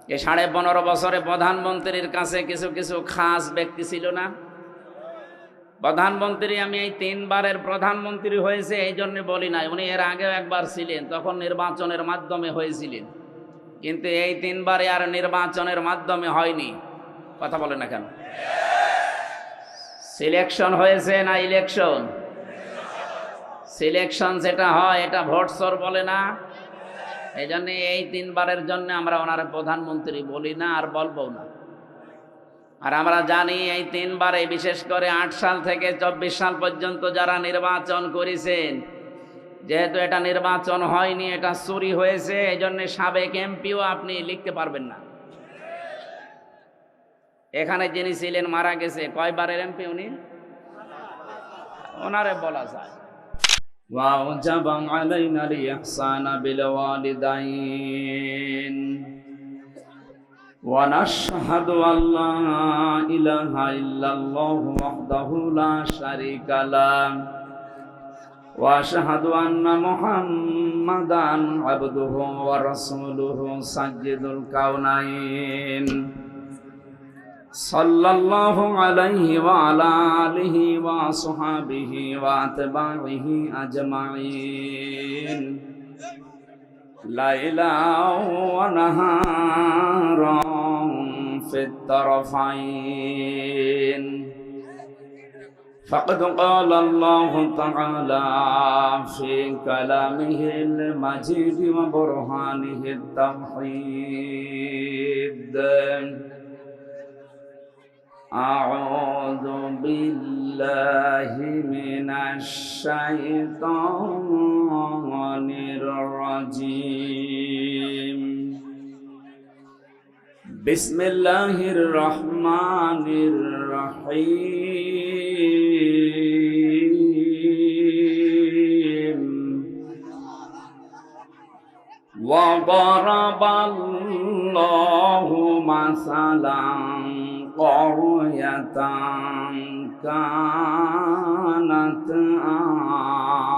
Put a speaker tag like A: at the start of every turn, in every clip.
A: এই 15.5 বছরে প্রধানমন্ত্রীর কাছে কিছু কিছু খাস ব্যক্তি ছিল না? প্রধানমন্ত্রী, আমি এই 3বারের প্রধানমন্ত্রী হয়েছে এই জন্য বলি নাই, উনি এর আগেও একবার ছিলেন, তখন নির্বাচনের মাধ্যমে হয়েছিলেন। কিন্তু এই 3বারে আর নির্বাচনের মাধ্যমে হয়নি। কথা বলে না কেন? সিলেকশন হয়েছে না ইলেকশন? সিলেকশন যেটা হয় এটা ভোটসর বলে না। এই জন্য এই 3বারের জন্য আমরা ওনার প্রধানমন্ত্রী বলি না, আর বলবো না। আর আমরা জানি এই 3বারে, বিশেষ করে 8 সাল থেকে 24 সাল পর্যন্ত যারা নির্বাচন করেছেন, যেহেতু এটা নির্বাচন হয়নি, এটা চুরি হয়েছে, এই জন্য সাবেক এমপিও আপনি লিখতে পারবেন না। এখানে যিনি ছিলেন মারা গেছে, কয়বারের এমপি উনি? ওনারে বলা যায়। وَأَوْجَبَ عَلَيْنَا الْإِحْسَانَ بِالْوَالِدَيْنِ وَنَشْهَدُ أَنْ لَا إِلَهَ إِلَّا اللَّهُ وَحْدَهُ لَا شَرِيكَ لَهُ وَأَشْهَدُ أَنَّ مُحَمَّدًا عَبْدُهُ وَرَسُولُهُ سَيِّدُ الْكَوْنَيْنِ صلى الله عليه وعلى آله وصحبه وأتباعه أجمعين ليلا ونهارا في الطرفين. فقد قال الله تعالى في كلامه المجيد وبرهانه التوحيد: أعوذ بالله من الشيطان الرجيم. بسم الله الرحمن الرحيم. وضرب الله مثلا قرية كانت آمنة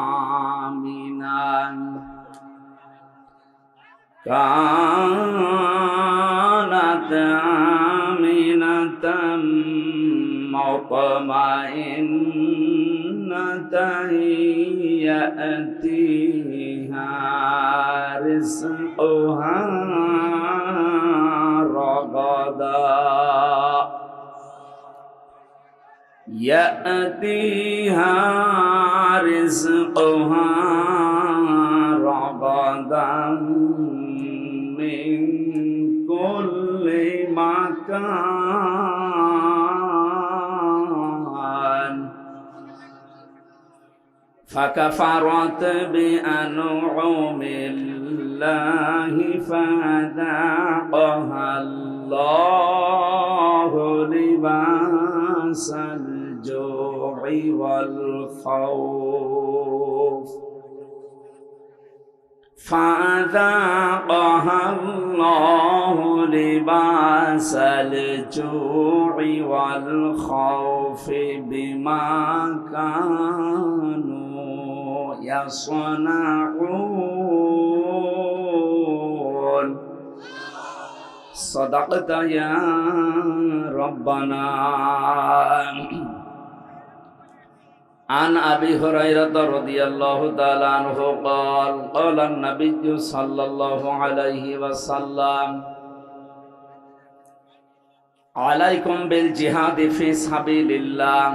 A: مطمئنة يأتيها رزقها رغدا يأتيها رزقها رغدا من كل مكان فكفرت بأنعم الله فذاقها الله لباس الجوع والخوف فذاقها الله لباس الجوع والخوف بما كانوا يصنعون. صدقت يا ربنا. عن أبي هريرة رضي الله تعالى عنه قال قال النبي صلى الله عليه وسلم: عليكم بالجهاد في سبيل الله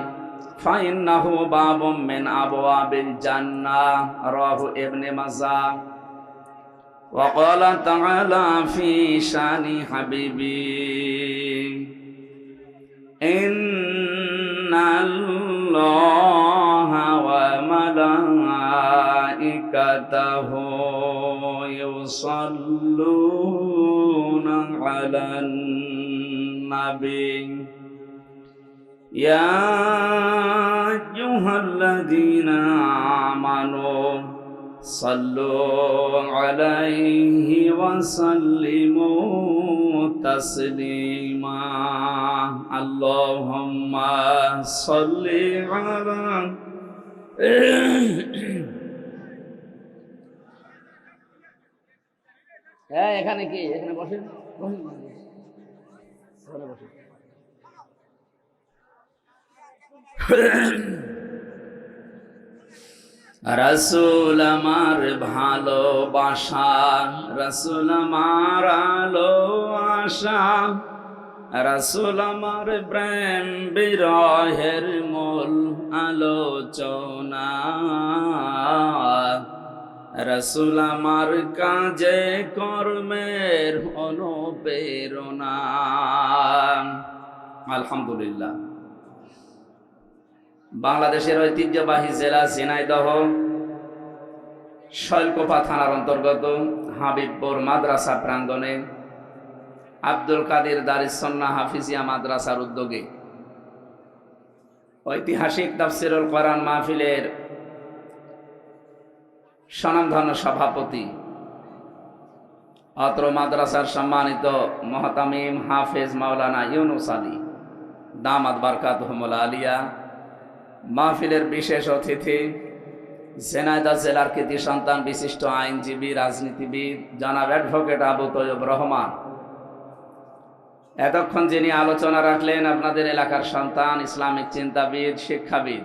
A: فإنه باب من أبواب الجنة. رواه ابن ماجه. وقال تعالى في شان حبيبي: إن الله وملائكته يصلون على النبي يا أيها الذين آمنوا صلوا عليه وسلموا تسليما. اللهم صل على এখানে কি, এখানে বসেন। রাসূল আমার ভালোবাসা, রাসূল আমার আলো আশা, রাসূল আমার প্রেম বিরহের মূল আলোচনা, রাসূল আমার কাজে কর্মের অনুপ্রেরণা। আলহামদুলিল্লাহ। বাংলাদেশের ঐতিহ্যবাহী জেলা ঝিনাইদহ শৈলকুপা থানার অন্তর্গত হাবিবপুর মাদ্রাসা প্রাঙ্গণে আব্দুল কাদের দারিস সুন্নাহ হাফিজিয়া মাদ্রাসার উদ্যোগে ঐতিহাসিক তাফসিরুল কোরআন মাহফিলের স্বনামধন্য সভাপতি অত্র মাদ্রাসার সম্মানিত মুহতামিম হাফেজ মাওলানা ইউনুস আলী দামাত বারকাতুহুমুল আলিয়া, মাহফিলের বিশেষ অতিথি ঝিনাইদহ জেলার কৃতি সন্তান বিশিষ্ট আইনজীবী রাজনীতিবিদ জনাব অ্যাডভোকেট আবু তৈয়ব রহমান, এতক্ষণ যিনি আলোচনা রাখলেন আপনাদের এলাকার সন্তান ইসলামিক চিন্তাবিদ শিক্ষাবিদ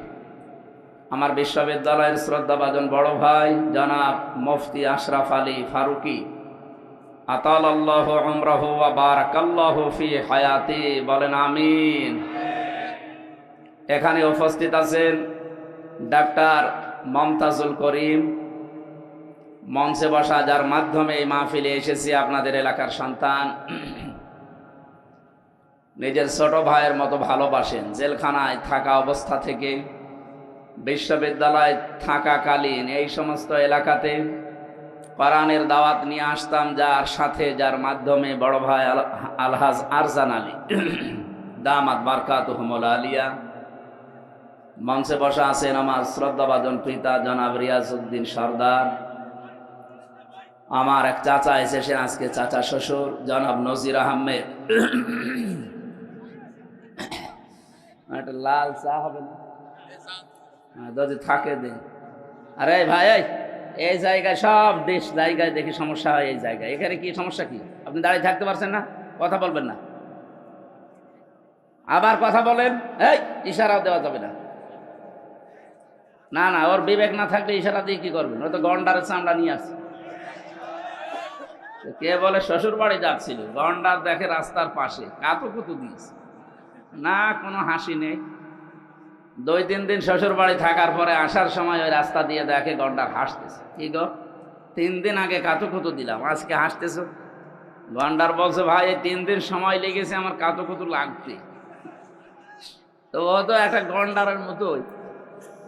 A: আমার বিশ্ববিদ্যালয়ের শ্রদ্ধাভাজন বড় ভাই জনাব মুফতি আশরাফ আলী ফারুকি, আতালাল্লাহু উমরাহু ওয়া বারাকাল্লাহু ফি হায়াতি, বলেন আমিন। এখানে উপস্থিত আছেন ডাক্তার মমতাজুল করিম, মঞ্চে বসা যার মাধ্যমে এই মাহফিলে এসেছি আপনাদের এলাকার সন্তান, নিজের ছোট ভাইয়ের মতো ভালোবাসেন। জেলখানায় থাকা অবস্থা থেকে বিশ্ববিদ্যালয়ে থাকাকালীন এই সমস্ত এলাকাতে কোরআনের দাওয়াত নিয়ে আসতাম, যার সাথে যার মাধ্যমে বড় ভাই আলহাজ আরজান আলী দামাত বারকাতুহুমুল আলিয়া, মঞ্চে বসা আছেন আমার শ্রদ্ধাভাজন পিতা জনাব রিয়াজউদ্দিন সরদার, আমার এক চাচা এসেছেন আজকে চাচা শ্বশুর জনাব নজির আহমেদ। একটা লাল চা হবে না? যদি থাকে দেন। আরে ভাই এই জায়গায় সব দেশ জায়গায় দেখি সমস্যা হয়, এই জায়গায় এখানে কি সমস্যা? কি আপনি দাঁড়িয়ে থাকতে পারছেন না? কথা বলবেন না, আবার কথা বলেন। এই ইশারাও দেওয়া যাবে না। না না, ওর বিবেক না থাকলে ইশারা দিয়ে কি করবেন? ও তো গন্ডারের চামড়া নিয়ে আসছে। কে বলে শ্বশুর বাড়ি যাচ্ছিল, গন্ডার দেখে রাস্তার পাশে কাতুকুতু দিয়েছে, না কোনো হাসি নেই। 2-3 দিন শ্বশুর বাড়ি থাকার পরে আসার সময় ওই রাস্তা দিয়ে দেখে গন্ডার হাসতেছে। কি গো, 3 দিন আগে কাতুকুতু দিলাম, আজকে হাসতেছ? গন্ডার বলছে ভাই এই 3 দিন সময় লেগেছে আমার কাতুকুতু লাগতে। তো ও তো একটা গন্ডারের মতোই।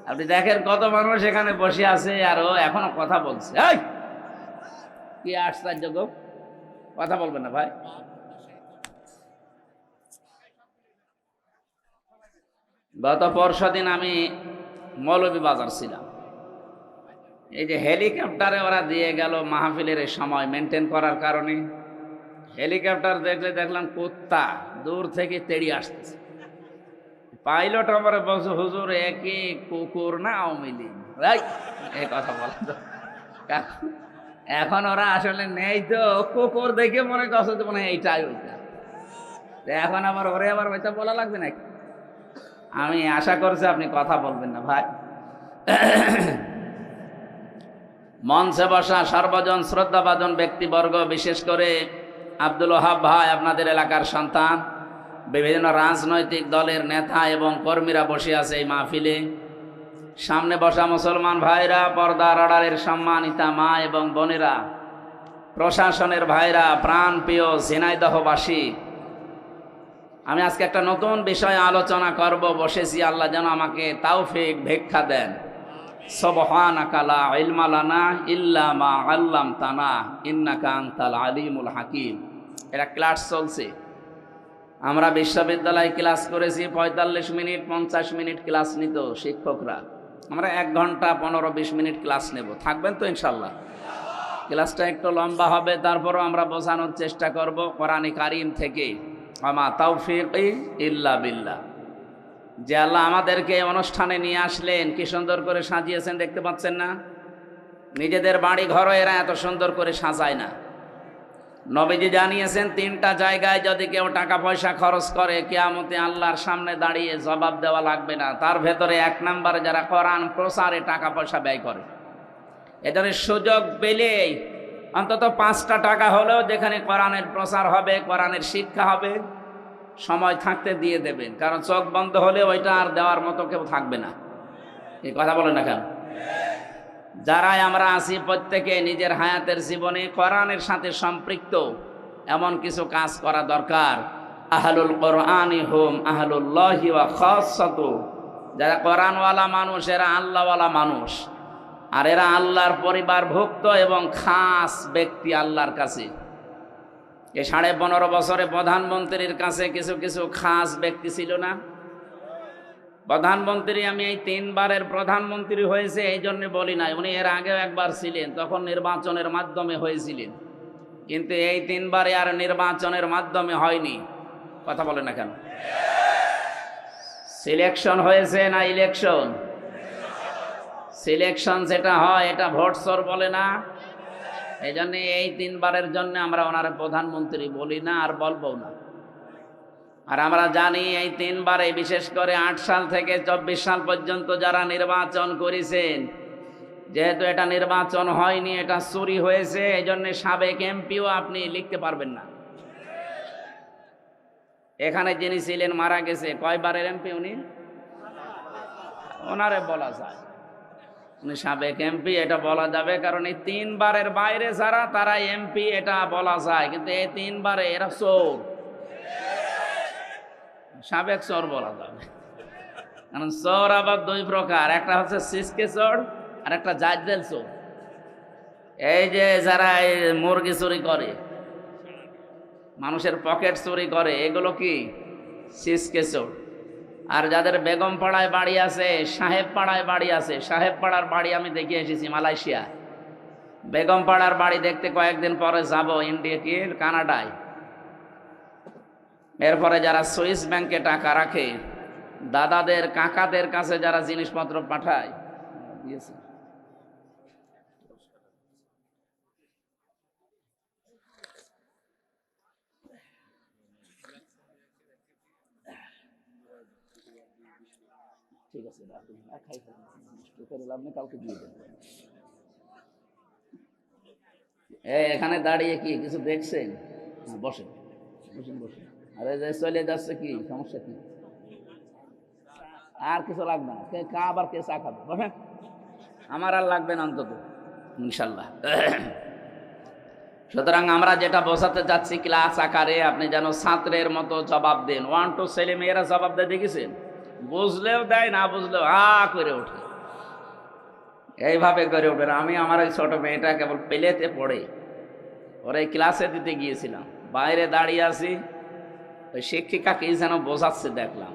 A: আপনি দেখেন কত মানুষ এখানে বসে আছে আর ও এখনো কথা বলছে। এই কি আশ্চর্য গো, কথা বলবেন না ভাই। গত পরশুদিন আমি মৌলভীবাজার ছিলাম। এই যে হেলিকপ্টারে ওরা দিয়ে গেল মাহফিলের এই সময় মেনটেন করার কারণে, হেলিকপ্টার দেখলাম কুত্তা দূর থেকে তেড়ি আসতেছে। পাইলট আমার বলছে হুজুর একই কুকুর না আওয়ামী লীগ, এই কথা বলা তো। এখন ওরা আসলে নেই তো, কুকুর দেখে মনে করছে যে মনে হয় এইটাই ওইটা। এখন আবার ওরে আবার ওইটা বলা লাগবে নাকি? আমি আশা করছি আপনি কথা বলবেন না ভাই। মঞ্চে বসা সর্বজন শ্রদ্ধাভাজন ব্যক্তিবর্গ, বিশেষ করে আব্দুল ওহাব ভাই আপনাদের এলাকার সন্তান, বিভিন্ন রাজনৈতিক দলের নেতা এবং কর্মীরা বসে আছে এই মাহফিলে। সামনে বসা মুসলমান ভাইরা, পর্দার আড়ালের সম্মানিতা মা এবং বোনেরা, প্রশাসনের ভাইরা, প্রাণ প্রিয় ঝিনাইদহবাসী, আমি আজকে একটা নতুন বিষয়ে আলোচনা করব বসেছি। আল্লাহ যেন আমাকে তাওফিক ভিক্ষা দেন। সুবহানাকা লা ইলমা লানা ইল্লা মা আল্লামতানা ইন্নাকা আনতাল আলিমুল হাকিম। এটা ক্লাস চলছে। আমরা বিশ্ববিদ্যালয়ে ক্লাস করেছি 45 মিনিট 50 মিনিট ক্লাস নিত শিক্ষকরা। আমরা 1 ঘন্টা 15-20 মিনিট ক্লাস নেব। থাকবেন তো ইনশাল্লাহ? ক্লাসটা একটু লম্বা হবে, তারপরও আমরা বোঝানোর চেষ্টা করব কোরআনে কারীম থেকে। আমা তাওফিকি ইল্লা বিল্লাহ। যে আল্লাহ আমাদেরকে অনুষ্ঠানে নিয়ে আসলেন, কি সুন্দর করে সাজিয়েছেন দেখতে পাচ্ছেন না? নিজেদের বাড়ি ঘরও এরা এত সুন্দর করে সাজায় না। নবীজি জানিয়েছেন 3টা জায়গায় যদি কেউ টাকা পয়সা খরচ করে কিয়ামতে আল্লাহর সামনে দাঁড়িয়ে জবাব দেওয়া লাগবে না। তার ভেতরে 1 নম্বরে যারা কোরআন প্রচারে টাকা পয়সা ব্যয় করে। এদের সুযোগ পেলেই অন্তত 5টা টাকা হলেও যেখানে কোরআনের প্রচার হবে, কোরআনের শিক্ষা হবে, সময় থাকতে দিয়ে দেবেন। কারণ চোখ বন্ধ হলে ওইটা আর দেওয়ার মতো কেউ থাকবে না। এই কথা বলেন না কেন? যারাই আমরা আছি প্রত্যেকে নিজের হায়াতের জীবনে কোরআনের সাথে সম্পৃক্ত এমন কিছু কাজ করা দরকার। আহলুল কোরআনি হুম আহলুল্লাহি ওয়া খাসসাতু। যারা কোরআনওয়ালা মানুষ এরা আল্লাহওয়ালা মানুষ, আর এরা আল্লাহর পরিবারভুক্ত এবং খাস ব্যক্তি আল্লাহর কাছে। এই 15.5 বছরে প্রধানমন্ত্রীর কাছে কিছু কিছু খাস ব্যক্তি ছিল না? প্রধানমন্ত্রী, আমি এই 3 বারের প্রধানমন্ত্রী হয়েছে এই জন্য বলি নাই, উনি এর আগেও একবার ছিলেন, তখন নির্বাচনের মাধ্যমে হয়েছিলেন। কিন্তু এই 3 বারে আর নির্বাচনের মাধ্যমে হয়নি। কথা বলে না কেন? সিলেকশন হয়েছে না ইলেকশন? সিলেকশন যেটা হয় এটা ভোট চোর বলে না? এই জন্য এই 3 বারের জন্য আমরা ওনার প্রধানমন্ত্রী বলি না, আর বলবো না। আর আমরা জানি এই 3 বারে, বিশেষ করে 8 সাল থেকে 24 সাল পর্যন্ত যারা নির্বাচন করেছেন, যেহেতু এটা নির্বাচন হয়নি, এটা চুরি হয়েছে, এই জন্য সাবেক এমপিও আপনি লিখতে পারবেন না। এখানে যিনি ছিলেন মারা গেছে, কয়বারের এমপি উনি? ওনারে বলা যায় উনি সাবেক এমপি, এটা বলা যাবে। কারণ এই 3 বারের বাইরে যারা, তারা এমপি, এটা বলা যায়। কিন্তু এই 3 বারে এরা চোর, সাবেক চোর বলা যাবে। কারণ চোর আবার 2 প্রকার, একটা হচ্ছে সিসকে চোর আর একটা জাজদেল চোর। এই যে যারা মুরগি চুরি করে, মানুষের পকেট চুরি করে, এগুলো কি সিসকে চোর। আর যাদের বেগম পাড়ায় বাড়ি আছে, সাহেব পাড়ায় বাড়ি আছে, সাহেব পাড়ার বাড়ি আমি দেখে এসেছি মালয়েশিয়া। বেগম পাড়ার বাড়ি দেখতে কয়েকদিন পরে যাব ইন্ডিয়া কি কানাডায়। এরপরে যারা সুইস ব্যাংকে টাকা রাখে, দাদাদের কাকাদের কাছে যারা জিনিসপত্র পাঠায়, ঠিক আছে কাউকে দিয়ে দেবেন। এখানে দাঁড়িয়ে কি কিছু দেখছেন? বসেন বসেন বসেন। আরে যে চলে যাচ্ছে, কি সমস্যা কি? আর কিছু লাগবে না, কে আবার কে চা খাবে? বসেন, আমার আর লাগবে না অন্তত, ইনশাল্লাহ। সুতরাং আমরা যেটা বোঝাতে যাচ্ছি, ক্লাস আকারে আপনি যেন ছাত্রের মতো জবাব দেন। 1 2 ছেলে মেয়েরা জবাব দেয় দেখেছেন? বুঝলেও দেয়, না বুঝলেও করে ওঠে, এইভাবে করে ওঠে। আমি আমার ওই ছোট মেয়েটা কেবল পেলেতে পড়ে, ওরা ক্লাসে দিতে গিয়েছিলাম, বাইরে দাঁড়িয়ে আছি, ওই শিক্ষিকা কি যেন বোঝাচ্ছে দেখলাম।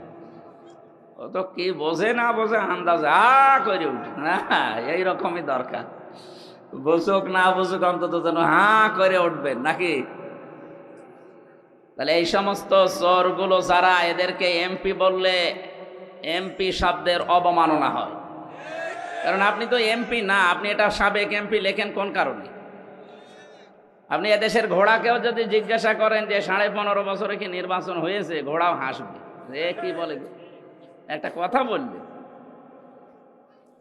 A: ও তো কি বোঝে না বোঝে আন্দাজে করে উঠে। না, এইরকমই দরকার, বুঝুক না বুঝুক অন্তত যেন করে উঠবেন নাকি? তাহলে এই সমস্ত চোরগুলো যারা, এদেরকে এমপি বললে এমপি শব্দের অবমাননা হয়। কারণ আপনি তো এমপি না, আপনি এটা সাবেক এমপি লেখেন কোন কারণে? আপনি এদেশের ঘোড়াকেও যদি জিজ্ঞাসা করেন যে 15.5 বছরে কি নির্বাচন হয়েছে, ঘোড়াও হাসবে, কি বলে একটা কথা বলবে।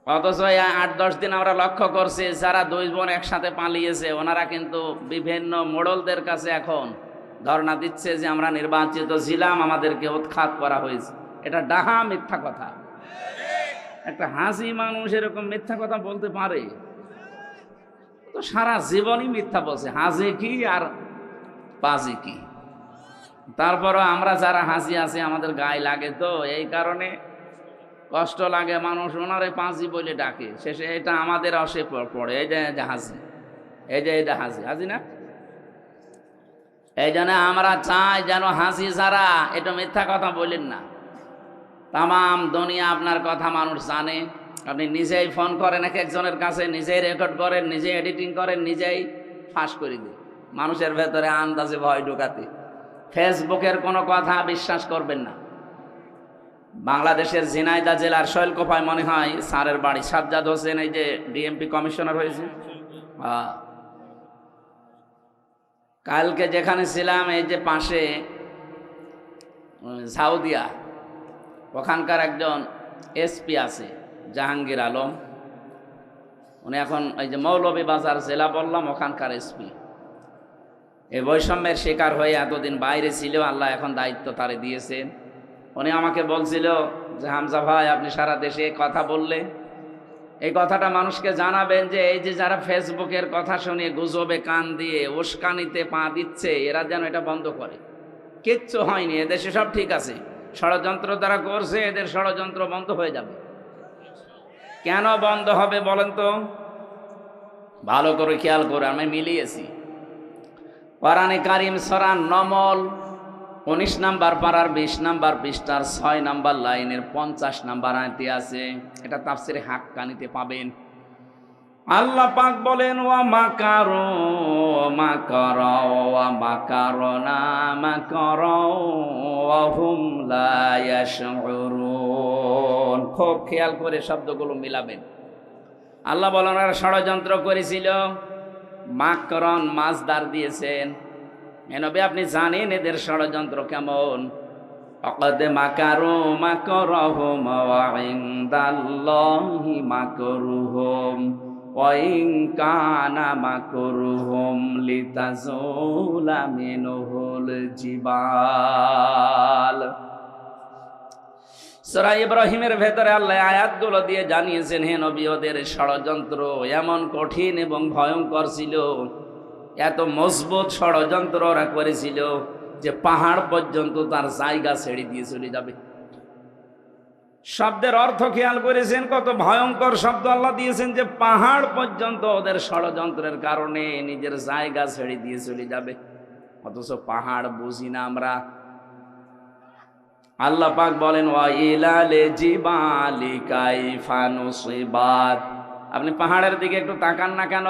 A: অথচ 8-10 দিন আমরা লক্ষ্য করছি, যারা 2 বোন একসাথে পালিয়েছে, ওনারা কিন্তু বিভিন্ন মোড়লদের কাছে এখন ধর্ণা দিচ্ছে যে আমরা নির্বাচিত ছিলাম, আমাদেরকে উৎখাত করা হয়েছে। এটা ডাহা মিথ্যা কথা। একটা হাসি মানুষ এরকম মিথ্যা কথা বলতে পারে? তো সারা জীবনই মিথ্যা বলছে, হাসি কি আর বাজি কি। তারপরও আমরা যারা হাসি আছি আমাদের গায়ে লাগে, তো এই কারণে কষ্ট লাগে। মানুষ ওনারে পাঁজি বলে ডাকে, শেষে এটা আমাদের অসে পড়ে। এই যে হাসি, এই যে এটা হাসি, হাসি না? এই জন্য আমরা চাই যেন হাসি যারা, এটা মিথ্যা কথা বলেন না। তামাম দুনিয়া আপনার কথা মানুষ জানে। আপনি নিজেই ফোন করেন এক একজনের কাছে, নিজেই রেকর্ড করেন, নিজেই এডিটিং করেন, নিজেই ফাঁস করে দিন মানুষের ভেতরে আন্দাজে ভয় ঢোকাতে। ফেসবুকের কোনো কথা বিশ্বাস করবেন না। বাংলাদেশের ঝিনাইদহ জেলার শৈলকুপায় মনে হয় স্যারের বাড়ি, সাজ্জাদ হোসেন, এই যে ডিএমপি কমিশনার হয়েছে, কালকে যেখানে ছিলাম এই যে পাশে সাউদিয়া, ওখানকার একজন এসপি আছে জাহাঙ্গীর আলম, উনি এখন এই যে মৌলভীবাজার জেলা বললাম ওখানকার এসপি। এই বৈষম্যের শিকার হয়ে এতদিন বাইরে ছিল, আল্লাহ এখন দায়িত্ব তারে দিয়েছেন। উনি আমাকে বলছিল যে হামজা ভাই, আপনি সারা দেশে কথা বললে এই কথাটা মানুষকে জানাবেন যে এই যে যারা ফেসবুকের কথা শুনিয়ে গুজবে কান দিয়ে উস্কানিতে পা দিচ্ছে, এরা যেন এটা বন্ধ করে। কিচ্ছু হয়নি, এদেশে সব ঠিক আছে। ষড়যন্ত্র দ্বারা করছে, এদের ষড়যন্ত্র বন্ধ হয়ে যাবে। কেন বন্ধ হবে বলেন তো? ভালো করে খেয়াল করে আমি মিলিয়েছি। কোরআনে কারিম সূরা নমল 19 নাম্বার পারার 20 নাম্বার পৃষ্ঠার 6 নাম্বার লাইনের 50 নাম্বার আয়াতে আছে। এটা তাফসিরে হাক্কানিতে পাবেন। আল্লাহ পাক বলেন, ওয়া মাকারু মাকারা ওয়া মাকারনা মাকারা ওয়া হুম লা ইয়াশউরুন। খুব খেয়াল করে শব্দগুলো মিলাবেন। আল্লাহ বলেন ওরা ষড়যন্ত্র করেছিল। মাকরন মাজদার দিয়েছেন। নবী আপনি জানেন এদের ষড়যন্ত্র কেমন। অকদ মাকারু মাকরহুম ওয়া ইনদাল্লাহি মাকরুহুম ওয়া ইন কানা মাকরুহুম লিতাজুলা মিনহুল জিবাল। সূরা ইব্রাহিমের ভেতরে আল্লাহ আয়াতগুলো দিয়ে জানিয়েছেন, হে নবী ওদের ষড়যন্ত্র এমন কঠিন এবং ভয়ঙ্কর ছিল, এত মজবুত ষড়যন্ত্র ওরা করেছিল যে পাহাড় পর্যন্ত তার জায়গা ছেড়ে দিয়ে চলে যাবে। শব্দের অর্থ খেয়াল করেছেন, কত ভয়ঙ্কর শব্দ আল্লাহ দিয়েছেন, যে পাহাড় পর্যন্ত ওদের ষড়যন্ত্রের কারণে নিজের জায়গা ছেড়ে দিয়ে চলে যাবে। অথচ পাহাড় বুঝি না আমরা। আল্লাহ পাক বলেন, ওয়া ইলালে জিবালি কাইফা নুসিবাত। আপনি পাহাড়ের দিকে একটু তাকান না কেন?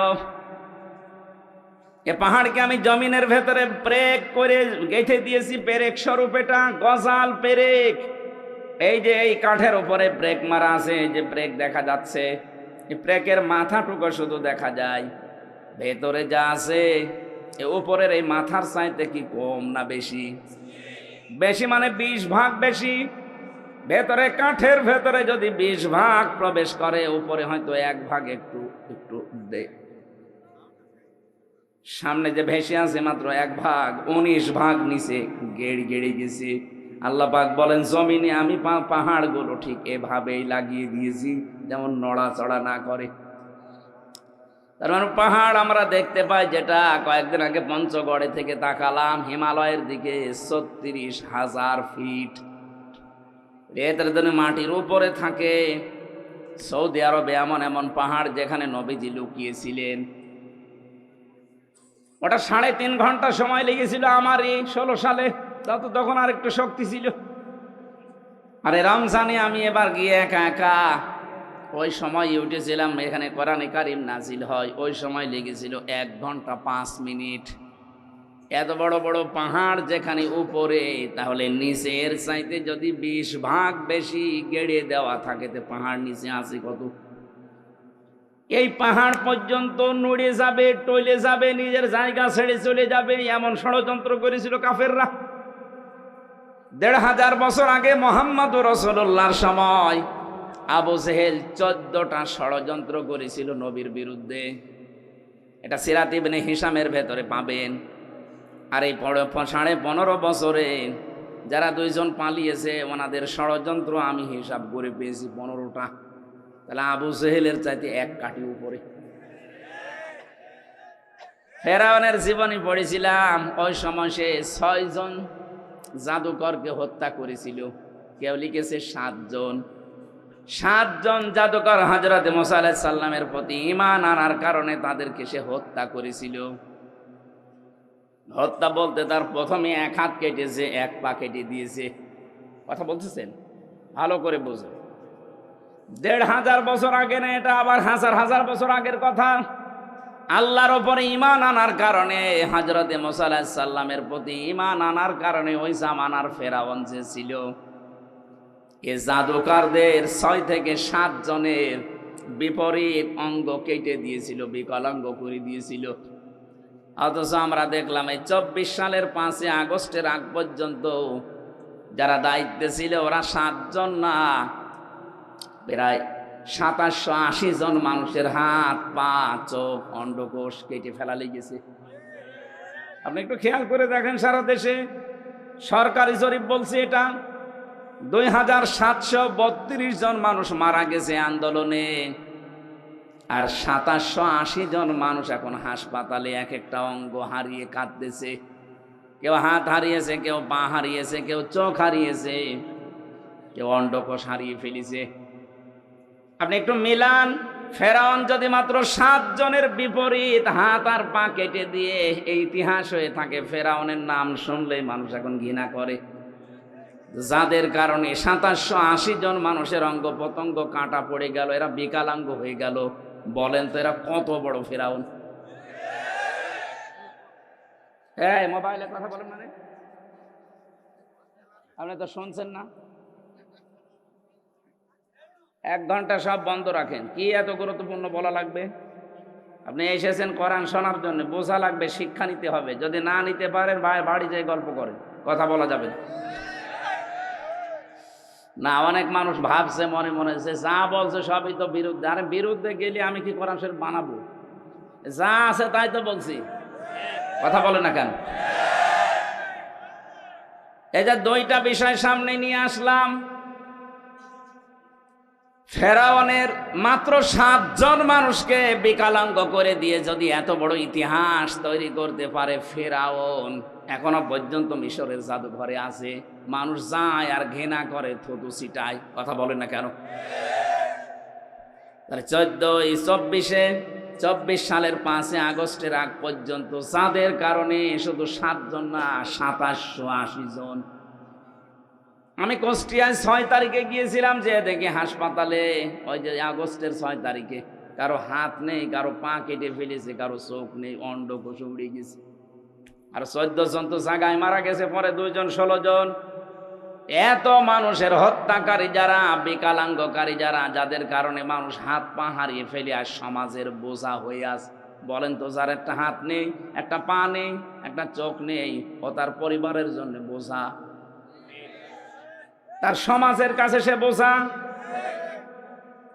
A: এ পাহাড়কে আমি জমিনের ভেতরে ব্রেক করে গেঁথে দিয়েছি, পেরেক স্বরূপ। এটা গজাল পেরেক। এই যে এই কাঠের উপরে ব্রেক মারা আছে, এই যে ব্রেক দেখা যাচ্ছে, এই ব্রেকের মাথাটুকু শুধু দেখা যায়। ভেতরে যা আছে এ উপরের এই মাথার চাইতে কি কম না বেশি? বেশি মানে 20 ভাগ বেশি। ভেতরে কাঠের ভেতরে যদি 20 ভাগ প্রবেশ করে, উপরে হয়তো 1 ভাগ একটু একটু সামনে যে ভেসে আছে মাত্র 1 ভাগ, 19 ভাগ নিচে গেড়ে গেড়ে গেছে। আল্লাহ পাক বলেন, জমিনে আমি পাহাড়গুলো ঠিক এভাবেই লাগিয়ে দিয়েছি যেমন নড়াচড়া না করে। তার মানে পাহাড় আমরা দেখতে পাই, যেটা কয়েকদিন আগে পঞ্চগড়ে থেকে তাকালাম হিমালয়ের দিকে, 36,000 ফিট। এদের জন্য মাটির উপরে থাকে। সৌদি আরবে এমন এমন পাহাড় যেখানে নবীজি লুকিয়েছিলেন। ওটা 3.5 ঘন্টা সময় লেগেছিল আমার এই 16 সালে। তখন আর একটু শক্তি ছিল। আরে রমজানে আমি এবার গিয়ে একা একা, ওই সময় উঠেছিলাম, এখানে কোরআনে কারিম নাজিল হয়, ওই সময় লেগেছিল 1 ঘন্টা 5 মিনিট। এত বড় বড় পাহাড় যেখানে উপরে, তাহলে নিচের চাইতে যদি 20 ভাগ বেশি গেড়ে দেওয়া থাকে, তো পাহাড় নিচে আছে কত? এই পাহাড় পর্যন্ত নড়ে যাবে, টলে যাবে, নিজের জায়গা ছেড়ে চলে যাবে, এমন ষড়যন্ত্র করেছিল কাফেররা। 1500 বছর আগে মুহাম্মদ রাসূলুল্লাহর সময় আবু জেহেল 14টা ষড়যন্ত্র করেছিল নবীর বিরুদ্ধে। এটা সিরাত ইবনে হিশামের ভেতরে পাবেন। আর এই 15.5 বছরে যারা 2 জন পালিয়েছে, ওনাদের ষড়যন্ত্র আমি হিসাব করে পেয়েছি 15টা। তাহলে আবু জেহেলের চাইতে 1 কাঠি উপরে। ফেরাউনের জীবনী পড়েছিলাম, ওই সময় সে 6 জন জাদুকরকে হত্যা করেছিল। কেউ লিখেছে 7 জন। 7 জন জাদুকর হযরত মুসা আলাইহিস সালামের প্রতি ঈমান আনার কারণে তাদেরকে সে হত্যা করেছিল। হত্যা বলতে তার প্রথমে 1 হাত কেটেছে, 1 পা কেটে দিয়েছে। কথা বলতেছেন? ভালো করে বুঝুন। 1500 বছর আগে না, এটা আবার হাজার হাজার বছর আগের কথা। আল্লাহর উপরে ঈমান আনার কারণে, হযরত মুসা আলাইহিস সালামের প্রতি ঈমান আনার কারণে ওই জামানার ফেরাউন যে ছিল, এ জাদুকরদের 6 থেকে 7 জনের বিপরীত অঙ্গ কেটে দিয়েছিল, বিকলাঙ্গ করে দিয়েছিল। অথচ আমরা দেখলাম এই 24 সালের 5ই আগস্টের আগ পর্যন্ত যারা দায়িত্বে ছিল ওরা 7 জন না, প্রায় 2780 জন মানুষের হাত, পা, চোখ, অন্ডকোষ কেটে ফেলা লেগেছে। আপনি একটু খেয়াল করে দেখেন, সারা দেশে সরকারি জরিপ বলছে এটা 2732 জন মানুষ মারা গেছে আন্দোলনে, আর 2780 জন মানুষ এখন হাসপাতালে এক একটা অঙ্গ হারিয়ে কাঁদতেছে। কেউ হাত হারিয়েছে, কেউ পা হারিয়েছে, কেউ চোখ হারিয়েছে, কেউ অন্ডকোষ হারিয়ে ফেলেছে। আপনি একটু মিলান, ফেরাউন যদি মাত্র 7 জনের বিপরীত হাত আর পা কেটে দিয়ে এই ইতিহাস হয়ে থাকে, ফেরাউনের নাম শুনলেই মানুষ এখন ঘৃণা করে। যাদের কারণে 2780 জন মানুষের অঙ্গ প্রত্যঙ্গ কাটা পড়ে গেল, এরা বিকলাঙ্গ হয়ে গেল, বলেন তো এরা কত বড় ফেরাউন? এই মোবাইলে কথা বলেন মানে আপনি তো শুনছেন না। 1 ঘন্টা সব বন্ধ রাখেন। কি এত গুরুত্বপূর্ণ বলা লাগবে? আপনি এসেছেন কোরআন শোনার জন্য, বোঝা লাগবে, শিক্ষা নিতে হবে। যদি না নিতে পারেন ভাই বাড়ি যেয়ে গল্প করেন, কথা বলা যাবে না। অনেক মানুষ ভাবছে মনে মনে যে যা বলছে সবই তো বিরুদ্ধে। আরে বিরুদ্ধে গেলে আমি কি কোরআন শরীফ বানাবো? যা আছে তাই তো বলছি, কথা বলে না কেন? এই যে 2টা বিষয় সামনে নিয়ে আসলাম, ফেরাউনের মাত্র 7 জন মানুষকে বিকলাঙ্গ করে দিয়ে যদি এত বড় ইতিহাস তৈরি করতে পারে ফেরাউন, এখনো পর্যন্ত মিশরের জাদুঘরে আছে। মানুষ যায় আর ঘৃণা করে, থুতু ছিটায়, কথা বলেন না কেন? তাহলে 24 সালের 5ই আগস্টের আগ পর্যন্ত যাদের কারণে শুধু 7 জন না, 2780 জন। আমি কুষ্টিয়ায় 6 তারিখে গিয়েছিলাম, যে দেখি হাসপাতালে ওই যে আগস্টের 6 তারিখে কারো হাত নেই, কারো পা কেটে ফেলেছে, কারো চোখ নেই, অন্ডকোষ উড়ে গেছে। আর 14 জন তো জায়গায় মারা গেছে, পরে 2 জন 16 জন। এত মানুষের হত্যাকারী যারা, বিকলাঙ্গকারী যারা, যাদের কারণে মানুষ হাত পা হারিয়ে ফেলে আর সমাজের বোঝা হয়ে আছে। বলেন তো, যার একটা হাত নেই, একটা পা নেই, একটা চোখ নেই, ও তার পরিবারের জন্য বোঝা, তার সমাজের কাছে সে বোঝা,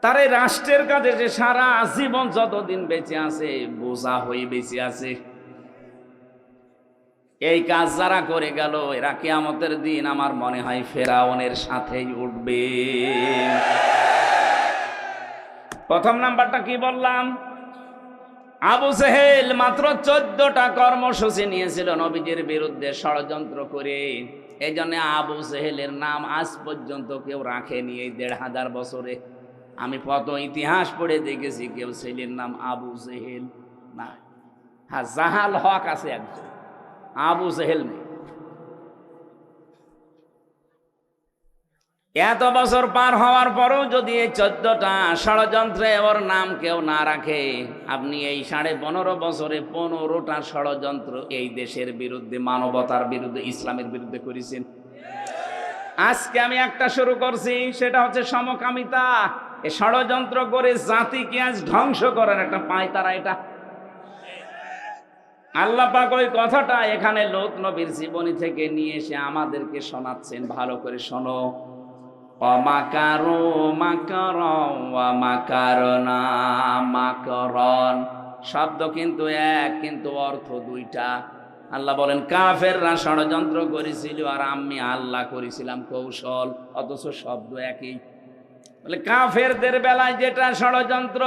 A: তার এই রাষ্ট্রের কাছে যে সারা জীবন যতদিন বেঁচে আছে বোঝা হয়ে বেঁচে আছে। এই কাজ যারা করে গেল, এরা কিয়ামতের দিন আমার মনে হয় ফেরাউনের সাথেই উঠবে। প্রথম নাম্বারটা কি বললাম? আবু জেহেল মাত্র 14টা কর্মসূচি নিয়েছিল নবীজির বিরুদ্ধে ষড়যন্ত্র করে। এই জন্য আবু জেহেলের নাম আজ পর্যন্ত কেউ রাখেনি এই 1500 বছরে। আমি কত ইতিহাস পড়ে দেখেছি, কেউ ছেলের নাম আবু জেহেল না। হ্যাঁ, জাহাল হক আছে একজন, আবু জেহেল নেই। এত বছর পার হওয়ার পরও যদি এই 14টা ষড়যন্ত্রে ওর নাম কেউ না রাখে, আপনি এই 15.5 বছরে 15টা ষড়যন্ত্র এই দেশের বিরুদ্ধে, মানবতার বিরুদ্ধে, ইসলামের বিরুদ্ধে করেছেন। আজকে আমি একটা শুরু করছি, সেটা হচ্ছে সমকামিতা। এই ষড়যন্ত্র করে জাতিকে আজ ধ্বংস করার একটা পায়তারা এটা। আল্লাহ পাক ওই কথাটা এখানে লূত নবীর জীবনী থেকে নিয়ে এসে আমাদেরকে শোনাচ্ছেন। ভালো করে শোনো। অমাকারু মাকারন ওয়া মাকারনা মাকারন, শব্দ কিন্তু এক, কিন্তু অর্থ 2টা। আল্লাহ বলেন কাফেররা ষড়যন্ত্র করেছিল আর আমি আল্লাহ করেছিলাম কৌশল, অথচ শব্দ একই। বলে কাফেরদের বেলায় যেটা ষড়যন্ত্র,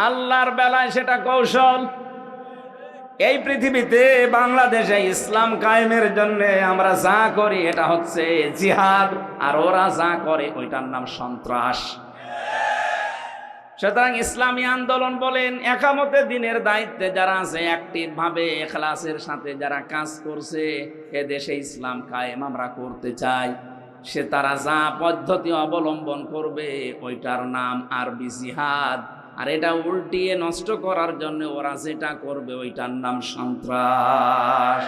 A: আল্লাহর বেলায় সেটা কৌশল। এই পৃথিবীতে বাংলাদেশে ইসলাম কায়েমের জন্য আমরা যা করি এটা হচ্ছে জিহাদ, আর ওরা যা করে ওইটার নাম সন্ত্রাস। সুতরাং ইসলামী আন্দোলন বলেন, একামতে দিনের দায়িত্বে যারা আছে, অ্যাক্টিভ ভাবে ইখলাসের সাথে যারা কাজ করছে, এ দেশে ইসলাম কায়েম আমরা করতে চাই, সে তারা যা পদ্ধতি অবলম্বন করবে ওইটার নাম আরবি জিহাদ। আর এটা উল্টিয়ে নষ্ট করার জন্য ওরা যেটা করবে ওইটার নাম সন্ত্রাস।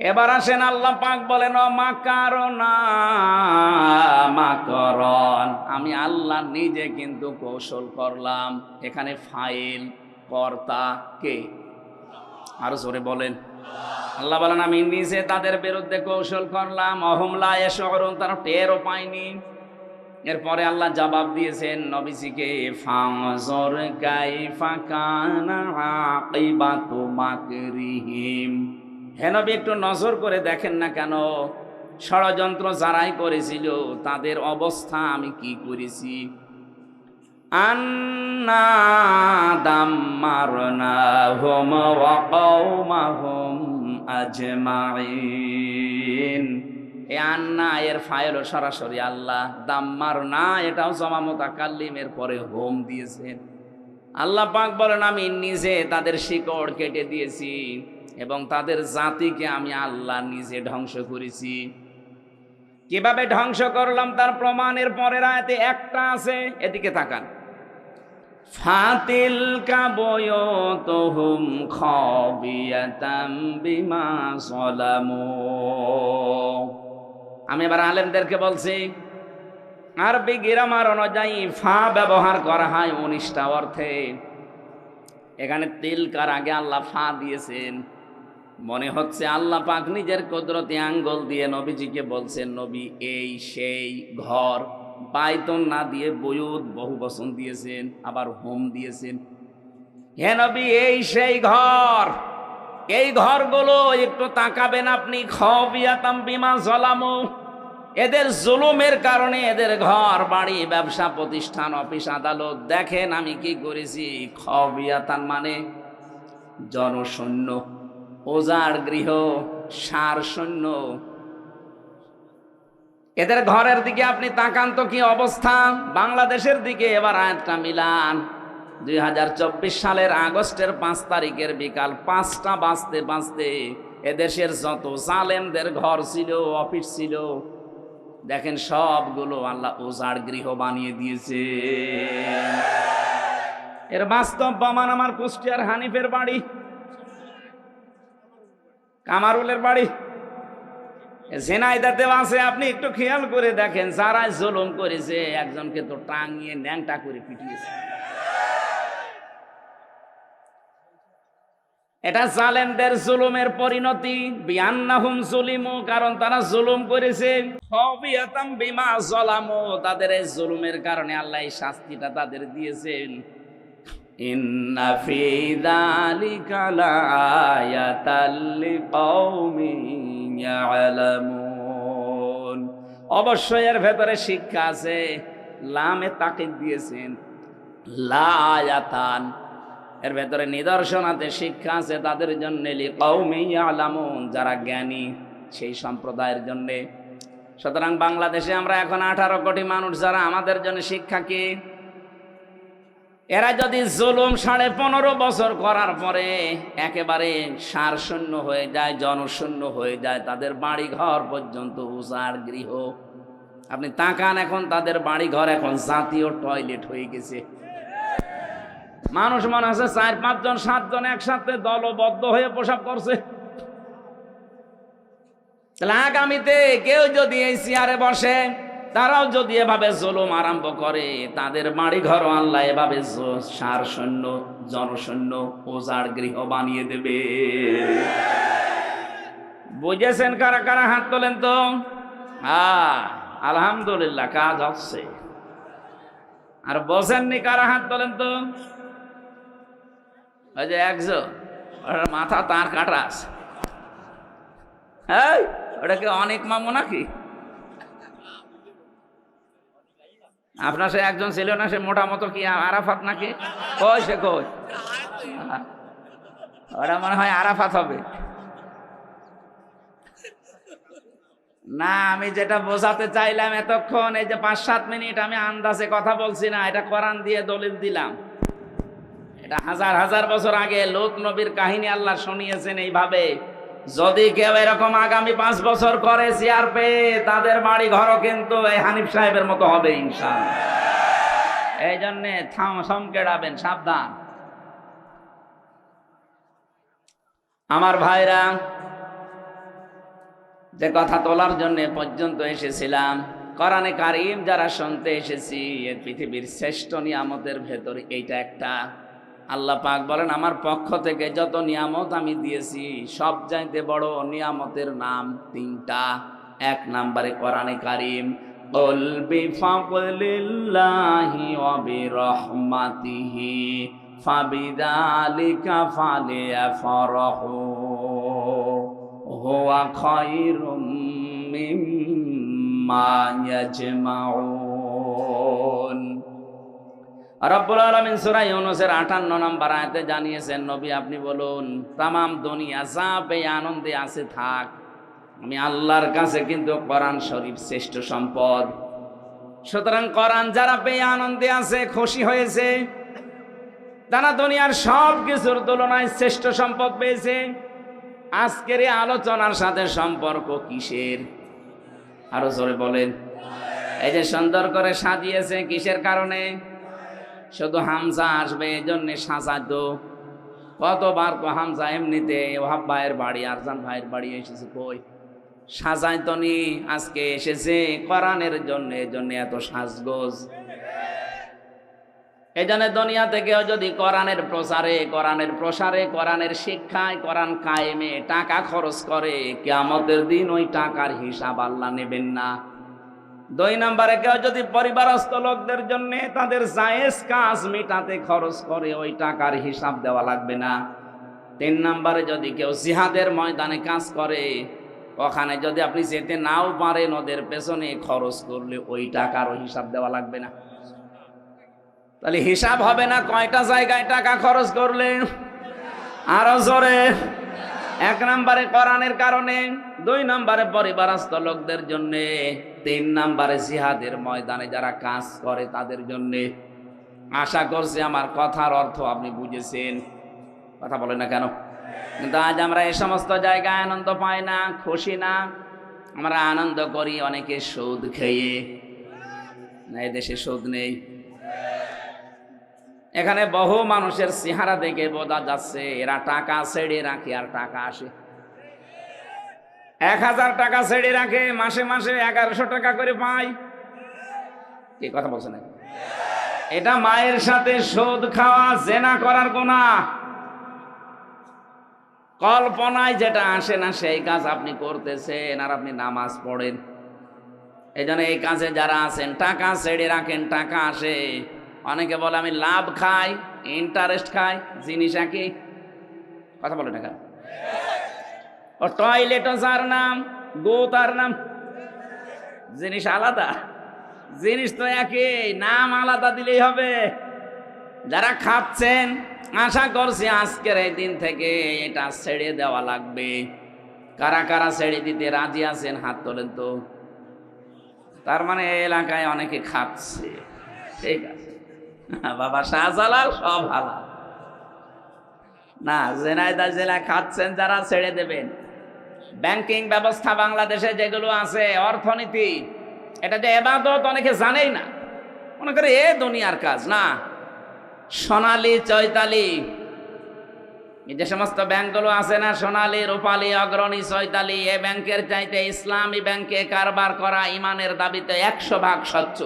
A: এবার আসেন, আল্লাহ পাক বলেন মাকারনা মাকারন, আমি আল্লাহ নিজে কিন্তু কৌশল করলাম। এখানে ফাইল কর্তা কে? আরো জোরে বলেন। আল্লাহ বলেন আমি নিজে তাদের বিরুদ্ধে কৌশল করলাম, অহুম লা ইয়াশউরুন, তারা টেরও পায়নি। এরপরে আল্লাহ জবাব দিয়েছেন নবীজিকে, ফানজুর কাইফা কানা আকিবাতু মাকরিহিম। হে নবী, একটু নজর করে দেখেন না কেন, ষড়যন্ত্র যারাই করেছিল তাদের অবস্থা আমি কি করেছি। আন্না দাম্মারনাহুম ওয়া কওমাহুম আজমাইন। এই আন্না এর ফাইল সরাসরি আল্লাহ, দাম্মারনা এটাও জমা মুতাকাল্লিমের পরে হোম দিয়েছেন। আল্লাহ পাক বলেন আমি নিজে তাদের শিকড় কেটে দিয়েছি এবং তাদের জাতিকে আমি আল্লাহ নিজে ধ্বংস করেছি। কিভাবে ধ্বংস করলাম তার প্রমাণের পরের আয়াতে একটা আছে, এদিকে তাকান। ফাতিলকা বুয়ুতুহুম খাবিয়াতাম বিমা যালামু। আমি এবার আলেমদেরকে বলছি, আরবি গ্রামার অনুযায়ী ফা ব্যবহার করা হয় 19টা অর্থে। এখানে তিলকার আগে আল্লাহ ফা দিয়েছেন। মনে হচ্ছে আল্লাহ পাক নিজের কুদরতি আঙ্গুল দিয়ে নবীজিকে বলছেন, নবী এই সেই ঘর, বাইতুন না দিয়ে বুয়ুত বহু বচন দিয়েছেন, আবার হোম দিয়েছেন। হে নবী এই সেই ঘর, এই ঘরগুলো একটু তাকাবেন আপনি, খাবিয়াতাম বিমা যালামু। এদের জুলুমের কারণে এদের ঘর বাড়ি ব্যবসা প্রতিষ্ঠান অফিস আদালত দেখেন আমি কি করেছি। খাবিয়াতান মানে জনশূন্য, ওজার গৃহ, সার শূন্য। এদের ঘরের দিকে আপনি তাকান তো কি অবস্থা। বাংলাদেশের দিকে এবার আয়াতটা মিলান। 2024 সালের আগস্টের 5 তারিখের বিকাল 5টা বাজতে বাজতে এদেশের যত জালেমদের ঘর ছিল, অফিস ছিল, দেখেন সবগুলো আল্লাহ ওজার গৃহ বানিয়ে দিয়েছে। এর বাস্তব প্রমাণ আমার কুষ্টিয়ার হানিফের বাড়ি, কামারুলের বাড়ি, ঝিনাইদহেতেও আছে। আপনি একটু খেয়াল করে দেখেন, যারা জুলুম করেছে একজনকে তো টাঙিয়ে ন্যাংটা করে পিটিয়েছে। এটা জালেমদের জুলুমের পরিণতি, বিআন্নাহুম যুলিমু, কারণ তারা জুলুম করেছে। খাবিয়াতাম বিমা যালামু, তাদের এই জুলুমের কারণে আল্লাহ এই শাস্তিটা তাদের দিয়েছেন। ইন্না ফি যালিকা লাআয়াতাল লিকাওমিন ইয়ালামুন। অবশ্যই এর ভেতরে শিক্ষা আছে। লামে তাকিদ দিয়েছেন, লাআয়াতান, এর ভেতরে নিদর্শন আছে, শিক্ষা আছে তাদের জন্য, লিকাওমিন ইয়ালামুন, যারা জ্ঞানী সেই সম্প্রদায়ের জন্য। সুতরাং বাংলাদেশে আমরা এখন 18 কোটি মানুষ, যারা আমাদের জন্য শিক্ষা কি? এরা যদি জুলুম 15.5 বছর করার পরে একেবারে সার শূন্য হয়ে যায়, জনশূন্য হয়ে যায়, তাদের বাড়ি ঘর পর্যন্ত উজাড় গৃহ। আপনি তাকান, এখন তাদের বাড়ি ঘর এখন জাতীয় টয়লেট হয়ে গেছে। মানুষ মনে আছে 4-5 জন 7 জন একসাথে দলবদ্ধ হয়ে প্রসাব করছে। তাহলে আগামীতে কেউ যদি এই চেয়ারে বসে, তারাও যদি এভাবে জুলুম আরম্ভ করে, তাদের বাড়ি ঘর আল্লাহ এভাবে সার শূন্য, জনশূন্য, ওজাড় গৃহ বানিয়ে দেবে। বুঝেছেন কারা কারা? হাত তোলেন তো। আলহামদুলিল্লাহ, কাজ হচ্ছে। আর বোঝেননি কারা? হাত তোলেন তো। ওই যে একজন, ওর মাথা তার কাটা আছে। হ্যাঁ, ওটা কি অনেক মামু নাকি? আপনার সে একজন ছিল না, সে মোটা মতো কি আরাফাত নাকি? কই সে কই? ওরা মনে হয় আরাফাত হবে না। আমি যেটা বোঝাতে চাইলাম এতক্ষণ, এই যে 5-7 মিনিট আমি আন্দাজে কথা বলছি না, এটা কোরআন দিয়ে দলিল দিলাম। এটা হাজার হাজার বছর আগে লূত নবীর কাহিনী আল্লাহ শুনিয়েছেন এইভাবে। যদি কেউ এরকম আগামী 5 বছর করে চেয়ার পেয়ে, তাদের বাড়ি ঘরও কিন্তু এই হানিফ সাহেবের মতো হবে ইনশাআল্লাহ। এই জন্যে সমকেড়াবেন, সাবধান। আমার ভাইরা, যে কথা তোলার জন্য পর্যন্ত এসেছিলাম, কোরআনে কারীম যারা শুনতে এসেছি, এর পৃথিবীর শ্রেষ্ঠ নিয়ামতের ভেতর এইটা একটা। আল্লাহ পাক বলেন আমার পক্ষ থেকে যত নিয়ামত আমি দিয়েছি সব চাইতে বড় নিয়ামতের নাম তিনটা। এক নম্বরে কোরআনে কারীম, কুল বিফাদলিল্লাহি ওয়া বিরহমাতিহি ফাবিযালিকা ফালিয়াফরাহু হুয়া খায়রুম মিম্মা ইয়াজমাউন। রব্বুল আলামিন সূরা ইউনূসের 58 নম্বর আয়াতে জানিয়েছেন, নবী আপনি বলুন তামাম দুনিয়া যা পেয়ে আনন্দে আছে থাক, আমি আল্লাহর কাছে কিন্তু কোরআন শরীফ শ্রেষ্ঠ সম্পদ। সুতরাং কোরআন যারা পেয়ে আনন্দে আছে, খুশি হয়েছে, তারা দুনিয়ার সব কিছুর তুলনায় শ্রেষ্ঠ সম্পদ পেয়েছে। আজকের এই আলোচনার সাথে সম্পর্ক কিসের? আরো জোরে বলেন। এই যে সুন্দর করে সাজিয়েছে কিসের কারণে? শুধু হামজা আসবে এই জন্য সাজাতো। কতবার তো হামজা এমনিতে ওহাব ভাইয়ের বাড়ি, আরজান ভাইয়ের বাড়ি এসেছে, কই সাজাইতো নি, আজকে এসেছে কোরআনের জন্য, এই জন্য এত সাজগোজ। এই জন্য দুনিয়া থেকেও যদি কোরআনের প্রসারে, কোরআনের শিক্ষায়, কোরআন কায়েমে টাকা খরচ করে, কিয়ামতের দিন ওই টাকার হিসাব আল্লাহ নেবেন না। 2 নম্বরে কেউ যদি পরিবারস্থ লোকদের জন্য তাদের জায়েজ কাজ মিটাতে খরচ করে, ওই টাকার হিসাব দেওয়া লাগবে না। 3 নম্বরে যদি কেউ জিহাদের ময়দানে কাজ করে, ওখানে যদি আপনি যেতে নাও পারেন, ওদের পেছনে খরচ করলে ওই টাকারও হিসাব দেওয়া লাগবে না। তাহলে হিসাব হবে না কয়টা জায়গায় টাকা খরচ করলে? আরো জোরে। 1 নম্বরে কোরআনের কারণে, 2 নম্বরে পরিবারস্থ লোকদের জন্য, 3 নম্বরে জিহাদের ময়দানে যারা কাজ করে তাদের জন্য। আশা করছি আমার কথার অর্থ আপনি বুঝেছেন। কথা বলেন না কেন? কিন্তু আজ আমরা এই সমস্ত জায়গায় আনন্দ পাই না, খুশি না। আমরা আনন্দ করি অনেকে সুদ খেয়ে। না, এদেশে সুদ নেই। এখানে বহু মানুষের চেহারা দেখে বোঝা যাচ্ছে এরা টাকা ছেড়ে রাখে আর টাকা আসে। 1000 টাকা ছেড়ে রাখে, মাসে মাসে 1100 টাকা করে পায়। কি কথা বলছেন? এটা মায়ের সাথে সুদ খাওয়া, জেনা করার গুনাহ। কল্পনায় যেটা আসে না সেই কাজ আপনি করতেছেন, আর আপনি নামাজ পড়েন। এই জন্য এই কাজে যারা আছেন, টাকা ছেড়ে রাখেন, টাকা আসে। অনেকে বলে আমি লাভ খাই, ইন্টারেস্ট খাই, জিনিস একই। কথা বলে টাকা। ও টয়লেটও যার নাম, গো তার নাম, জিনিস আলাদা। জিনিস তো একই, নাম আলাদা দিলেই হবে। যারা খাচ্ছেন, আশা করছি আজকের এই দিন থেকে এটা ছেড়ে দেওয়া লাগবে। কারা কারা ছেড়ে দিতে রাজি আছেন হাত তোলেন তো। তার মানে এলাকায় অনেকে খাচ্ছে। ঠিক আছে বাবা, শাহজালাল সব হালাল না। জেনাইদা জেলা খাচ্ছেন যারা, ছেড়ে দেবেন। ব্যাংকিং ব্যবস্থা বাংলাদেশে যেগুলো আছে, অর্থনীতি, এটা যে ইবাদত অনেকে জানেই না, মনে করে এ দুনিয়ার কাজ না। সোনালী, চৈতালি, এই যে সমস্ত ব্যাংকগুলো আছে না, সোনালী, রূপালী, অগ্রণী, চৈতালি, এ ব্যাংকের চাইতে ইসলামী ব্যাংকে কারবার করা ইমানের দাবিতে 100 ভাগ স্বচ্ছ।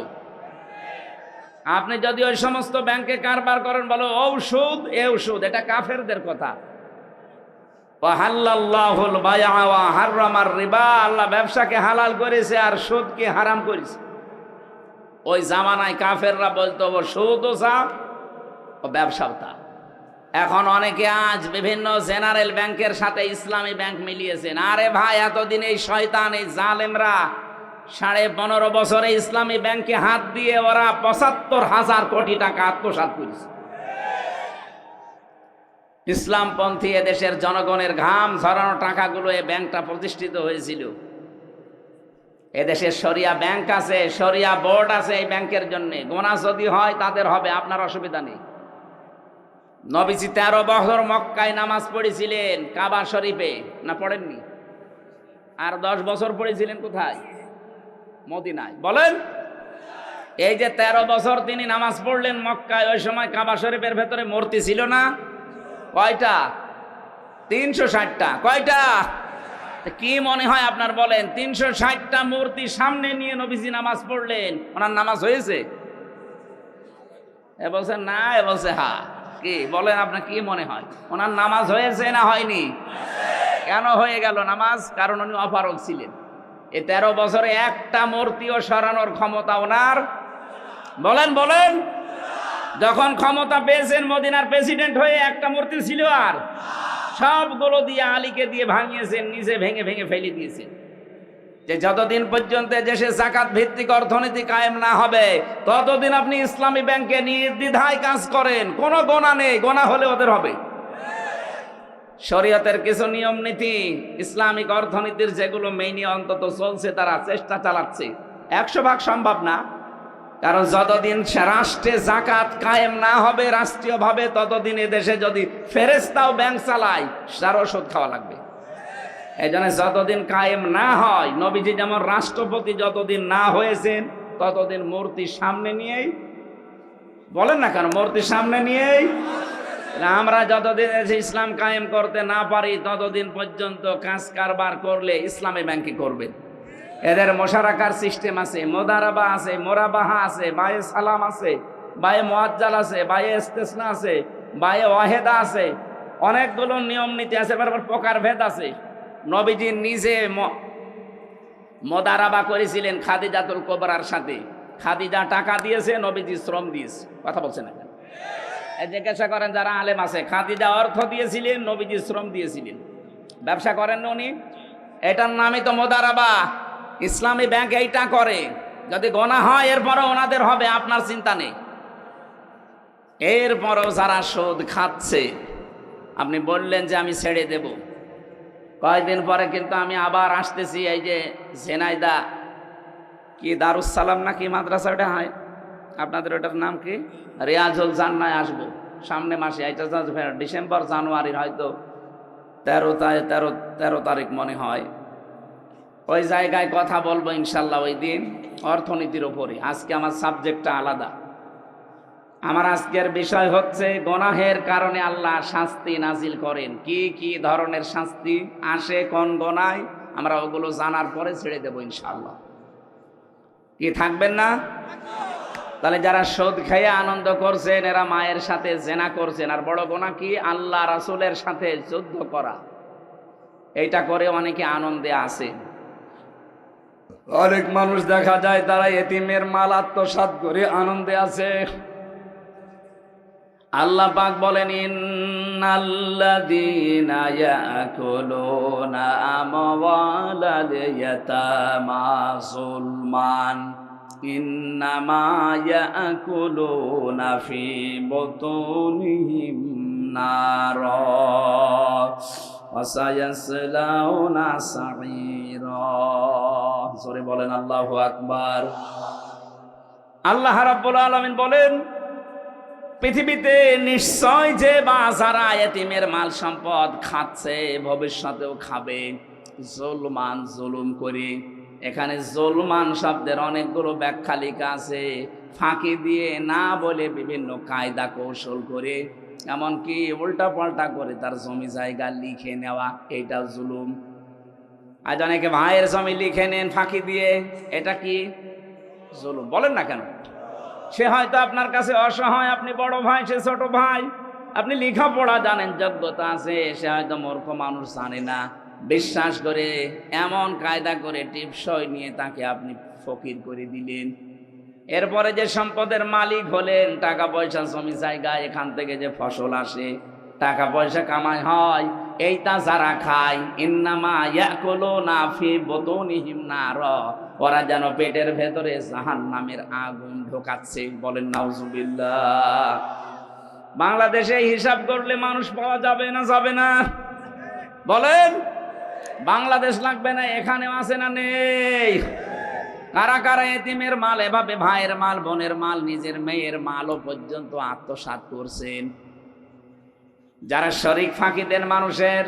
A: আপনি যদি ওই সমস্ত ব্যাংকে কারবার করেন, বলো ঔষধ এ ঔষধ, এটা কাফেরদের কথা। ওয়াহাল্লাল্লাহুল বাইআ ওয়া হাররামার রিবা, আল্লাহ ব্যবসাকে হালাল করেছে আর সুদকে হারাম করেছে। ওই জামানায় কাফেররা বলতো ও সুদও যা, ও ব্যবসাও তা। এখন অনেকে আজ বিভিন্ন জেনারেল ব্যাংকের সাথে ইসলামী ব্যাংক মিলিয়েছেন। আরে ভাই, এতদিন এই শয়তান, এই জালেমরা 15.5 বছরে ইসলামী ব্যাংকে হাত দিয়ে ওরা 75,000 কোটি টাকা আত্মসাৎ করেছে। ইসলামপন্থী এদেশের জনগণের ঘাম ঝরানো টাকাগুলো এই ব্যাংকটা প্রতিষ্ঠিত হয়েছিল। এদেশের শরিয়া ব্যাংক আছে, শরিয়া বোর্ড আছে এই ব্যাংকের জন্য। গোনা যদি হয় তাদের হবে, আপনার অসুবিধা নেই। নবীজি 13 বছর মক্কায় নামাজ পড়েছিলেন, কাবা শরীফে, না পড়েননি? আর 10 বছর পড়েছিলেন কোথায়? মদিনায়। বলেন, এই যে 13 বছর তিনি নামাজ পড়লেন মক্কায়, ওই সময় কাবা শরীফের ভেতরে মূর্তি ছিল না? কয়টা? 360টা। কয়টা? কি মনে হয় আপনার বলেন? 360টা মূর্তি সামনে নিয়ে নবীজি নামাজ পড়লেন, ওনার নামাজ হয়েছে? এ বলছে না, এ বলছে হ্যাঁ। কি বলেন, আপনার কি মনে হয় ওনার নামাজ হয়েছে না হয়নি? কেন হয়ে গেল নামাজ? কারণ উনি অপারগ ছিলেন। এই 13 বছরে একটা মূর্তিও সরানোর ক্ষমতা ওনার, বলেন বলেন, যখন ক্ষমতা পেয়েছেন মদিনার প্রেসিডেন্ট হয়ে একটা মূর্তি ছিল আর সবগুলো দিয়ে আলীকে দিয়ে ভাঙিয়েছেন, নিজে ভেঙে ভেঙে ফেলে দিয়েছেন। যে যতদিন পর্যন্ত দেশে যাকাত ভিত্তিক অর্থনীতি কায়েম না হবে ততদিন আপনি ইসলামী ব্যাংকে নির্দ্বিধায় কাজ করেন, কোনো গোনা নেই, গোনা হলে ওদের হবে। শরীয়তের কিছু নিয়ম নীতি ইসলামিক অর্থনীতির যেগুলো মেইনি অন্তত চলছে, তারা চেষ্টা চালাচ্ছে। 100% সম্ভব না, কারণ যতদিন রাষ্ট্রে যাকাত কায়েম না হবে রাষ্ট্রীয়ভাবে, ততদিন এদেশে যদি ফেরেশতাও ব্যাংক চালায় তারও সুদ খাওয়া লাগবে। এই জন্য যতদিন কায়েম না হয়, নবীজি যেমন রাষ্ট্রপতি যতদিন না হয়েছেন ততদিন মূর্তির সামনে নিয়েই, বলেন না কেন, মূর্তির সামনে নিয়েই আমরা যতদিন ইসলাম কায়েম করতে না পারি ততদিন পর্যন্ত কাজ কারবার করলে ইসলামী ব্যাংকে করবেন। এদের মোশারাকার সিস্টেম আছে, মোদারাবা আছে, মোরাবাহা আছে, বায়ে সালাম আছে, বায়ে মুআজ্জাল আছে, বায়ে ইস্তেসনা আছে, বায়ে ওয়াহেদা আছে, অনেকগুলো নিয়ম নীতি আছে, আবার প্রকার ভেদ আছে। নবীজি নিজে মোদারাবা করেছিলেন খাদিজাতুল কুবরার সাথে। খাদিজা টাকা দিয়েছে, নবীজি শ্রম দিয়েছে। কথা বলছেন না? জিজ্ঞাসা করেন যারা আলেম আছে, খাদিজা অর্থ দিয়েছিলেন, নবীজি শ্রম দিয়েছিলেন। ব্যবসা করেন উনি, এটার নামই তো মোদারাবা। ইসলামী ব্যাংক এইটা করে। যদি গোনা হয় এরপরও ওনাদের হবে, আপনার চিন্তা নেই। এরপরও যারা সুদ খাচ্ছে, আপনি বললেন যে আমি ছেড়ে দেব, কয়েকদিন পরে কিন্তু আমি আবার আসতেছি। এই যে ঝেনাইদা কি দারুস সালাম নাকি মাদ্রাসা, ওটা হয় আপনাদের, ওটার নাম কি, রিয়াজুল জান্নায় আসবো সামনে মাসে। এটা ডিসেম্বর জানুয়ারির হয়তো 13 তারিখ মনে হয়। ওই জায়গায় কথা বলবো ইনশাল্লাহ ওই দিন অর্থনীতির ওপরে। আজকে আমার সাবজেক্টটা আলাদা। আমার আজকের বিষয় হচ্ছে গোনাহের কারণে আল্লাহ শাস্তি নাজিল করেন। কি কি ধরনের শাস্তি আসে কোন গোনায়, আমরা ওগুলো জানার পরে ছেড়ে দেবো ইনশাল্লাহ। কি থাকবেন না? তাহলে যারা সুদ খেয়ে আনন্দ করছেন এরা মায়ের সাথে জেনা করছেন। আর বড় গোনা কি? আল্লাহ রাসূলের সাথে যুদ্ধ করা। এইটা করে অনেকে আনন্দে আছে। অনেক মানুষ দেখা যায় তারা এতিমের মাল আত্মসাৎ করে আনন্দে আছে। আল্লাহ পাক বলেন, ইন্নাল্লাযীনা ইয়াকুলুনা আমওয়ালাল ইয়াতামা যুলমান ইন্নামা ইয়াকুলুনা ফি বুতুনিহিম নারা ওয়া সায়াসলাউনা সাঈরা। জোরে বলেন আল্লাহু আকবার। আল্লাহ রাব্বুল আলামিন বলেন, পৃথিবীতে নিশ্চয় যে বা যারা এতিমের মাল সম্পদ খাচ্ছে ভবিষ্যতেও খাবে জুলমান, জুলুম করে। এখানে জুলমান শব্দের অনেকগুলো ব্যাখ্যা লেখা আছে। ফাঁকি দিয়ে না বলে বিভিন্ন কায়দা কৌশল করে, এমনকি উল্টা পাল্টা করে তার জমি জায়গা লিখে নেওয়া, এটা জুলুম। আজ অনেকে ভাইয়ের জমি লিখে নেন ফাঁকি দিয়ে, এটা কি জুলুম? বলেন না কেন? সে হয়তো আপনার কাছে অসহায়, আপনি বড় ভাই, সে ছোট ভাই, আপনি লেখাপড়া জানেন, যোগ্যতা আছে, সে হয়তো মূর্খ মানুষ, জানে না, বিশ্বাস করে এমন কায়দা করে টিপসই নিয়ে তাকে আপনি ফকির করে দিলেন। এরপরে যে সম্পদের মালিক হলেন, টাকা পয়সা জমি জায়গা, এখান থেকে যে ফসল আসে, টাকা পয়সা কামাই হয়, এইটা যারা খায়, ইন্নামা ইয়াকুলুনা ফি বুতুনিহিম নার, ওরা যেন পেটের ভেতরে জাহান্নামের আগুন ঢোকাচ্ছে। বলেন নাউজুবিল্লাহ। বাংলাদেশে হিসাব করলে মানুষ পাওয়া যাবে না, যাবে না? বলেন, বাংলাদেশ লাগবে না? এখানেও আছে না নেই? কারা কারা এতিমের মাল এভাবে, ভাইয়ের মাল, বোনের মাল, নিজের মেয়ের মালও পর্যন্ত আত্মসাৎ করছেন? যারা শরীক ফাঁকি দেন মানুষের,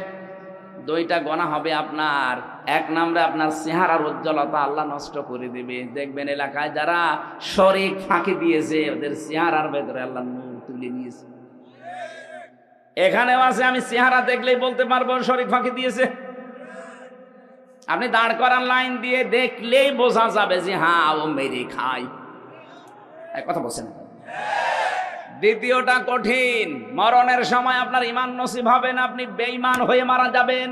A: দুইটা গোনা হবে আপনার। এক নম্বরে আপনার চেহারার উজ্জ্বলতা আল্লাহ নষ্ট করে দিবে। দেখবেন এলাকায় যারা শরীক ফাঁকি দিয়েছে ওদের চেহারার ভেতরে আল্লাহ নূর তুলে নিয়েছে। এখানেও আছে, আমি চেহারা দেখলেই বলতে পারবো শরীক ফাঁকি দিয়েছে। আপনি দাঁড় করান লাইন দিয়ে, দেখলেই বোঝা যাবে যে হ্যাঁ ও মেরে খায়। কথা বলছেন? দ্বিতীয়টা কঠিন, মরণের সময় আপনার ঈমান নসিব হবে না, আপনি বেঈমান হয়ে মারা যাবেন।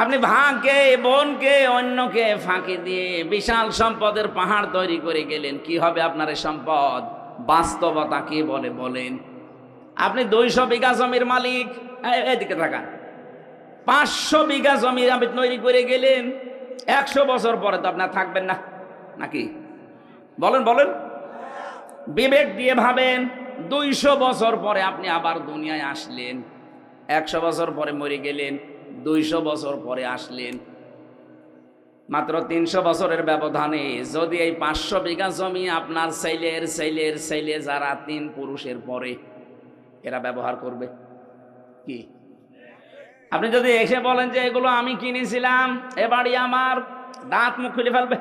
A: আপনি ভাইকে, বোনকে, অন্যকে ফাঁকি দিয়ে বিশাল সম্পদের পাহাড় তৈরি করে গেলেন, কি হবে আপনার এই সম্পদ? বাস্তবতা কি বলে বলেন? আপনি 200 বিঘা জমির মালিক, এদিকে থাকান, 500 বিঘা জমি আপনি তৈরি করে গেলেন, 100 বছর পরে তো আপনার থাকবেন না, নাকি বলেন বলেন? বিবেক দিয়ে ভাবেন, 200 বছর পরে আপনি আবার দুনিয়ায় আসলেন, 100 বছর পরে মরে গেলেন, 200 বছর পরে আসলেন, মাত্র 300 বছরের ব্যবধানে যদি এই 500 বিঘা জমি আপনার ছেলের ছেলের ছেলে যারা 3 পুরুষের পরে এরা ব্যবহার করবে, কি আপনি যদি এসে বলেন যে এগুলো আমি কিনেছিলাম, এ বাড়ি আমার, দাঁত মুখ খুলে ফেলবে।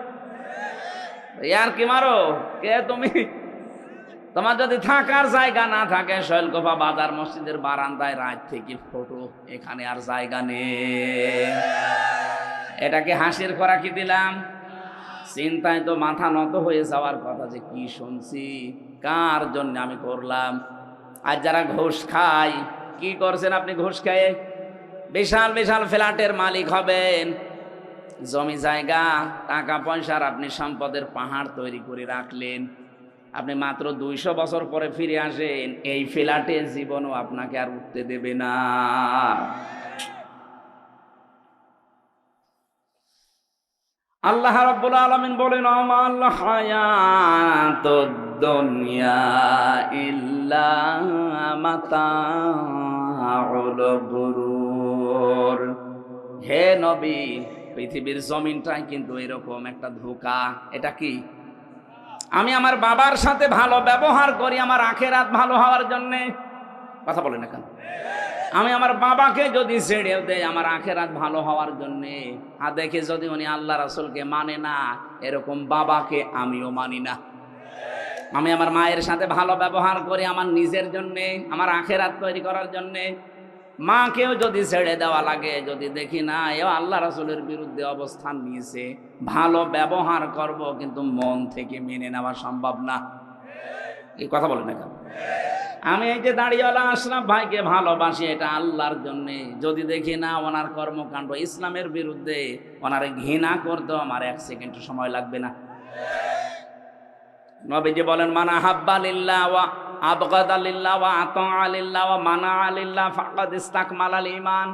A: ইয়ার কি মারো কে তুমি? তোমার যদি থাকার জায়গা না থাকে, শৈলকুপা বাজার মসজিদের বারান্দায় রাত থেকে ফটো, এখানে আর জায়গা নেই। এটাকে হাসির খোরাকি দিলাম? চিন্তায় তো মাথা নত হয়ে যাওয়ার কথা, যে কি শুনছি, কার জন্য আমি করলাম। আর যারা ঘুষ খায়, কি করছেন আপনি ঘুষ খেয়ে? বিশাল বিশাল ফ্ল্যাটের মালিক হবেন, জমি জায়গা টাকা পয়সার আপনি সম্পদের পাহাড় তৈরি করে রাখলেন, আপনি মাত্র 200 বছর পরে ফিরে আসেন, এই ফ্ল্যাটের জীবনও আপনাকে আর উঠতে দেবে না। আল্লাহ রাব্বুল আলামিন বলেন, আমাল হায়াতুদ দুনিয়া ইল্লা মাতাউল গুরুর। হে নবী, পৃথিবীর জমিনটাই কিন্তু এরকম একটা ধোঁকা। এটা কি? আমি আমার বাবার সাথে ভালো ব্যবহার করি আমার আখিরাত ভালো হওয়ার জন্যে, কথা বলেন না কেন? আমি আমার বাবাকে যদি ছেড়েও দেই আমার আখিরাত ভালো হওয়ার জন্যে, আর দেখে যদি উনি আল্লাহ রাসূলকে মানে না, এরকম বাবাকে আমিও মানি না। আমি আমার মায়ের সাথে ভালো ব্যবহার করি আমার নিজের জন্যে, আমার আখিরাত তৈরি করার জন্যে, মাকেও যদি ছেড়ে দেওয়া লাগে, যদি দেখি না এও আল্লাহ রাসূলের বিরুদ্ধে অবস্থান নিয়েছে, ভালো ব্যবহার করব, কিন্তু মন থেকে মেনে নেওয়া সম্ভব না। এই কথা বলেন না কেন? আমি এই যে দাড়িওয়ালা আশরাফ ভাইকে ভালোবাসি, এটা আল্লাহর জন্যে, যদি দেখি না ওনার কর্মকাণ্ড ইসলামের বিরুদ্ধে, ওনারে ঘৃণা করতেও আমার 1 সেকেন্ড সময় লাগবে না। নবীজি বলেন, মানা হাব্বা লিল্লাহ ওয়া আবগাদা লিল্লাহ ওয়া আতা লিল্লাহ ওয়া মানা লিল্লাহ ফাকাদ ইসতাকমালাল ঈমান।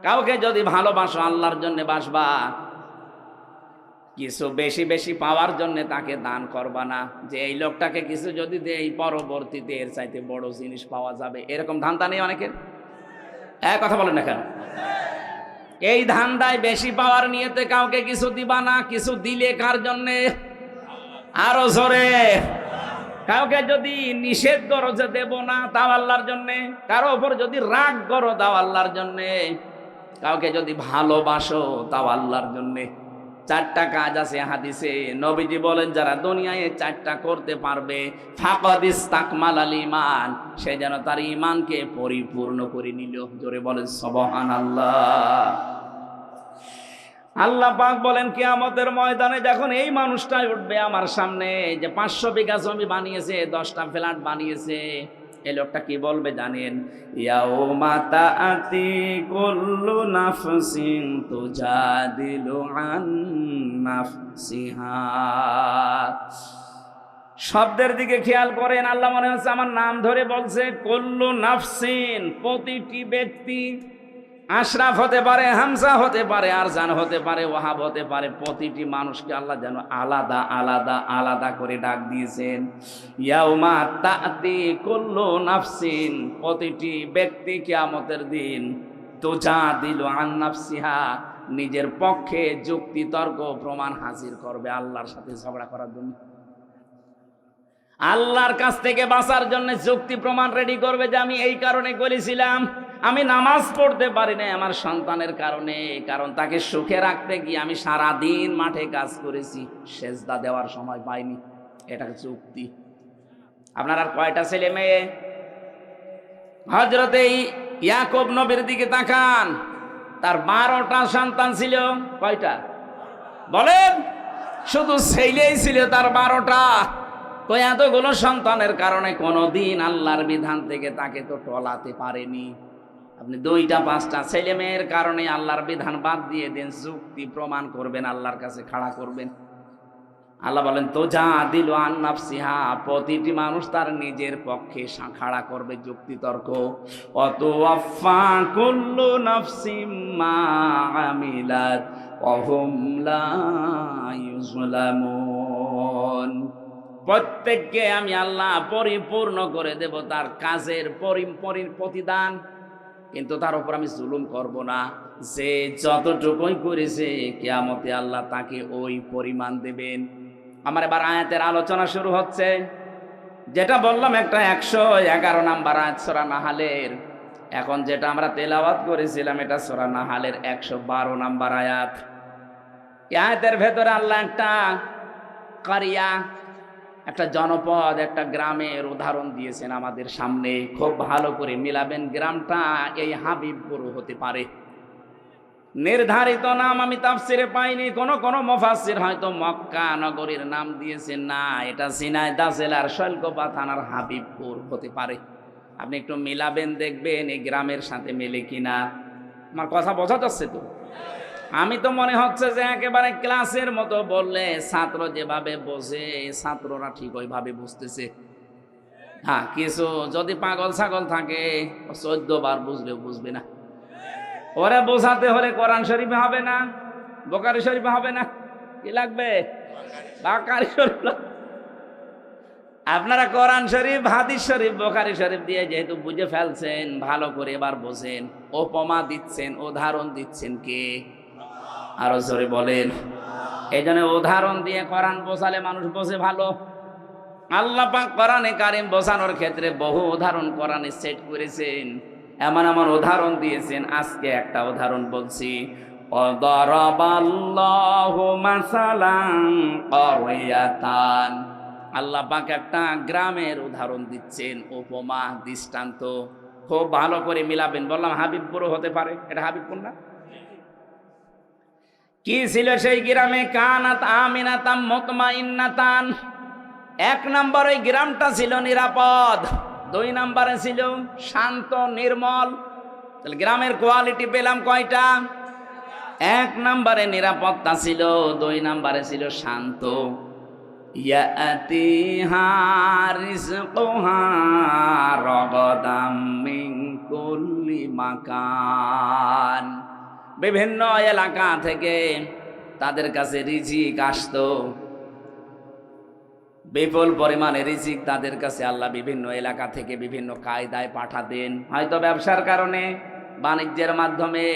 A: কাউকে যদি ভালোবাসো আল্লাহর জন্য বাসবা, কিছু বেশি বেশি পাওয়ার জন্য তাকে দান করবা না, যে এই লোকটাকে কিছু যদি দেই পরবর্তীতে এর চাইতে বড় জিনিস পাওয়া যাবে, এরকম ধান্দা নেই অনেকের। এক কথা বলেন না কেন? এই ধান্দায় বেশি পাওয়ার নিয়েতে কাউকে কিছু দিবা না, কিছু দিলে কার জন্যে? আরো জোরে। কাউকে যদি নিষেধ করো যে দেব না, তাও আল্লাহর জন্যে। কারো ওপর যদি রাগ করো, তাও আল্লাহর জন্যে। কাউকে যদি ভালোবাসো, তাও আল্লাহর জন্যে। 4টা কাজ আছে হাদিসে, নবীজি বলেন যারা দুনিয়ায় 4টা করতে পারবে, ফাকাদ ইসতাকমালাল ঈমান, সে যেন তার ঈমানকে পরিপূর্ণ করে নিল। জোরে বলেন সুবহানাল্লাহ। আল্লাহ পাক বলেন, কিয়ামতের ময়দানে যখন এই মানুষটাই উঠবে আমার সামনে, যে 500 বিঘা জমি বানিয়েছে, 10টা ফ্ল্যাট বানিয়েছে, এই লোকটা কি বলবে জানেন? ইয়াউমা তাআতি কুল্লু নাফসিন তুজাদিলু আন নাফসিহা। শব্দের দিকে খেয়াল করেন, আল্লাহ মনে হচ্ছে আমার নাম ধরে বলছে। কুল্লু নাফসিন, প্রতিটি ব্যক্তি, আশরাফ হতে পারে, হামজা হতে পারে, আরজান হতে পারে, ওয়াহাব হতে পারে, প্রতিটি মানুষকে আল্লাহ যেন আলাদা আলাদা আলাদা করে ডাক দিয়েছেন। ইয়াউমা তাআতি কুল্লু নাফসিন, প্রতিটি ব্যক্তি কিয়ামতের দিন, তুজাদিলু আন নাফসিহা, নিজের পক্ষে যুক্তি তর্ক প্রমাণ হাজির করবে আল্লাহর সাথে ঝগড়া করার জন্য। আল্লাহর কাছ থেকে বাঁচার জন্য যুক্তি প্রমাণ রেডি করবে, যে আমি এই কারণে করেছিলাম, আমি নামাজ পড়তে পারি না আমার সন্তানের কারণে, কারণ তাকে সুখে রাখতে গিয়ে আমি সারাদিন মাঠে কাজ করেছি, সেজদা দেওয়ার সময় পাইনি। এটা যুক্তি। আপনার আর কয়টা ছেলে মেয়ে? হযরতে ইয়াকুব নবীর দিকে তাকান, তার 12টা সন্তান ছিল। কয়টা বলেন? শুধু ছেলেই ছিল তার 12টা। কই এতগুলো সন্তানের কারণে কোনোদিন আল্লাহর বিধান থেকে তাকে তো টলাতে পারেনি। আপনি 2টা 5টা ছেলে মেয়ের কারণে আল্লাহর বিধান বাদ দিয়ে দেন, যুক্তি প্রমাণ করবেন, আল্লাহর কাছে খাড়া করবেন। আল্লাহ বলেন তো যা দিল আন নাফসিহা, প্রতিটি মানুষ তার নিজের পক্ষে খাড়া করবে যুক্তি তর্ক। অত আফা কুল্লু নাফসিম মা আমিলাত ওয়া হুম লা ইউযলামুন। প্রত্যেককে আমি আল্লাহ পরিপূর্ণ করে দেব তার কাজের প্রতিদান, কিন্তু তার উপর আমি জুলুম করব না। যে যতটুকুই করেছে কিয়ামতে আল্লাহ তাকে ওই পরিমাণ দেবেন। আমার এবার আয়াতের আলোচনা শুরু হচ্ছে। যেটা বললাম একটা 111 নাম্বার আয়াত সূরা নাহালের। এখন যেটা আমরা তেলাওয়াত করেছিলাম এটা সূরা নাহালের 112 নাম্বার আয়াত। এই আয়াতের ভেতরে আল্লাহ একটা কারিয়া, একটা জনপদ, একটা গ্রামের উদাহরণ দিয়েছেন আমাদের সামনে। খুব ভালো করে মিলাবেন। গ্রামটা এই হাবিবপুর হতে পারে। নির্ধারিত নাম আমি তাফসিরে পাইনি। কোন মুফাসসির হয়তো মক্কা নগরীর নাম দিয়েছেন, না, এটা ঝিনাইদহ জেলার শৈলকুপা থানার হাবিবপুর হতে পারে। আপনি একটু মিলাবেন, দেখবেন এই গ্রামের সাথে মেলে কিনা। আমার কথা বোঝা যাচ্ছে তো? আমি তো মনে হচ্ছে যে একেবারে ক্লাসের মতো বললে ছাত্র যেভাবে বোঝে ছাত্ররা ঠিক ওইভাবে বুঝতেছে। হ্যাঁ, কিছু যদি পাগল ছাগল থাকে 14 বার বুঝলেও বুঝবে না। ওরা বোঝাতে হলে কোরআন শরীফে হবে না, বুখারী শরীফে হবে না, কি লাগবে? বুখারী শরীফ। আপনারা কোরআন শরীফ, হাদিস শরীফ, বুখারী শরীফ দিয়ে যেহেতু বুঝে ফেলছেন, ভালো করে এবার বোঝেন। উপমা দিচ্ছেন, উদাহরণ দিচ্ছেন কে? আরো জোরে বলেন। এই জন্য উদাহরণ দিয়ে কোরআন বোঝালে মানুষ বোঝে ভালো। আল্লাহ পাক কোরআনে কারীম বোঝানোর ক্ষেত্রে বহু উদাহরণ কোরআনে সেট করেছেন, এমন এমন উদাহরণ দিয়েছেন। আজকে একটা উদাহরণ বলছি। দারাবাল্লাহু মাসালান ক্বরিয়াতান। আল্লাহ পাক একটা গ্রামের উদাহরণ দিচ্ছেন, উপমা, দৃষ্টান্ত। খুব ভালো করে মিলাবেন। বললাম হাবিবপুর হতে পারে, এটা হাবিবপুর না? কি ছিল সেই গ্রামে? কানাত আমিনাতাম মুতমাইন্নাতান। 1 নম্বর ওই গ্রামটা ছিল নিরাপদ। 2 নম্বরে ছিল শান্ত নির্মল। তাহলে গ্রামের কোয়ালিটি পেলাম কয়টা? 1 নম্বরে নিরাপত্তা ছিল, 2 নম্বরে ছিল শান্ত। ইয়াতিহা রিজকুহা রাগাদাম মিন কুল্লি মাকান। বিভিন্ন এলাকা থেকে তাদের কাছে রিজিক আসতো, বিপুল পরিমাণে রিজিক তাদের কাছে আল্লাহ বিভিন্ন এলাকা থেকে বিভিন্ন কায়দায় পাঠাতেন। হয়তো ব্যবসার কারণে, বাণিজ্যের মাধ্যমে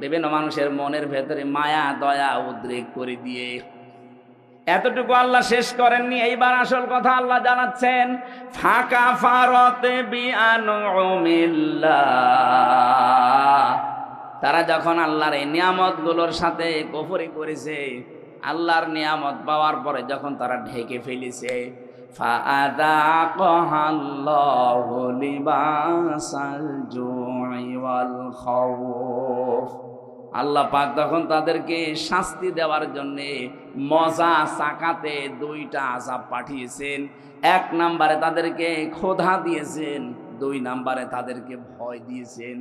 A: বিভিন্ন মানুষের মনের ভেতরে মায়া দয়া উদ্রেক করে দিয়ে। এতটুকু আল্লাহ শেষ করেননি। এইবার আসল কথা আল্লাহ জানাচ্ছেন, ফাকা ফারতে বিআনউমিল্লাহ। তারা যখন আল্লাহর এই নিয়ামতগুলোর সাথে কুফরি করেছে, আল্লাহর নিয়ামত পাওয়ার পরে যখন তারা ঢেকে ফেলেছে, ফাআযাকাহাল্লাহু লিবাসাল জুই ওয়াল খাউফ। আল্লাহ পাক তখন তাদেরকে শাস্তি দেওয়ার জন্য মজা চাকাতে 2টা আযাব পাঠিয়েছেন। 1 নম্বরে তাদেরকে ক্ষুধা দিয়েছেন, 2 নম্বরে তাদেরকে ভয় দিয়েছেন।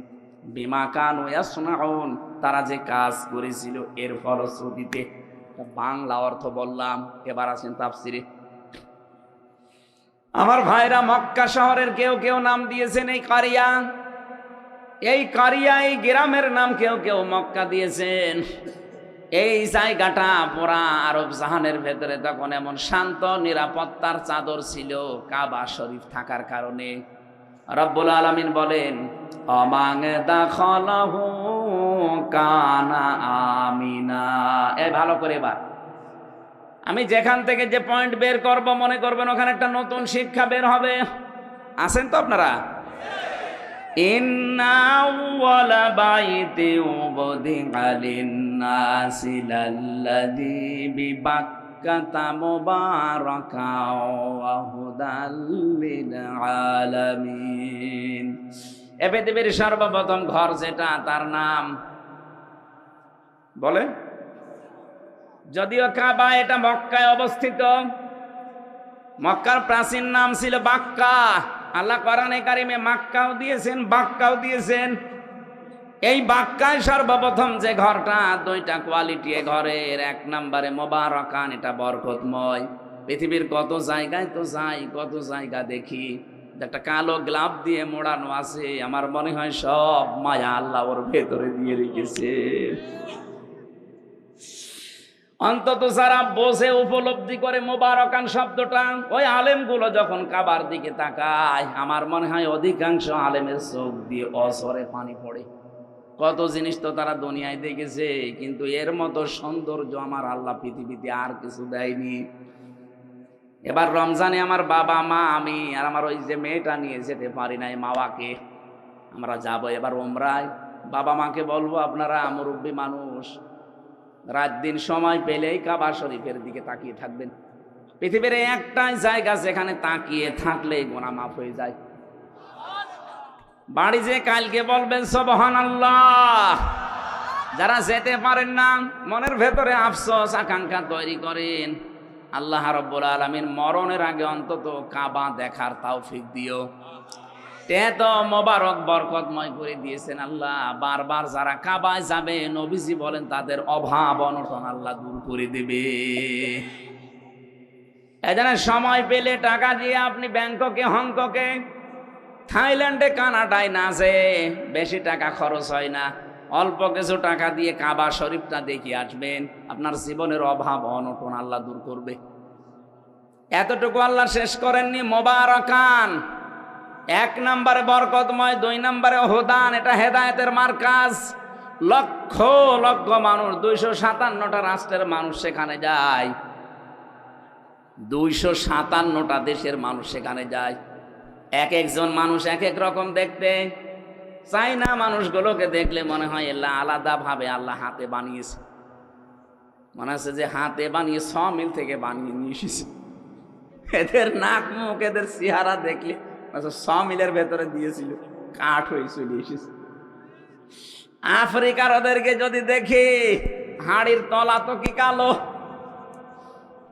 A: বিমা কানু ইয়াসনাউন, তারা যে কাজ করেছিল এর ফলশ্রুতিতে। বাংলা অর্থ বললাম, এবার আসেন তাফসিরে। আমার ভাইরা, মক্কা শহরের কেউ কেউ নাম দিয়েছেন এই কারিয়া। এই কারিয়া, এই গ্রামের নাম কেউ কেউ মক্কা দিয়েছেন। এই জায়গাটা পুরা আরব জাহানের ভেতরে তখন এমন শান্ত নিরাপত্তার চাদর ছিল কাবা শরীফ থাকার কারণে। রব্বুল আলামিন বলেন, অমাং দাখালাহু কানা আমিনা। এই ভালো করে এবার আমি যেখান থেকে যে পয়েন্ট বের করব, মনে করবেন ওখানে একটা নতুন শিক্ষা বের হবে। আছেন তো আপনারা? ইন্না আউওয়ালা বাইতি উবদিআ লিন-নাসি লাল্লাযী বিবাক্কাতা মুবারাকাও ওয়া হুদাল লিল আলামিন। এ পৃথিবীর সর্বপ্রথম ঘর যেটা, তার নাম বলে, যদিও কাবা এটা মক্কায় অবস্থিত, মক্কার প্রাচীন নাম ছিল বাক্কা। আল্লাহ কোরআনে কারিমে মাক্কাও দিয়েছেন, বাক্কাও দিয়েছেন। এই বাক্কায় সর্বপ্রথম যে ঘরটা, দুইটা কোয়ালিটি ঘরের। এক নম্বরে মোবারকান, এটা বরকতময়। পৃথিবীর কত জায়গায় তো যাই, কত জায়গা দেখি, একটা কালো গ্লাভ দিয়ে মোড়ানো আছে। আমার মনে হয় সব মায়া আল্লাহ ওর ভেতরে দিয়ে রেখেছে। অন্তত যারা বোঝে, উপলব্ধি করে মোবারকান শব্দটা, ওই আলেমগুলো যখন কাবার দিকে তাকায়, আমার মনে হয় অধিকাংশ আলেমের চোখ দিয়ে অসরে পানি পড়ে। কত জিনিস তো তারা দুনিয়ায় দেখেছে, কিন্তু এর মতো সৌন্দর্য আমার আল্লাহ পৃথিবীতে আর কিছু দেয়নি। এবার রমজানে আমার বাবা মা, আমি আর আমার ওই যে মেয়েটা নিয়ে যেতে পারি নাই মাওয়াকে, আমরা যাব এবার ওমরায়। বাবা মাকে বলবো, আপনারা মুরব্বী মানুষ, রাত দিন সময় পেলেই কাবা শরীফের দিকে তাকিয়ে থাকবেন। পৃথিবীর একটাই জায়গা যেখানে তাকিয়ে থাকলে গুনাহ মাফ হয়ে যায়। বাড়ি যে কালকে বলবেন সুবহানাল্লাহ। যারা যেতে পারেন না, মনের ভেতরে আফসোস আকাঙ্ক্ষা তৈরি করেন, আল্লাহ রাব্বুল আলামিন মরণের আগে অন্তত কাবা দেখার তৌফিক দিও। তে তো মোবারক বরকতময় করে দিয়েছেন আল্লাহ। বারবার যারা কাবায় যাবে, নবীজি বলেন তাদের অভাব অনটন আল্লাহ দূর করে দেবে। এজন্য সময় পেলে টাকা দিয়ে আপনি ব্যাংককে, হংকংয়ে, থাইল্যান্ডে, কানাডায় না যে বেশি টাকা খরচ হয় না, অল্প কিছু টাকা দিয়ে কাবা শরীফটা দেখে আসবেন, আপনার জীবনের অভাব অনটন আল্লাহ দূর করবে। এতটুকু আল্লাহ শেষ করেননি। মোবারকান, এক নম্বরে বরকতময়, দুই নম্বরে হুদান, এটা হেদায়েতের মার্কাজ। লক্ষ লক্ষ মানুষ, 257টা রাষ্ট্রের মানুষ সেখানে যায়, 257টা দেশের মানুষ সেখানে যায়। এক একজন মানুষ এক এক রকম দেখতে। চাইনা মানুষগুলোকে দেখলে মনে হয় আল্লাহ আলাদা ভাবে আল্লাহ হাতে বানিয়েছে, মনে হচ্ছে যে হাতে বানিয়ে 6 মিল থেকে বানিয়ে নিয়ে এসেছে। এদের নাক মুখ, এদের চেহারা দেখলে 6 মিলের ভেতরে দিয়েছিল, কাঠ হয়ে চলে এসেছে। আফ্রিকার ওদেরকে যদি দেখি, হাড়ির তলা তো কি কালো।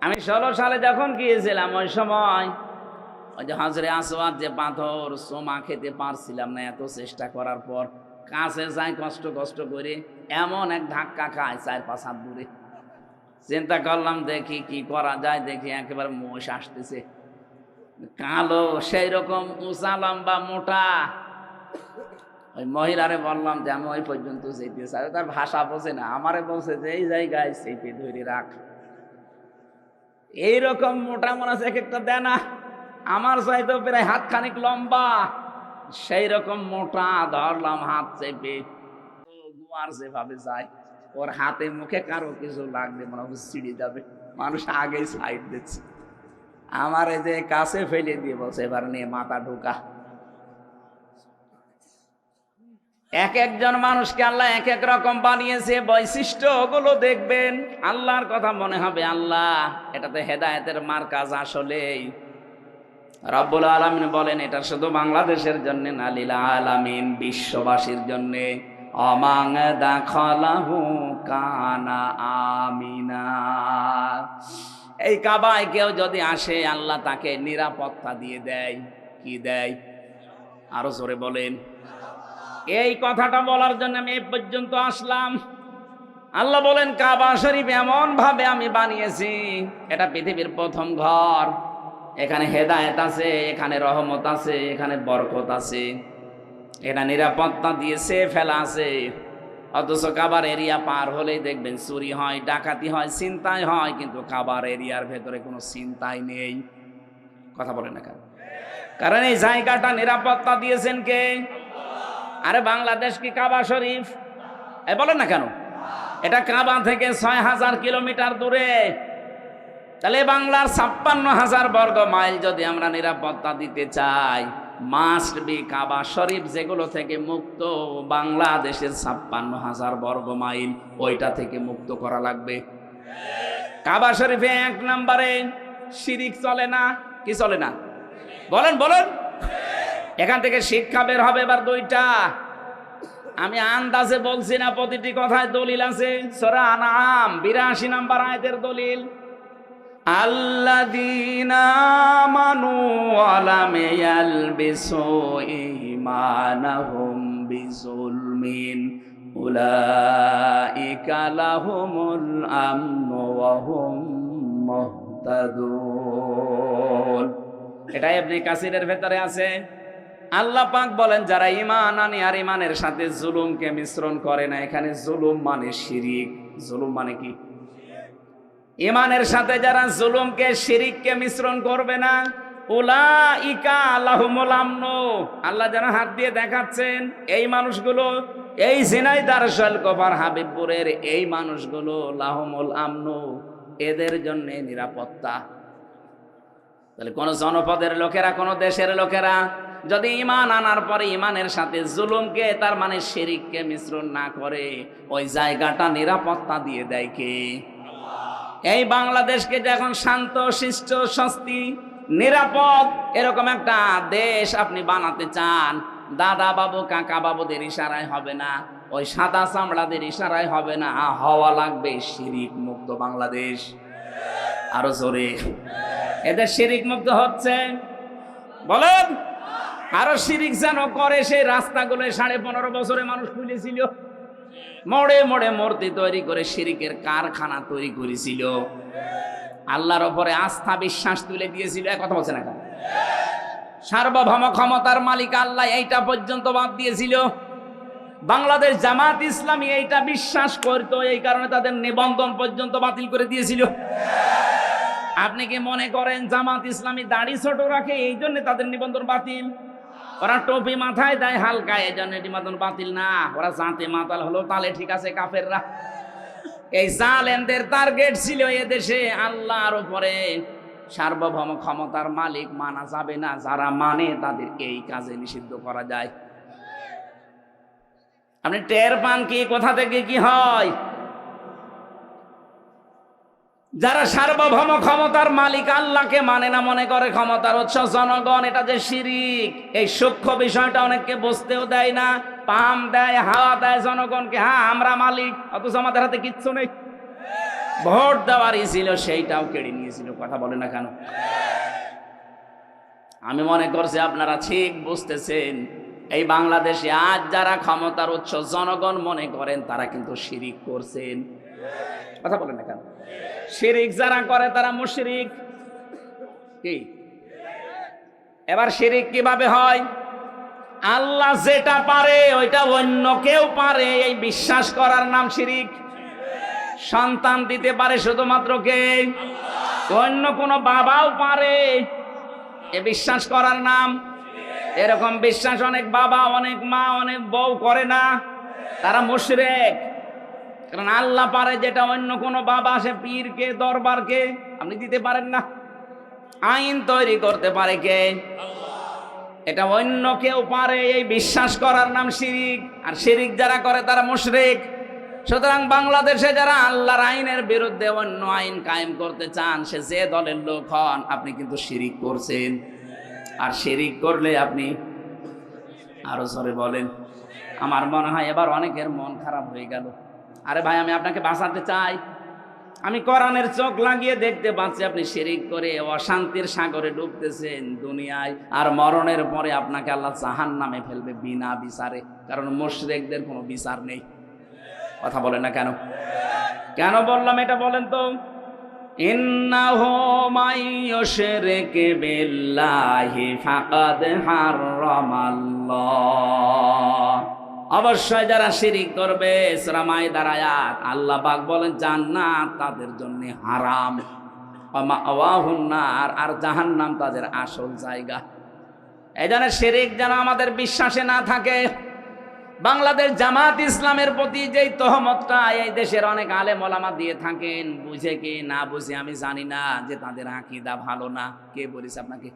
A: আমি 16 সালে যখন গিয়েছিলাম, ওই সময় ওই যে হাজরে আসওয়াদ যে পাথর, সোমা খেতে পারছিলাম না, এত চেষ্টা করার পর কাছে যাই কষ্ট করে, এমন এক ধাক্কা খায় 4-5 হাত দূরে। চিন্তা করলাম দেখি কি করা যায়, দেখি একেবারে মোষ আসতেছে, কালো, সেই রকম উঁচা লম্বা মোটা। ওই মহিলারে বললাম যে আমি ওই পর্যন্ত যেতে চাই। তার ভাষা বোঝে না, আমারে বলছে যে এই জায়গায় চেপে ধরে রাখ। এইরকম মোটা মনে আছে এক একটা দেয় না, আমার চাইতো প্রায় হাত খানিক লম্বা, সেই রকম মোটা। ধরলাম হাত চেপে, গুয়ার যেভাবে যায়, ওর হাতে মুখে কারো কিছু লাগবে মনে হয় ছিঁড়ে যাবে, মানুষ আগেই সাইড দিচ্ছে। আমার এই যে কাছে ফেলে দিয়ে বলছে এবার নিয়ে মাথা ঢোকা। এক একজন মানুষকে আল্লাহ এক এক রকম বানিয়েছে, বৈশিষ্ট্য ওগুলো দেখবেন, আল্লাহর কথা মনে হবে আল্লাহ, এটাতে হেদায়েতের মার্কাজ। আসলেই রব্বুল আলামিন বলেন এটা শুধু বাংলাদেশের জন্য না, লিল আলামিন, বিশ্ববাসীর জন্য। অমাং দাখালাহু কানা আমিনা। এই কাবায় কেউ যদি আসে, আল্লাহ তাকে নিরাপত্তা দিয়ে দেয়। কি দেয়? আরো জোরে বলেন। এই কথাটা বলার জন্য আমি এই পর্যন্ত আসলাম। আল্লাহ বলেন কাবা শরীফ এমন ভাবে আমি বানিয়েছি, এটা পৃথিবীর প্রথম ঘর। এখানে হেদায়েত আছে, এখানে রহমত আছে, এখানে বরকত আছে, এটা নিরাপত্তা দিয়েছে ফেলা আছে। অথচ কাবার এরিয়া পার হলেই দেখবেন চুরি হয়, ডাকাতি হয়, ছিনতাই হয়, কিন্তু কাবার এরিয়ার ভেতরে কোনো ছিনতাই নেই। কথা বলে না কেন? কারণ এই জায়গাটা নিরাপত্তা দিয়েছেন কে? আরে বাংলাদেশ কি কাবা শরীফ? বলেন না কেন? এটা কাবা থেকে 6000 কিলোমিটার দূরে। তাহলে বাংলার 56,000 বর্গ মাইল যদি আমরা নিরাপত্তা দিতে চাই, মাস্ট বি কাবা শরীফ যেগুলো থেকে মুক্ত, বাংলাদেশের 56,000 বর্গ মাইল ওইটা থেকে মুক্ত করা লাগবে। কাবা শরীফে 1 নম্বরে শিরিক চলে না। কি চলে না? বলেন বলেন। এখান থেকে শিক্ষা বের হবে এবার 2টা। আমি আন্দাজে বলছি না, প্রতিটি কথায় দলিল আছে। সূরা আনআম 82 নম্বর আয়াতের দলিল। আল্লাযীনা আমানু ওয়া লাম ইয়ালবিসু ঈমানাহুম বিযুলমিন উলাইকা লাহুমুল আমনু ওয়া হুম মুহতাদুন। এটা ইবনে কাসিরের ভেতরে আছে। আল্লাহ পাক বলেন যারা ঈমান আনে আর ঈমানের সাথে জুলুমকে মিশ্রণ করে না, এখানে জুলুম মানে শিরিক। জুলুম মানে কি? ঈমানের সাথে যারা জুলুমকে শিরিককে মিশ্রণ করবে না, উলাইকা লাহুমুল আমনু, আল্লাহ যেন হাত দিয়ে দেখাচ্ছেন এই মানুষগুলো, এই ঝিনাইদহ শৈলকুপার হাবিবপুরের এই মানুষগুলো লাহুমুল আমনু, এদের জন্য নিরাপত্তা। তাহলে কোন জনপদের লোকেরা, কোন দেশের লোকেরা যদি ঈমান আনার পরে ঈমানের সাথে জুলুমকে, তার মানে শিরিককে মিশ্রণ না করে, ওই জায়গাটা নিরাপত্তা দিয়ে দেয় কে? এই বাংলাদেশকে যখন শান্ত শিষ্ট স্বস্তি নিরাপদ এরকম একটা দেশ আপনি বানাতে চান, দাদা বাবু কাকা বাবুদের ইশারায় হবে না, ওই সাদা চামড়াদের ইশারায় হবে না, হওয়া লাগবে শিরিক মুক্ত বাংলাদেশ। আরো জোরে, এদের শিরিক মুক্ত হচ্ছে বলেন? আরো শিরিক যেন করে, সেই রাস্তাগুলো 15.5 বছরে মানুষ খুলেছিল, মোড়ে মোড়ে মূর্তি তৈরি করে শিরিকের কারখানা তৈরি করেছিল, আল্লাহর ওপরে আস্থা বিশ্বাস তুলে দিয়েছিল। এক কথা বলছে না কেন? সার্বভৌম ক্ষমতার মালিক আল্লাহ, এইটা পর্যন্ত বাদ দিয়েছিল। বাংলাদেশ জামাত ইসলামী এইটা বিশ্বাস করত, এই কারণে তাদের নিবন্ধন পর্যন্ত বাতিল করে দিয়েছিল। আপনি কি মনে করেন জামাত ইসলামী দাড়ি ছোট রাখে এই জন্য তাদের নিবন্ধন বাতিল? ওরা টুপি মাথায় দেয় হালকা, এই জন্য নিবন্ধন বাতিল না। ওরা জাতে মাতাল হলো, তাহলে ঠিক আছে কাফেররা। এই জালেমদের টার্গেট ছিল এদেশে আল্লাহর উপরে সার্বভৌম ক্ষমতার মালিক মানা যাবে না, যারা মানে তাদের এই কাজে নিষিদ্ধ করা যায়। আপনি টের পান কি কোথা থেকে কি হয়? যারা সার্বভৌম ক্ষমতার মালিক আল্লাহকে মানে না, মনে করে ক্ষমতার উৎস জনগণ, এটা যে শিরিক, এই সূক্ষ্ম বিষয়টা অনেককে বুঝতেও দেয় না। পাম দেয়, হাওয়া দেয় জনগণকে, হ্যাঁ আমরা মালিক, অথচ আমাদের হাতে কিচ্ছু নেই। ভোট দেওয়ারই ছিল, সেইটাও কেড়ে নিয়েছিল। কথা বলে না কেন? আমি মনে করছি আপনারা ঠিক বুঝতেছেন। এই বাংলাদেশে আজ যারা ক্ষমতার উৎস জনগণ মনে করেন, তারা কিন্তু শিরিক করছেন। কথা বলে না কেন? শিরিক যারা করে তারা মুশরিক। কি এবার শিরিক কিভাবে হয়? আল্লাহ যেটা পারে ওইটা অন্য কেউ পারে, এই বিশ্বাস করার নাম শিরিক। সন্তান দিতে পারে শুধুমাত্র কে? অন্য কোনো বাবাও পারে, এ বিশ্বাস করার নাম। এরকম বিশ্বাস অনেক বাবা, অনেক মা, অনেক বউ করে না, তারা মুশরিক। কারণ আল্লাহ পারে যেটা অন্য কোনো বাবা, সে পীরকে দরবারকে আপনি দিতে পারেন না। আইন তৈরি করতে পারে কে? এটা অন্য কেউ পারে, এই বিশ্বাস করার নাম শিরিক। আর শিরিক যারা করে তারা মুশরিক। সুতরাং বাংলাদেশে যারা আল্লাহর আইনের বিরুদ্ধে অন্য আইন কায়েম করতে চান, সে যে দলের লোক হন, আপনি কিন্তু শিরিক করছেন। আর শিরিক করলে আপনি, আরো জোরে বলেন। আমার মনে হয় এবার অনেকের মন খারাপ হয়ে গেল। আরে ভাই, আমি আপনাকে বাঁচাতে চাই। আমি কোরআনের চোখ লাগিয়ে দেখতে পাচ্ছি আপনি শিরিক করে অশান্তির সাগরে ডুবতেছেন দুনিয়ায়, আর মরণের পরে আপনাকে আল্লাহ জাহান্নামে ফেলবে বিনা বিচারে। কারণ মুশরিকদের কোনো বিচার নেই। কথা বলেন না কেন? কেন বললাম এটা বলেন তো? ইন্নাহু মাইয়ুশরিক বিল্লাহি ফাকাদ হারামাল্লাহ, অবশ্যই যারা শিরিক করবে, সূরা মাইদার আয়াত, আল্লাহ পাক বলেন জান্নাত তাদের জন্য হারাম, ওয়া মাওয়াহুন নার, আর জাহান্নাম তাদের আসল জায়গা। এই জন্য শিরিক যেন আমাদের বিশ্বাসে না থাকে। বাংলাদেশ জামাত ইসলামের প্রতি যেই তহমতটা এই দেশের অনেক আলেম ওলামা দিয়ে থাকেন, বুঝে কি না বুঝে আমি জানি না, যে তাদের আকীদা ভালো না। কে বলেছে আপনাকে?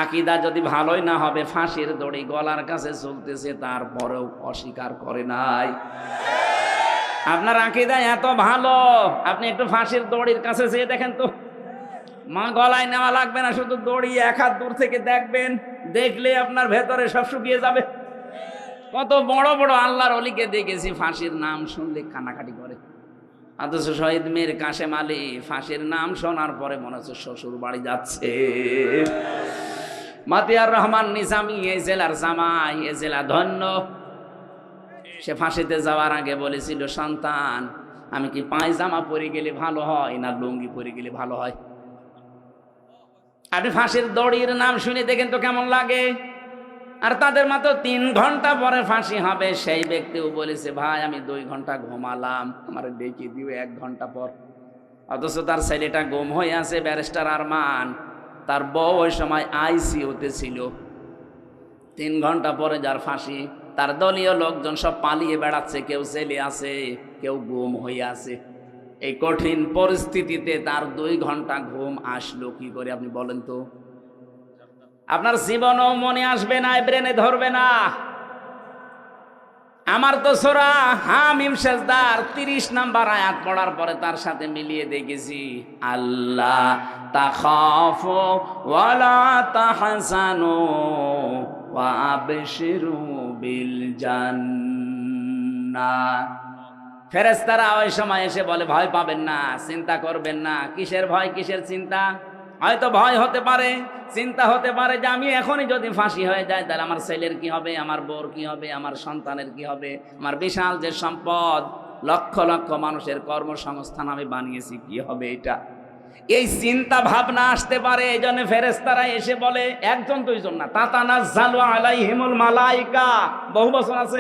A: আকীদা যদি ভালোই না হবে, ফাঁসির দড়ি গলার কাছে চলতেছে, তারপরেও অস্বীকার করে নাই। আপনার আকীদা এত ভালো, আপনি একটু ফাঁসির দড়ির কাছে যেয়ে দেখেন তো। মা গলায় নেওয়া লাগবে না, শুধু দড়ি এক হাত দূর থেকে দেখবেন, দেখলে আপনার ভেতরে সব শুকিয়ে যাবে। কত বড় বড় আল্লাহর ওলিকে দেখেছি ফাঁসির নাম শুনলে কান্নাকাটি করে। অথচ শহীদ মীর কাশেম আলী ফাঁসির নাম শোনার পরে মনে হচ্ছে শ্বশুর বাড়ি যাচ্ছে। মতিয়ার রহমান নিজামী এই জেলার জামাই, এই জেলা ধন্য। সে ফাঁসিতে যাওয়ার আগে বলেছিল, সন্তান আমি কি পায়জামা পরে গেলে ভালো হয় না লুঙ্গি পরে গেলে ভালো হয়? আপনি ফাঁসির দড়ির নাম শুনে দেখেন তো কেমন লাগে। আর তাদের মাত্র 3 ঘন্টা পরে ফাঁসি হবে। সেই ব্যক্তিও বলেছে, ভাই আমি 2 ঘন্টা ঘুমালাম, আমার ডেকে দিও 1 ঘন্টা পর। অথচ তার ছেলেটা গুম হয়ে আছে, ব্যারিস্টার আরমান। তার বউ ওই সময় আইসিইউতে ছিল। 3 ঘন্টা পরে যার ফাঁসি, তার দলীয় লোকজন সব পালিয়ে বেড়াচ্ছে, কেউ জেলে আছে, কেউ গুম হয়ে আছে। এই কঠিন পরিস্থিতিতে তার 2 ঘন্টা ঘুম আসলো কি করে আপনি বলেন তো? আপনার জীবনও মনে আসবে না, ব্রেনে ধরবে না। আমার তো সূরা হামিম সেজদার 30 নাম্বার আয়াত পড়ার পরে তার সাথে মিলিয়ে দেখেছি, আল্লাহ তাখাফু ওয়ালা তাহজানু ওয়া আবশিরু বিল জান্নাহ। ফেরেশতারা ওই সময় এসে বলে, ভয় পাবেন না, চিন্তা করবেন না। কিসের ভয়, কিসের চিন্তা? হয়তো ভয় হতে পারে, চিন্তা হতে পারে যে আমি এখনই যদি ফাঁসি হয়ে যায় তাহলে আমার ছেলের কি হবে, আমার বউর কি হবে, আমার সন্তানের কি হবে, আমার বিশাল যে সম্পদ, লক্ষ লক্ষ মানুষের কর্মসংস্থান আমি বানিয়েছি, কি হবে এটা। এই চিন্তা ভাবনা আসতে পারে। এই জন্য ফেরেশতারা এসে বলে, 1 2 না, তাতানাজ্জালু আলাইহিমুল মালাইকা, বহু বছর আছে।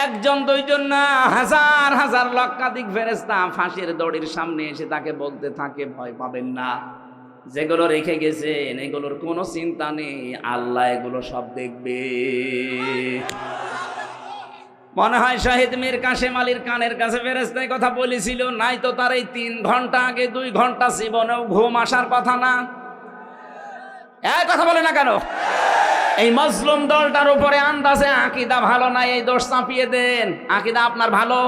A: 1 2 না, হাজার হাজার লক্ষাধিক ফেরেশতা ফাঁসির দড়ির সামনে এসে তাকে বলতে থাকে, ভয় পাবেন না, যেগুলো রেখে গেছেন এগুলোর কোনো চিন্তা নেই, আল্লাহ এগুলো সব দেখবে। মনে হয় শহীদ মীর কাশেম আলীর কানের কাছে ফেরেশতায় কথা বলেছিল, নাই তো তার এই 3 ঘন্টা আগে 2 ঘন্টা জীবনেও ঘুম আসার কথা না। কথা বলে না কেন? এই মজলুম দলটার উপরে আন্দাজে আকীদা ভালো নাই, এই দোষ চাপিয়ে দেন। আকীদা আপনার ভালো।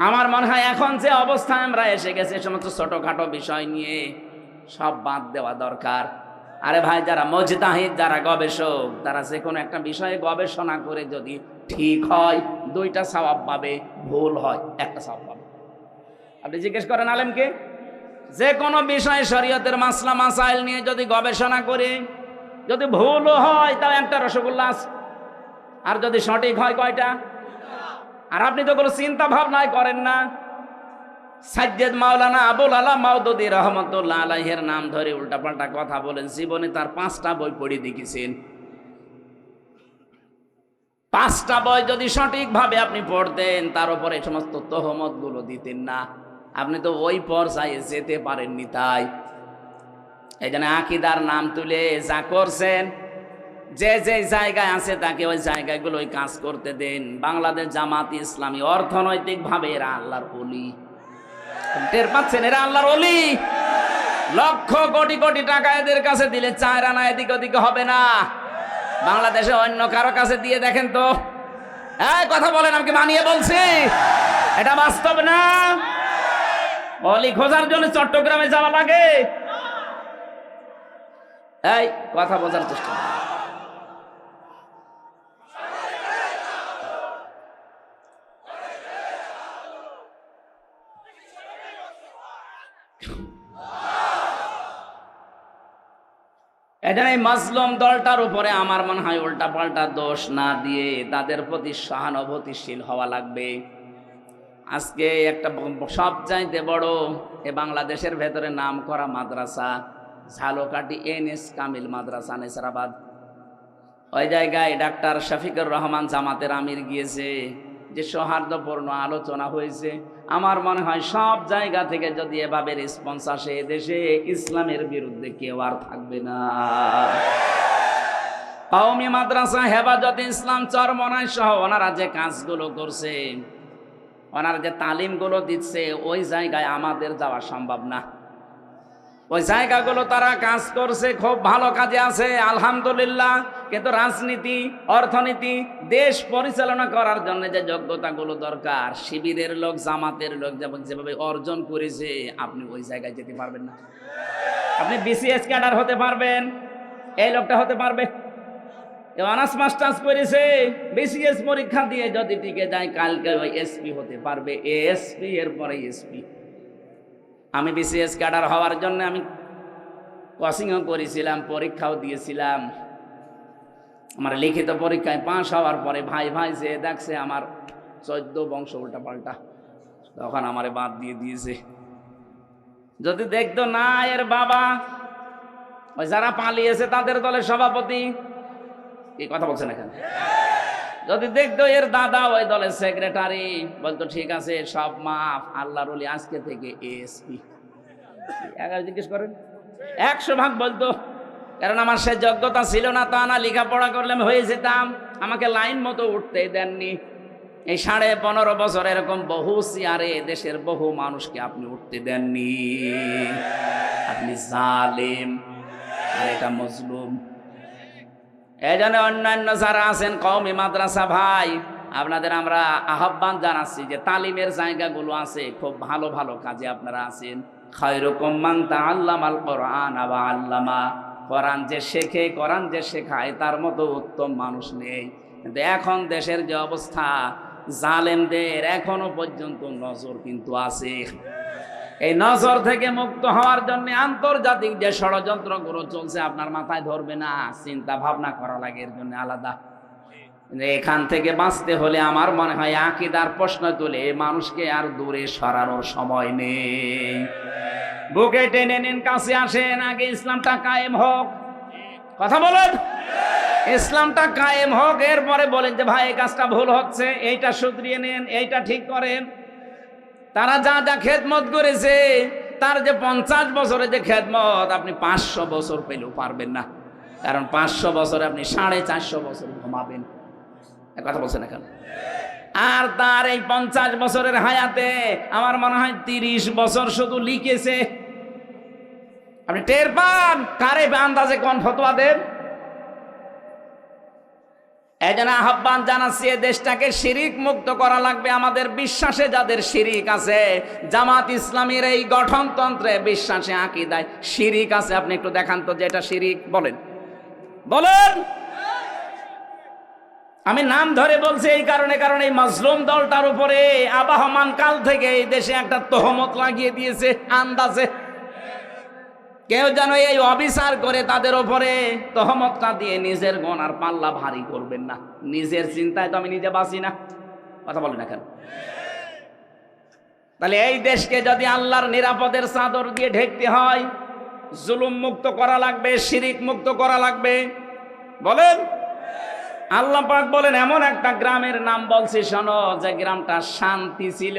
A: আমার মনে হয় এখন যে অবস্থায় আমরা এসে গেছি, সমস্ত ছোটখাটো বিষয় নিয়ে সব বাদ দেওয়া দরকার। আরে ভাই, যারা মুজতাহিদ, যারা গবেষক, তারা যে কোনো একটা বিষয়ে গবেষণা করে যদি ঠিক হয় 2টা সওয়াব পাবে, ভুল হয় 1টা সওয়াব পাবে। আপনি জিজ্ঞেস করেন আলেমকে, যে কোনো বিষয়ে শরীয়তের মাসলা মাসাইল নিয়ে যদি গবেষণা করে যদি ভুলও হয় তাও 1টা রসগোল্লা আছে, আর যদি সঠিক হয় কয়টা? আর আপনি তো কোনো চিন্তা ভাবনাই করেন না। সাজ্জাদ মাওলানা আবুল আলা মাওদুদী রহমাতুল্লাহ আলাইহির নাম ধরে উল্টাপাল্টা কথা বলেন। জীবনে তার 5টা বই পড়ে দেখেছেন। 5টা বই যদি সঠিকভাবে আপনি পড়তেন, তার উপরে সমস্ত তহমতগুলো দিতেন না। আপনি তো ওই পর্যায়ে যেতে পারেননি। তাই এই জন্য আকীদার নাম তুলে যা করছেন, যে যে জায়গায় আছে তাকে ওই জায়গাগুলোই কাজ করতে দেন। বাংলাদেশ জামাত ইসলামী অর্থনৈতিকভাবে এরা আল্লাহর ওলি। টের পাচ্ছেন? এরা আল্লাহর ওলি। লক্ষ কোটি কোটি টাকা এদের কাছে দিলে 4 আনা এদিক ওদিকে হবে না। বাংলাদেশে অন্য কারো কাছে দিয়ে দেখেন তো। কথা বলেন, আমাকে মানিয়ে বলছি, এটা বাস্তব না। অলি খোঁজার জন্য চট্টগ্রামে যাওয়া লাগে। এই কথা বোঝার চেষ্টা করুন। এটা এই মাজলুম দলটার উপরে আমার মনে হয় উল্টা পাল্টা দোষ না দিয়ে তাদের প্রতি সহানুভূতিশীল হওয়া লাগবে। আজকে একটা সবচাইতে বড় এ বাংলাদেশের ভেতরে নাম করা মাদ্রাসা ঝালকাঠি NS কামিল মাদ্রাসা নেসারাবাদ। ওই জায়গায় ডাক্তার শফিকুর রহমান জামাতের আমির গিয়েছে, যে সৌহার্দ্যপূর্ণ আলোচনা হয়েছে। আমার মনে হয় সব জায়গা থেকে যদি এভাবে রেসপন্স আসে, দেশে ইসলামের বিরুদ্ধে কেউ আর থাকবে না। কওমি মাদ্রাসা হেফাজতে ইসলাম চরমনাই সহ ওনারা যে কাজগুলো করছে, ওনারা যে তালিমগুলো দিচ্ছে, ওই জায়গায় আমাদের যাওয়া সম্ভব না। ওই জায়গাগুলো তারা কাজ করছে, খুব ভালো কাজে আছে আলহামদুলিল্লাহ। কিন্তু রাজনীতি, অর্থনীতি, দেশ পরিচালনা করার জন্য যে যোগ্যতাগুলো দরকার, শিবিরের লোক, জামাতের লোক যেভাবে অর্জন করেছে, আপনি ওই জায়গায় যেতে পারবেন না। আপনি BCS ক্যাডার হতে পারবেন, এই লোকটা হতে পারবে, অনার্স মাস্টার্স করেছে, বিসিএস পরীক্ষা দিয়ে যদি টিকে যায় কালকে ওই এসপি হতে পারবে, এসপি এর পরে এসপি। আমি বিসিএস ক্যাডার হওয়ার জন্য আমি কোচিংও করেছিলাম, পরীক্ষাও দিয়েছিলাম। আমার লিখিত পরীক্ষায় পাস হওয়ার পরে ভাই ভাই যে দেখছে আমার 14 বংশ উল্টা পাল্টা, তখন আমারে বাদ দিয়ে দিয়েছে। যদি দেখতো না এর বাবা ওই যারা পালিয়েছে তাদের দলের সভাপতি, কি কথা বলছেন এখানে, যদি দেখতো এর দাদা ওই দলের সেক্রেটারি, বলতো ঠিক আছে সব মাফ, আল্লাহর ওলি আজকে থেকে এসপি। জিজ্ঞেস করেন 100 ভাগ বলতো, কারণ আমার সে যোগ্যতা ছিল না, তা না লেখাপড়া করলে আমি হয়ে যেতাম। আমাকে লাইন মতো উঠতেই দেননি। এই 15.5 বছর এরকম বহু চেয়ারে দেশের বহু মানুষকে আপনি উঠতে দেননি। আপনি জালেম আর এটা মজলুম। এই জন্য অন্যান্য যারা আছেন কওমি মাদ্রাসা ভাই, আপনাদের আমরা আহ্বান জানাচ্ছি যে তালিমের জায়গাগুলো আছে, খুব ভালো ভালো কাজে আপনারা আছেন। খায়রুকুম মান তাআল্লামাল কোরআন ওয়া আল্লামা। কোরআন যে শেখে, কোরআন যে শেখায়, তার মতো উত্তম মানুষ নেই। কিন্তু এখন দেশের যে অবস্থা, জালেমদের এখনো পর্যন্ত নজর কিন্তু আছে। এই নজর থেকে মুক্ত হওয়ার জন্য আন্তর্জাতিক যে ষড়যন্ত্রগুলো চলছে আপনার মাথায় ধরবে না, চিন্তা ভাবনা করা লাগে এর জন্য আলাদা। এখান থেকে বাঁচতে হলে আমার মনে হয় আকীদার প্রশ্ন তুলে মানুষকে আর দূরে সরানোর সময় নেই। বুকে টেনে নিন, কাছে আসেন, আগে ইসলামটা কায়েম হোক। কথা বলেন, ইসলামটা কায়েম হোক, এরপরে বলেন যে ভাই এই কাজটা ভুল হচ্ছে, এইটা শুধরিয়ে নেন, এইটা ঠিক করেন। তারা যা যা খেদমত করেছে, তার যে 50 বছরের যে খেদমত আপনি 500 বছর পেলেও পারবেন না, কারণ 500 বছরে আপনি 450 বছর ঘুমাবেন। কথা বলছেন এখন। আর তার এই 50 বছরের হায়াতে আমার মনে হয় 30 বছর শুধু লিখেছে। আপনি টের পান কারে আন্দাজে কোন ফতোয়া দেন। এই জন্য আহ্বান জানাচ্ছি, দেশটাকে শিরিক মুক্ত করা লাগবে। আমাদের বিশ্বাসে যাদের শিরিক আছে, জামাত ইসলামীর এই গঠনতন্ত্রে বিশ্বাসে আকীদায় শিরিক আছে, আপনি একটু দেখান তো যে এটা শিরিক। বলেন বলেন। আমি নাম ধরে বলছি এই কারণে, কারণ এই মাজলুম দলটার উপরে আবাহমান কাল থেকে এই দেশে একটা তহমত লাগিয়ে দিয়েছে আন্দাজে। কেউ যেন এই অবিচার করে তাদের উপরে তহমতটা দিয়ে নিজের গনার পাল্লা ভারী করবেন না। নিজের চিন্তায় তো আমি নিজে বাঁচি না। কথা বলেন না কেন? তাহলে এই দেশকে যদি আল্লাহর নিরাপদের চাদর দিয়ে ঢেকতে হয়, জুলুম মুক্ত করা লাগবে, শিরিক মুক্ত করা লাগবে। বলেন। আল্লাহ পাক বলেন এমন একটা গ্রামের নাম বলছি শোনো, যে গ্রামটা শান্তি ছিল।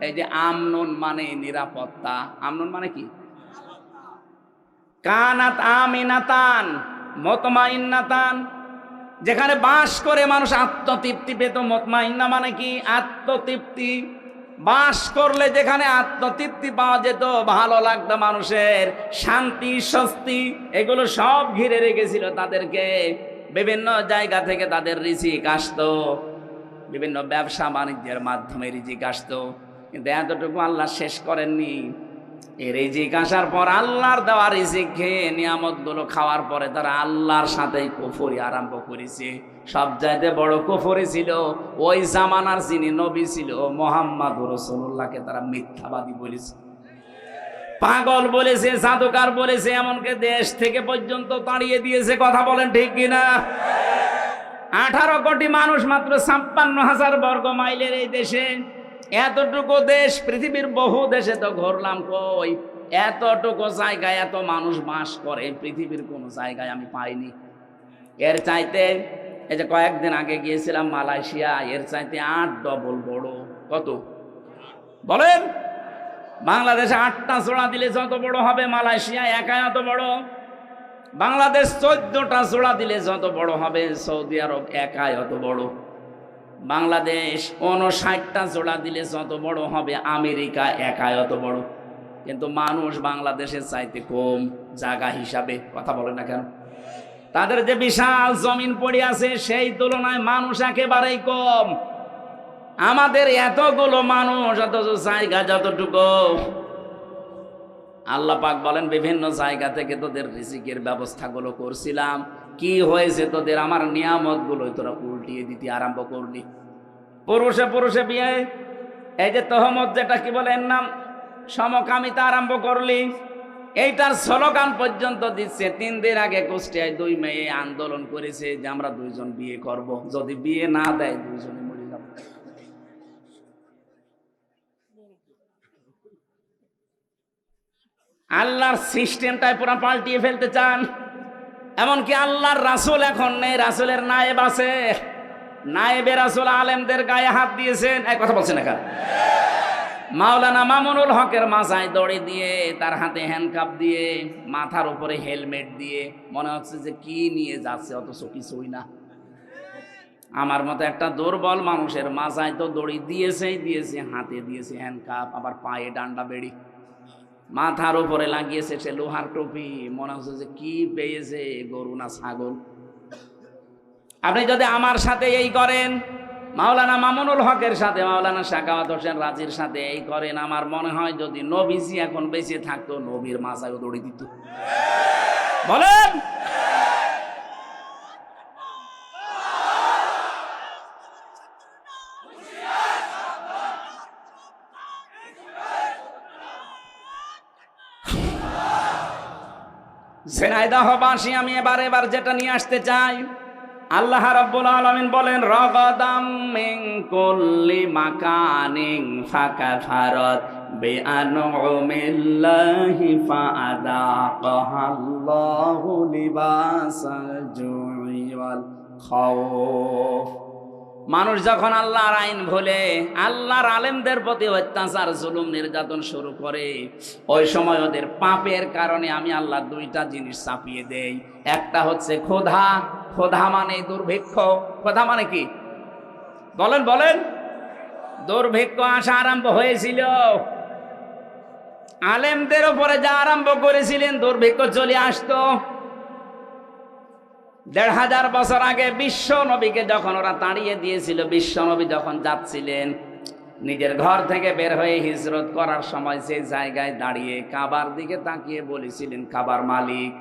A: এই যে আমনুন মানে নিরাপত্তা। আমনুন মানে কি? কানাত আমিনাতান মুতমাইন্নাতান, যেখানে বাস করে মানুষ আত্মতৃপ্তি পেত। মুতমাইন্না মানে কি? আত্মতৃপ্তি। বাস করলে যেখানে আত্মতৃপ্তি পাওয়া যেত, ভালো লাগতো মানুষের, শান্তি স্বস্তি এগুলো সব ঘিরে রেখেছিল তাদেরকে। বিভিন্ন জায়গা থেকে তাদের রিজিক আসতো, বিভিন্ন ব্যবসা বাণিজ্যের মাধ্যমে রিজিক আসতো। কিন্তু এতটুকু আল্লাহ শেষ করেননি। এই রিজিক আসার পর আল্লাহর দেওয়া রিজিক খেয়ে নিয়ামতগুলো খাওয়ার পরে তারা আল্লাহর সাথেই কুফরি আরম্ভ করেছে। সব চাইতে বড় কুফরি ছিল ওই জামানার যিনি নবী ছিল মুহাম্মদুর রাসূলুল্লাহকে তারা মিথ্যাবাদী বলেছে, পাগল বলেছে, জাদুকার বলেছে, এমনকি দেশ থেকে পর্যন্ত তাড়িয়ে দিয়েছে। কথা বলেন ঠিক কিনা? 18 কোটি মানুষ মাত্র 56,000 বর্গ মাইলের এই দেশে, এতটুকু দেশ, পৃথিবীর বহু দেশে তো ঘুরলাম, কই এতটুকু জায়গায় এত মানুষ বাস করে পৃথিবীর কোনো জায়গায় আমি পাইনি। এর চাইতে এই যে কয়েকদিন আগে গিয়েছিলাম মালয়েশিয়া, এর চাইতে 8 ডবল বড়। কত বলেন? বাংলাদেশে 8টা জোড়া দিলে যত বড় হবে, মালয়েশিয়া একাই অত বড়। বাংলাদেশ 14টা জোড়া দিলে যত বড় হবে, সৌদি আরব একাই অত বড়। বাংলাদেশ 59টা জোড়া দিলে যত বড় হবে, আমেরিকা একাই অত বড়। কিন্তু মানুষ বাংলাদেশের চাইতে কম জায়গা হিসাবে। কথা বলে না কেন? তাদের যে বিশাল জমিন পড়ে আছে, সেই তুলনায় মানুষ একেবারেই কম। আমাদের এতগুলো মানুষ, অথচ জায়গা যতটুকু। আল্লাহ পাক বলেন বিভিন্ন জায়গা থেকে তোদের রিজিকের ব্যবস্থাগুলো করছিলাম, কি হয়েছে তোদের? আমার নিয়ামত গুলো তোরা উল্টিয়ে দিতে আরম্ভ করলি। পুরুষে পুরুষে বিয়ে, এই যে তহমত, যেটা কি বলে এর নাম, সমকামিতা আরম্ভ করলি। এইটার স্লোগান পর্যন্ত দিচ্ছে। 3 দিন আগে কুষ্টিয়ায় 2 মেয়ে আন্দোলন করেছে যে আমরা 2 জন বিয়ে করব, যদি বিয়ে না দেয় 2 জনে মরে যাব। আল্লাহর সিস্টেমটাই পুরো পাল্টিয়ে ফেলতে চান। এমনকি আল্লাহর রাসূল এখন নেই, রাসূলের নায়েব আছে। নায়েবে রাসূল আলেমদের গায়ে হাত দিয়েছেন। এক কথা বলছেন না? মাওলানা মামুনুল হকের মাথায় দড়ি দিয়ে, তার হাতে হ্যান্ডকাপ দিয়ে, মাথার উপরে হেলমেট দিয়ে, মনে হচ্ছে যে কি নিয়ে যাচ্ছে, অথচ কিছুই না। আমার মতো একটা দুর্বল মানুষের মাথায় তো দড়ি দিয়েছে, হাতে দিয়েছে হ্যান্ডকাপ, আবার পায়ে ডান্ডা বেড়ি, মাথার উপরে লাগিয়েছে সে লোহার টুপি। মনে হচ্ছে যে কি পেয়েছে, গরু না ছাগল। আপনি যদি আমার সাথে এই করেন, মাওলানা মামুনুল হকের সাথে, মাওলানা সাখাওয়াত হোসেন রাজির সাথে এই করেন, আমার মনে হয় যদি নবীজি এখন বেঁচে থাকতো, নবীর মাথায় দড়ি দিত। বলেন। ঝিনাইদহবাসী, আমি এবার যেটা নিয়ে আসতে চাই, আল্লাহ রাব্বুল আলামিন বলেন, রাগাদাম মিন কুল্লি মাকানিন ফাকাফারাত বিআনউমিল্লাহি ফাআযাকাহাল্লাহু লিবাসাল জুই ওয়াল খাউফ। মানুষ যখন আল্লাহর আইন ভুলে, আল্লাহর আলেমদের প্রতি অত্যাচার, জুলুম, নির্যাতন শুরু করে, ওই সময় ওদের পাপের কারণে আমি আল্লাহ 2টা জিনিস চাপিয়ে দেই। একটা হচ্ছে ক্ষুধা। ক্ষুধা মানে দুর্ভিক্ষ। ক্ষুধা মানে কি? বলেন। দুর্ভিক্ষ আসা আরম্ভ হয়েছিল। আলেমদের উপরে যা আরম্ভ করেছিলেন, দুর্ভিক্ষ চলে আসতো। 1500 বছর আগে বিশ্ব নবীকে যখন ওরা তাড়িয়ে দিয়েছিল, বিশ্ব নবী যখন যাচ্ছিলেন নিজের ঘর থেকে বের হয়ে হিজরত করার সময়, সেই জায়গায় দাঁড়িয়ে কাবার দিকে তাকিয়ে বলেছিলেন, কাবার মালিক,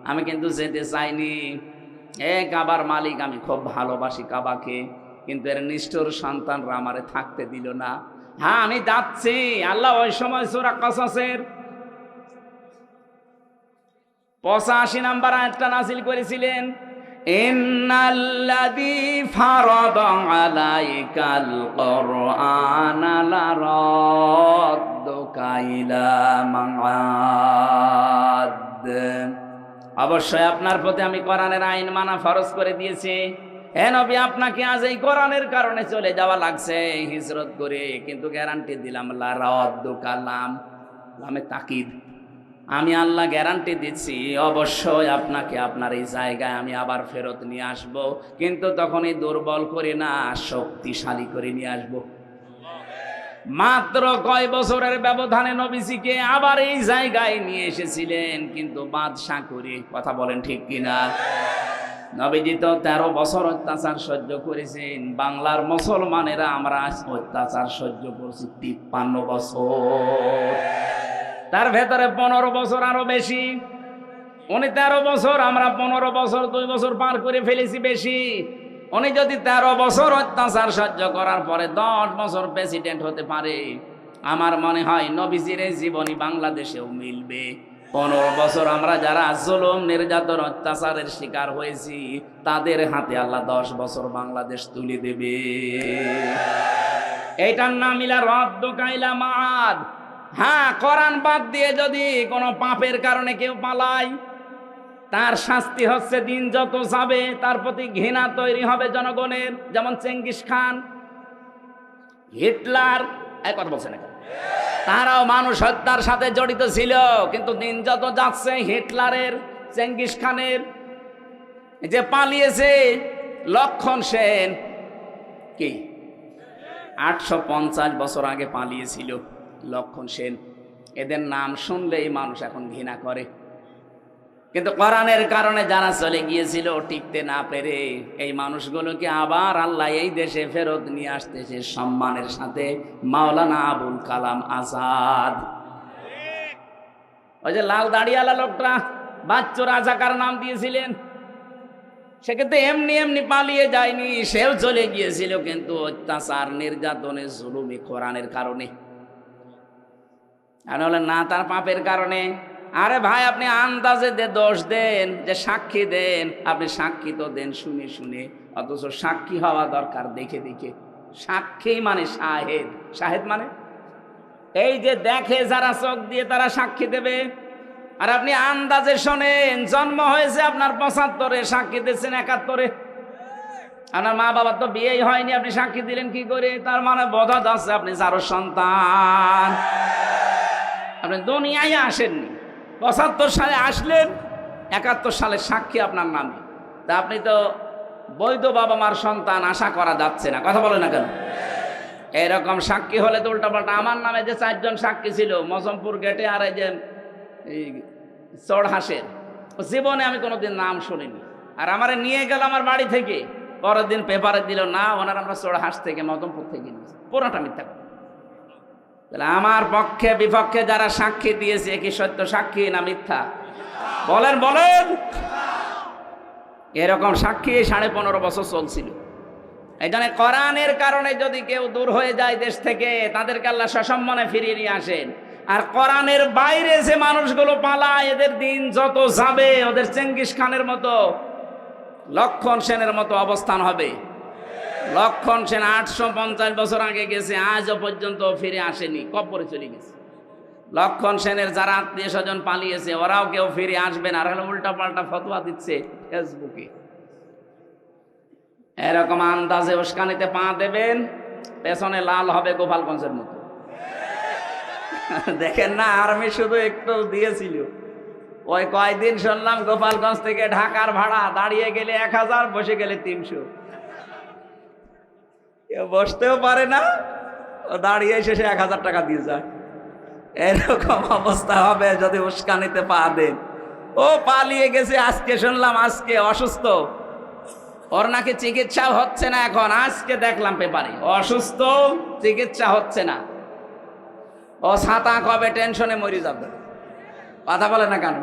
A: আমি কিন্তু যেতে চাইনি। কাবার মালিক, আমি খুব ভালোবাসি কাবাকে, কিন্তু এর নিষ্ঠুর সন্তানরা আমারে থাকতে দিল না। হ্যাঁ, আমি যাচ্ছি। আল্লাহ ওই সময় সূরা কসসের 85 নম্বর আয়াতটা নাযিল করেছিলেন, ইন্নাল্লাযী ফারাদা আলাইকাল কুরআনা লারাদ্দুকা ইলা মাআদ। অবশ্যই আপনার প্রতি আমি কোরআনের আইন মানা ফরজ করে দিয়েছি। হে নবী, আপনাকে আজ এই কোরআনের কারণে চলে যাওয়া লাগছে হিজরত করে, কিন্তু গ্যারান্টি দিলাম, লারাদ্দুকা, লামে তাকিদ, আমি আল্লাহ গ্যারান্টি দিচ্ছি অবশ্যই আপনাকে আপনার এই জায়গায় আমি আবার ফেরত নিয়ে আসব, কিন্তু তখনই দুর্বল করে না, শক্তিশালী করে নিয়ে আসব। মাত্র কয় বছরের ব্যবধানে নবীজিকে আবার এই জায়গায় নিয়ে এসেছিলেন, কিন্তু বাদশা করে। কথা বলেন ঠিক কিনা? নবীজি তো 13 বছর অত্যাচার সহ্য করেছেন। বাংলার মুসলমানেরা আমরা অত্যাচার সহ্য করছি 53 বছর। তার ভেতরে 15 বছর আরো বেশি। উনি 13 বছর, আমরা 15 বছর, 2 বছর পার করে ফেলেছি বেশি। উনি যদি 13 বছর অত্যাচার সহ্য করার পরে 10 বছর প্রেসিডেন্ট হতে পারে, আমার মনে হয় নবীজির এই জীবনী বাংলাদেশেও মিলবে। 15 বছর আমরা যারা জুলুম, নির্যাতন, অত্যাচারের শিকার হয়েছি, তাদের হাতে আল্লাহ 10 বছর বাংলাদেশ তুলে দেবে। এইটার নাম ইলা রাদ্দুকা ইলা মাআদ। হ্যাঁ, কোরআন বাদ দিয়ে যদি কোনো পাপের কারণে কেউ পালায়, তার শাস্তি হচ্ছে দিন যত যাবে তার প্রতি ঘৃণা তৈরি হবে জনগণের। যেমন চেঙ্গিস খান, হিটলার, এক কথা বলছে না, তারাও মানুষ হত্যার সাথে জড়িত ছিল, কিন্তু দিন যত যাচ্ছে হিটলারের, চেঙ্গিস খানের, যে পালিয়েছে লক্ষণ সেন, কি 850 বছর আগে পালিয়েছিল লক্ষণ সেন। এদের নাম শুনলেই মানুষ এখন ঘৃণা করে, কিন্তু কোরআনের কারণে যারা চলে গিয়েছিল টিকতে না পেরে, এই মানুষগুলোকে আবার আল্লাহ এই দেশে ফেরত নিয়ে আসতেছে সম্মানের সাথে। মাওলানা আবুল কালাম আজাদ, ওই যে লাল দাড়িওয়ালা লোকটা, বাচ্চু রাজাকার নাম দিয়েছিলেন, সে কিন্তু এমনি এমনি পালিয়ে যায়নি, সেও চলে গিয়েছিল কিন্তু অত্যাচার, নির্যাতনে, জুলুমে, কোরআনের কারণে। আর হলেন না তার পাপের কারণে। আরে ভাই, আপনি আন্দাজে দোষ দেন, যে সাক্ষী দেন, আপনি সাক্ষী তো দেন শুনে শুনে, অথচ সাক্ষী হওয়া দরকার দেখে দেখে। সাক্ষী মানে শাহেদ, শাহেদ মানে এই যে দেখে যারা চোখ দিয়ে তারা সাক্ষী দেবে। আর আপনি আন্দাজে শোনেন, জন্ম হয়েছে আপনার 75-এ, সাক্ষী দিচ্ছেন 71-এ। আপনার মা বাবার তো বিয়েই হয়নি, আপনি সাক্ষী দিলেন কি করে? তার মানে বোঝা যাচ্ছে আপনি যারও সন্তান, আপনি দুনিয়ায় আসেননি। 75 সালে আসলেন, 71 সালে সাক্ষী আপনার নামে। তা আপনি তো বৈধ বাবা মার সন্তান, আশা করা যাচ্ছে না। কথা বলে না কেন? এরকম সাক্ষী হলে তো উল্টাপাল্টা। আমার নামে যে 4 জন সাক্ষী ছিল মজমপুর গেটে, আর এই যে চড়হাসের, জীবনে আমি কোনোদিন নাম শুনিনি। আর আমারে নিয়ে গেল আমার বাড়ি থেকে, পরের দিন পেপারে দিল না ওনার আমরা চড়হাস থেকে, মজমপুর থেকে নিয়েছি। পুরোটা মিথ্যা কথা। তাহলে আমার পক্ষে বিপক্ষে যারা সাক্ষী দিয়েছে, কি সত্য সাক্ষী না মিথ্যা? বলেন বলেন। এরকম সাক্ষী 15.5 বছর চলছিল। এই জন্য কোরআনের কারণে যদি কেউ দূর হয়ে যায় দেশ থেকে, তাদেরকে আল্লাহ সসম্মানে ফিরিয়ে নিয়ে আসেন। আর কোরআনের বাইরে যে মানুষগুলো পালায়, এদের দিন যত যাবে, ওদের চেঙ্গিস খানের মতো, লক্ষণ সেনের মতো অবস্থান হবে। লক্ষণ সেন 850 বছর আগে গেছে, আজও পর্যন্ত ফিরে আসেনি, কবরে চলে গেছে। লক্ষণ সেনের যারা আত্মীয় স্বজন পালিয়েছে, ওরাও কেউ ফিরে আসবে না। আর হলো উল্টা পাল্টা ফতোয়া দিচ্ছে ফেসবুকে। এরকম আন্দাজে উস্কানিতে পা দেবেন, পেছনে লাল হবে গোপালগঞ্জের মতো। দেখেন না, আর্মি শুধু একটু দিয়েছিল। ওই কয়দিন শুনলাম গোপালগঞ্জ থেকে ঢাকার ভাড়া দাঁড়িয়ে গেলে 1000, বসে গেলে 300। কেউ বসতেও পারে না, ও দাঁড়িয়ে শেষে 1000 টাকা দিয়ে যায়। এরকম অবস্থা হবে যদি উস্কানিতে পা দেন। ও পালিয়ে গেছে, আজকে শুনলাম আজকে অসুস্থ, ওর নাকি চিকিৎসা হচ্ছে না এখন। আজকে দেখলাম পেপারে অসুস্থ, চিকিৎসা হচ্ছে না। ও ছাতা কবে টেনশনে মরে যাবে। কথা বলে না কেন?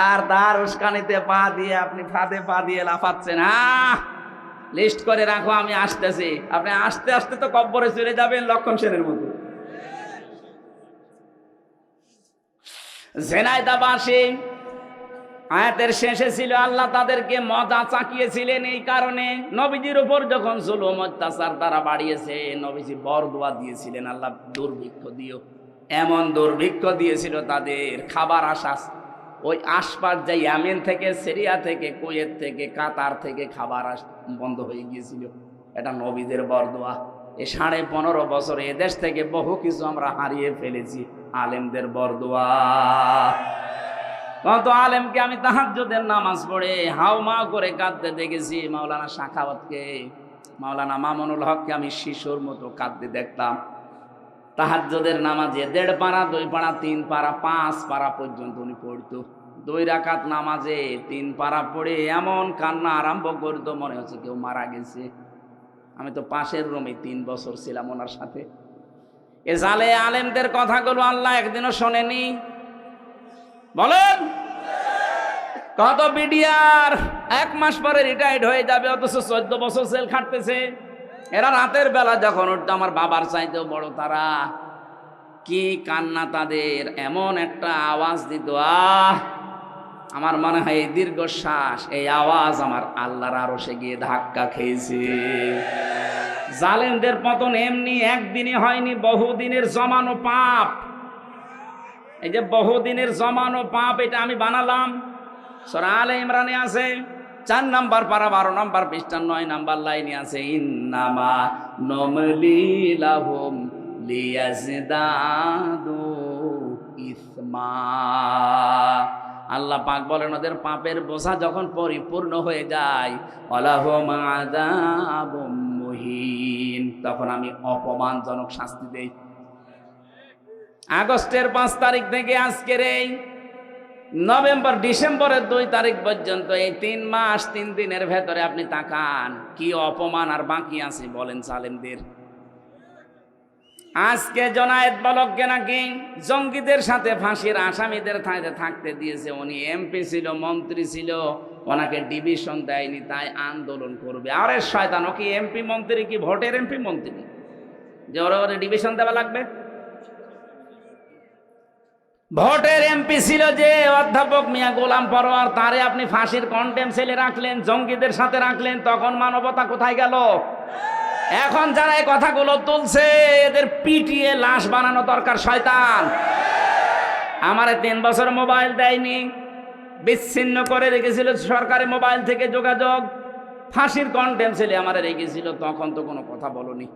A: আর তার উস্কানিতে পা দিয়ে আপনি ফাঁদে পা দিয়ে লাফাচ্ছেন। লিস্ট করে রাখো, আমি আসতেছি। আপনি আসতে আসতে তো কব্বরে চলে যাবেন লক্ষণ সেনের মতো। ঝিনাইদহবাসী, আয়াতের শেষে ছিল আল্লাহ তাদেরকে মজা চাকিয়েছিলেন। এই কারণে নবীজির উপর যখন জুলুম অত্যাচার তারা বাড়িয়েছে, নবীজি বরদোয়া দিয়েছিলেন, আল্লাহ দুর্ভিক্ষ দিও। এমন দুর্ভিক্ষ দিয়েছিল তাদের, খাবার আসা ওই আশপাশ যে ইয়ামেন থেকে, সিরিয়া থেকে, কুয়েত থেকে, কাতার থেকে খাবার বন্ধ হয়ে গিয়েছিল। এটা নবীদের বরদোয়া। এই 15.5 বছরে এদেশ থেকে বহু কিছু আমরা হারিয়ে ফেলেছি, আলেমদের বরদোয়া। কত আলেমকে আমি তাহাজ্জুদের নামাজ পড়ে হাউমাউ করে কাঁদতে দেখেছি। মাওলানা শাখাওয়াতকে, মাওলানা মামুনুল হককে আমি শিশুর মতো কাঁদতে দেখতাম। তাহাজ্জুদের নামাজে 1.5 পারা, 2 পারা, 3 পারা, 5 পারা পর্যন্ত উনি পড়তো। 2 রাকাত নামাজে 3 পারা পড়ে এমন কান্না আরম্ভ করতো, মনে হচ্ছে কেউ মারা গেছে। আমি তো পাশের রুমে 3 বছর ছিলাম ওনার সাথে। এ জালে আলেমদের কথাগুলো আল্লাহ একদিনও শোনেনি? বলেন। কত বিডিআর 1 মাস পরে রিটায়ার্ড হয়ে যাবে, অথচ 14 বছর জেল খাটতেছে। এরা রাতের বেলা যখন উঠতো, আমার বাবার চাইতেও বড় তারা, কি কান্না তাদের, এমন একটা আওয়াজ দিত। আমার মনে হয় এই দীর্ঘশ্বাস, এই আওয়াজ আমার আল্লাহর আরশে গিয়ে ধাক্কা খেয়েছে। জালেমদের পতন এমনি একদিনে হয়নি, বহুদিনের জমানো পাপ। এই যে বহুদিনের জমানো পাপ, এটা আমি বানালাম। সূরা আলে ইমরানে আছে 4 নাম্বার পারা 12 নাম্বার পৃষ্ঠা 9 নাম্বার লাইনে আছে, ইন্নামা নমলি লাহুম লিয়াজদাদু ইসমা। আল্লাহ পাক বলেন, ওদের পাপের বোঝা যখন পরিপূর্ণ হয়ে যায়, ওয়ালাহুম আযাবুম মুহিন, তখন আমি অপমানজনক শাস্তি দেই। আগস্টের 5 তারিখ থেকে আজকের এই নভেম্বর ডিসেম্বরের 2 তারিখ পর্যন্ত, এই 3 মাস 3 দিনের ভেতরে আপনি তাকান কি অপমান আর বাকি আছে বলেন জালেমদের। আজকে জনায়েত বলককে নাকি জঙ্গিদের সাথে ফাঁসির আসামিদের থাকতে দিয়েছে। উনি এমপি ছিল, মন্ত্রী ছিল, ওনাকে ডিভিশন দেয়নি, তাই আন্দোলন করবে। আরে শয়তান, ও কি এমপি মন্ত্রী, কি ভোটের এমপি মন্ত্রী যে ওরা ডিভিশন দেওয়া লাগবে? ভোটের এমপি ছিল যে অধ্যাপক মিয়া গোলাম পরোয়ার, তারে আপনি ফাঁসির কন্টেম সেলে রাখলেন, জঙ্গিদের সাথে রাখলেন, তখন মানবতা কোথায় গেল? এখন যারা এই কথাগুলো তুলছে এদের পিটিয়ে লাশ বানানো দরকার। শয়তান আমারে 3 বছর মোবাইল দেয়নি, বিচ্ছিন্ন করে রেখেছিল সরকারি মোবাইল থেকে যোগাযোগ, ফাঁসির কন্টেম সেলে আমারে রেখেছিল, তখন তো কোনো কথা বলনি।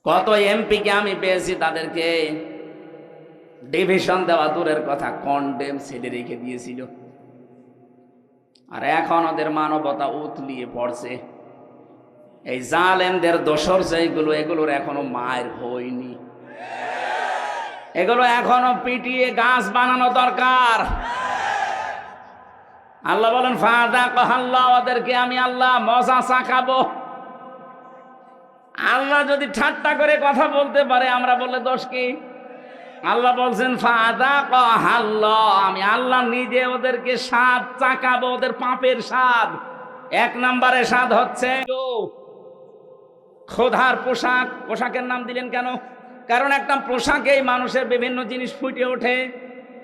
A: কত এমপিকে আমি পেয়েছি, তাদেরকে ডিভিশন দেওয়া দূরের কথা, কন্ডেম সেলে রেখে দিয়েছিল। আর এখন ওদের মানবতা উতলিয়ে পড়ছে। এই জালেমদের দোসর যেগুলো, এগুলোর এখনো মায়ের হয়নি, এগুলো এখনো পিটিয়ে গাছ বানানো দরকার। আল্লাহ বলেন ফাযাকাল্লাহ, ওদেরকে আমি আল্লাহ মজা চাখাবো। আল্লাহ যদি ঠাট্টা করে কথা বলতে পারে, আমরা বললে দোষ কি? আল্লাহ বলছেন ফাযাকাল্লাহ, আমি আল্লাহ নিজে ওদেরকে স্বাদ চাকাবো, ওদের পাপের স্বাদ। 1 নম্বরে স্বাদ হচ্ছে খোদার পোশাক। পোশাকের নাম দিলেন কেন? কারণ একটা পোশাকেই মানুষের বিভিন্ন জিনিস ফুটে ওঠে।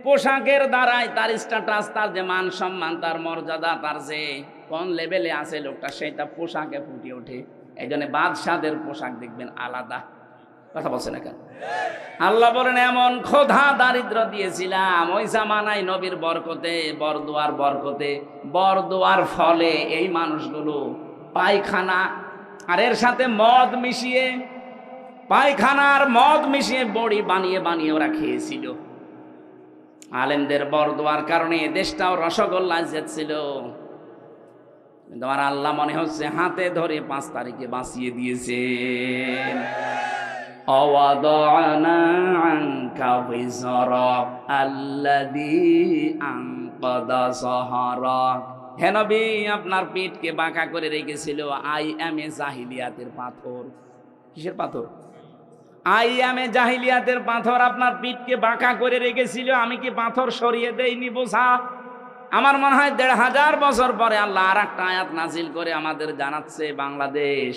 A: পোশাকের দ্বারাই তার স্ট্যাটাস, তার যে মান সম্মান, তার মর্যাদা, তার যে কোন লেভেলে আছে লোকটা, সেটা পোশাকে ফুটে ওঠে। এই জন্য বাদশাদের পোশাক দেখবেন আলাদা। কথা বলছে না কেন? আল্লাহ বলেন এমন খোদা দারিদ্র দিয়েছিলাম ওই জামানায় নবীর বরকতে, বরদোয়ার বরকতে, বরদোয়ার ফলে এই মানুষগুলো পায়খানা আর এর সাথে মদ মিশিয়ে, পায়খানার মদ মিশিয়ে বড়ি বানিয়ে বানিয়ে ওরা খেয়েছিল। আলেমদের বরদোয়ার কারণে দেশটাও রসগোল্লা যাচ্ছিল। কিন্তু আমার আল্লাহ মনে হচ্ছে হাতে ধরে 5 তারিখে বাঁচিয়ে দিয়েছে। أَوَضَعْنَا عَنْكَ وِزْرَكَ الَّذِي أَنقَضَ ظَهْرَكَ। হে নবী, আপনার পিঠকে বাঁকা করে রেখেছিল আইয়ামে জাহিলিয়াতের পাথর। কিসের পাথর? আইয়ামে জাহিলিয়াতের পাথর আপনার পিঠকে বাঁকা করে রেখেছিল। আমি কি পাথর সরিয়ে দেইনি বোঝা? আমার মনে হয় 1500 বছর পরে আল্লাহ আর একটা আয়াত নাজিল করে আমাদের জানাচ্ছে, বাংলাদেশ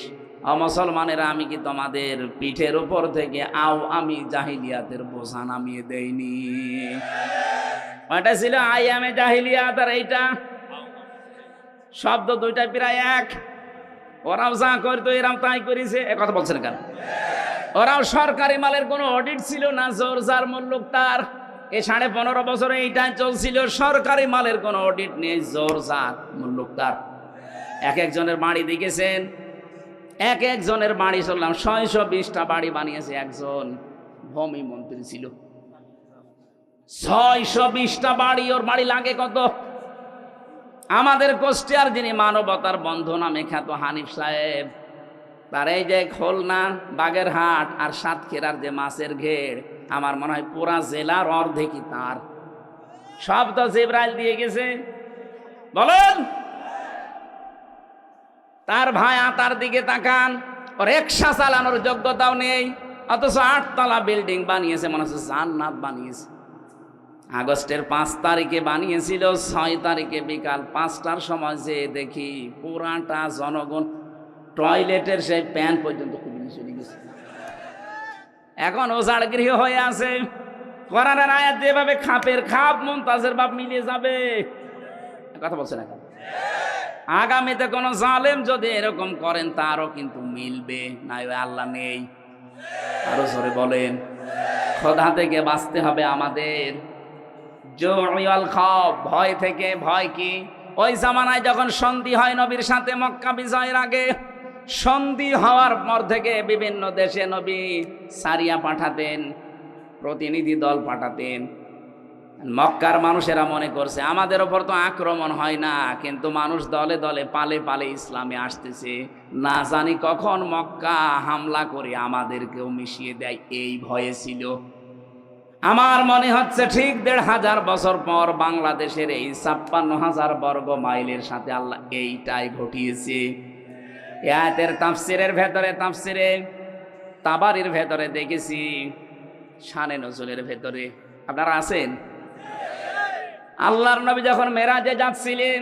A: মুসলমানেরা, আমি কি তোমাদের পিঠের উপর থেকে আমি জাহিলিয়াতের বোঝা নামিয়ে দেইনি? ওটা ছিল আইয়ামে জাহিলিয়াত, আর এইটা শব্দ দুইটা প্রায় এক। ওরাও যা করতো এরাও তাই করেছে। কথা বলছেন কেন? ওরাও সরকারি মালের কোনো অডিট ছিল না, জোর যার মূল্য তার। এই 15.5 বছরে এইটাই চলছিল, সরকারি মালের কোনো অডিট নেই, জোর যার মূল্য তার। এক একজনের বাড়ি দেখেছেন, এক একজনের বাড়ি চললাম 620টা বাড়ি বানিয়েছে একজন ভূমি মন্ত্রী ছিল। 620টা বাড়ি, ওর বাড়ি লাগে কত? আমাদের কুষ্টিয়ার যিনি মানবতার বন্ধু নামে খ্যাত হানিফ সাহেব, তার এই যে খুলনা, বাগেরহাট আর সাতক্ষীরার যে মাছের ঘেড়, আমার মনে হয় পুরা জেলার অর্ধেকই তার। সব তো জিবরাইল দিয়ে গেছে। বলেন, তার ভাই তার দিকে তাকান, ওর রিকশা চালানোর যোগ্যতাও নেই, অথচ 8 তলা বিল্ডিং বানিয়েছে, মনে হচ্ছে জান্নাত বানিয়েছে। আগস্টের 5 তারিখে বানিয়েছিল, 6 তারিখে বিকাল 5টার সময় যে দেখি পুরাটা জনগণ টয়লেটের সেই প্যান পর্যন্ত খুলে চলে গেছে। এখন ওজাড় গৃহ হয়ে আছে। কোরআনের আয়াত যেভাবে খাপের খাপ মুমতাজের বাপ মিলিয়ে যাবে। কথা বলছে না কেন? আগামীতে কোন জালেম যদি এরকম করেন, তারও কিন্তু মিলবে না। আল্লাহ নেই। আরো জোরে বলেন, খোদা থেকে বাঁচতে হবে আমাদের। জুউল খাউফ, ভয় থেকে। ভয় কি? ওই জামানায় যখন সন্ধি হয় নবীর সাথে মক্কা বিজয়ের আগে, সন্ধি হওয়ার পর থেকে বিভিন্ন দেশে নবী সারিয়া পাঠাতেন, প্রতিনিধি দল পাঠাতেন। মক্কার মানুষেরা মনে করছে আমাদের ওপর তো আক্রমণ হয় না, কিন্তু মানুষ দলে দলে পালে পালে ইসলামে আসতেছে, না জানি কখন মক্কা হামলা করে আমাদেরকেও মিশিয়ে দেয়, এই ভয়ে ছিল। আমার মনে হচ্ছে ঠিক 1500 বছর পর বাংলাদেশের এই 56,000 বর্গ মাইলের সাথে আল্লাহ এইটাই ঘটিয়েছে। আয়াতের তাফসিরের ভেতরে, তাফসিরে তাবারির ভেতরে দেখেছি, শানে নজুলের ভেতরে। আপনারা আছেন? আল্লাহর নবী যখন মেরাজে যাচ্ছিলেন,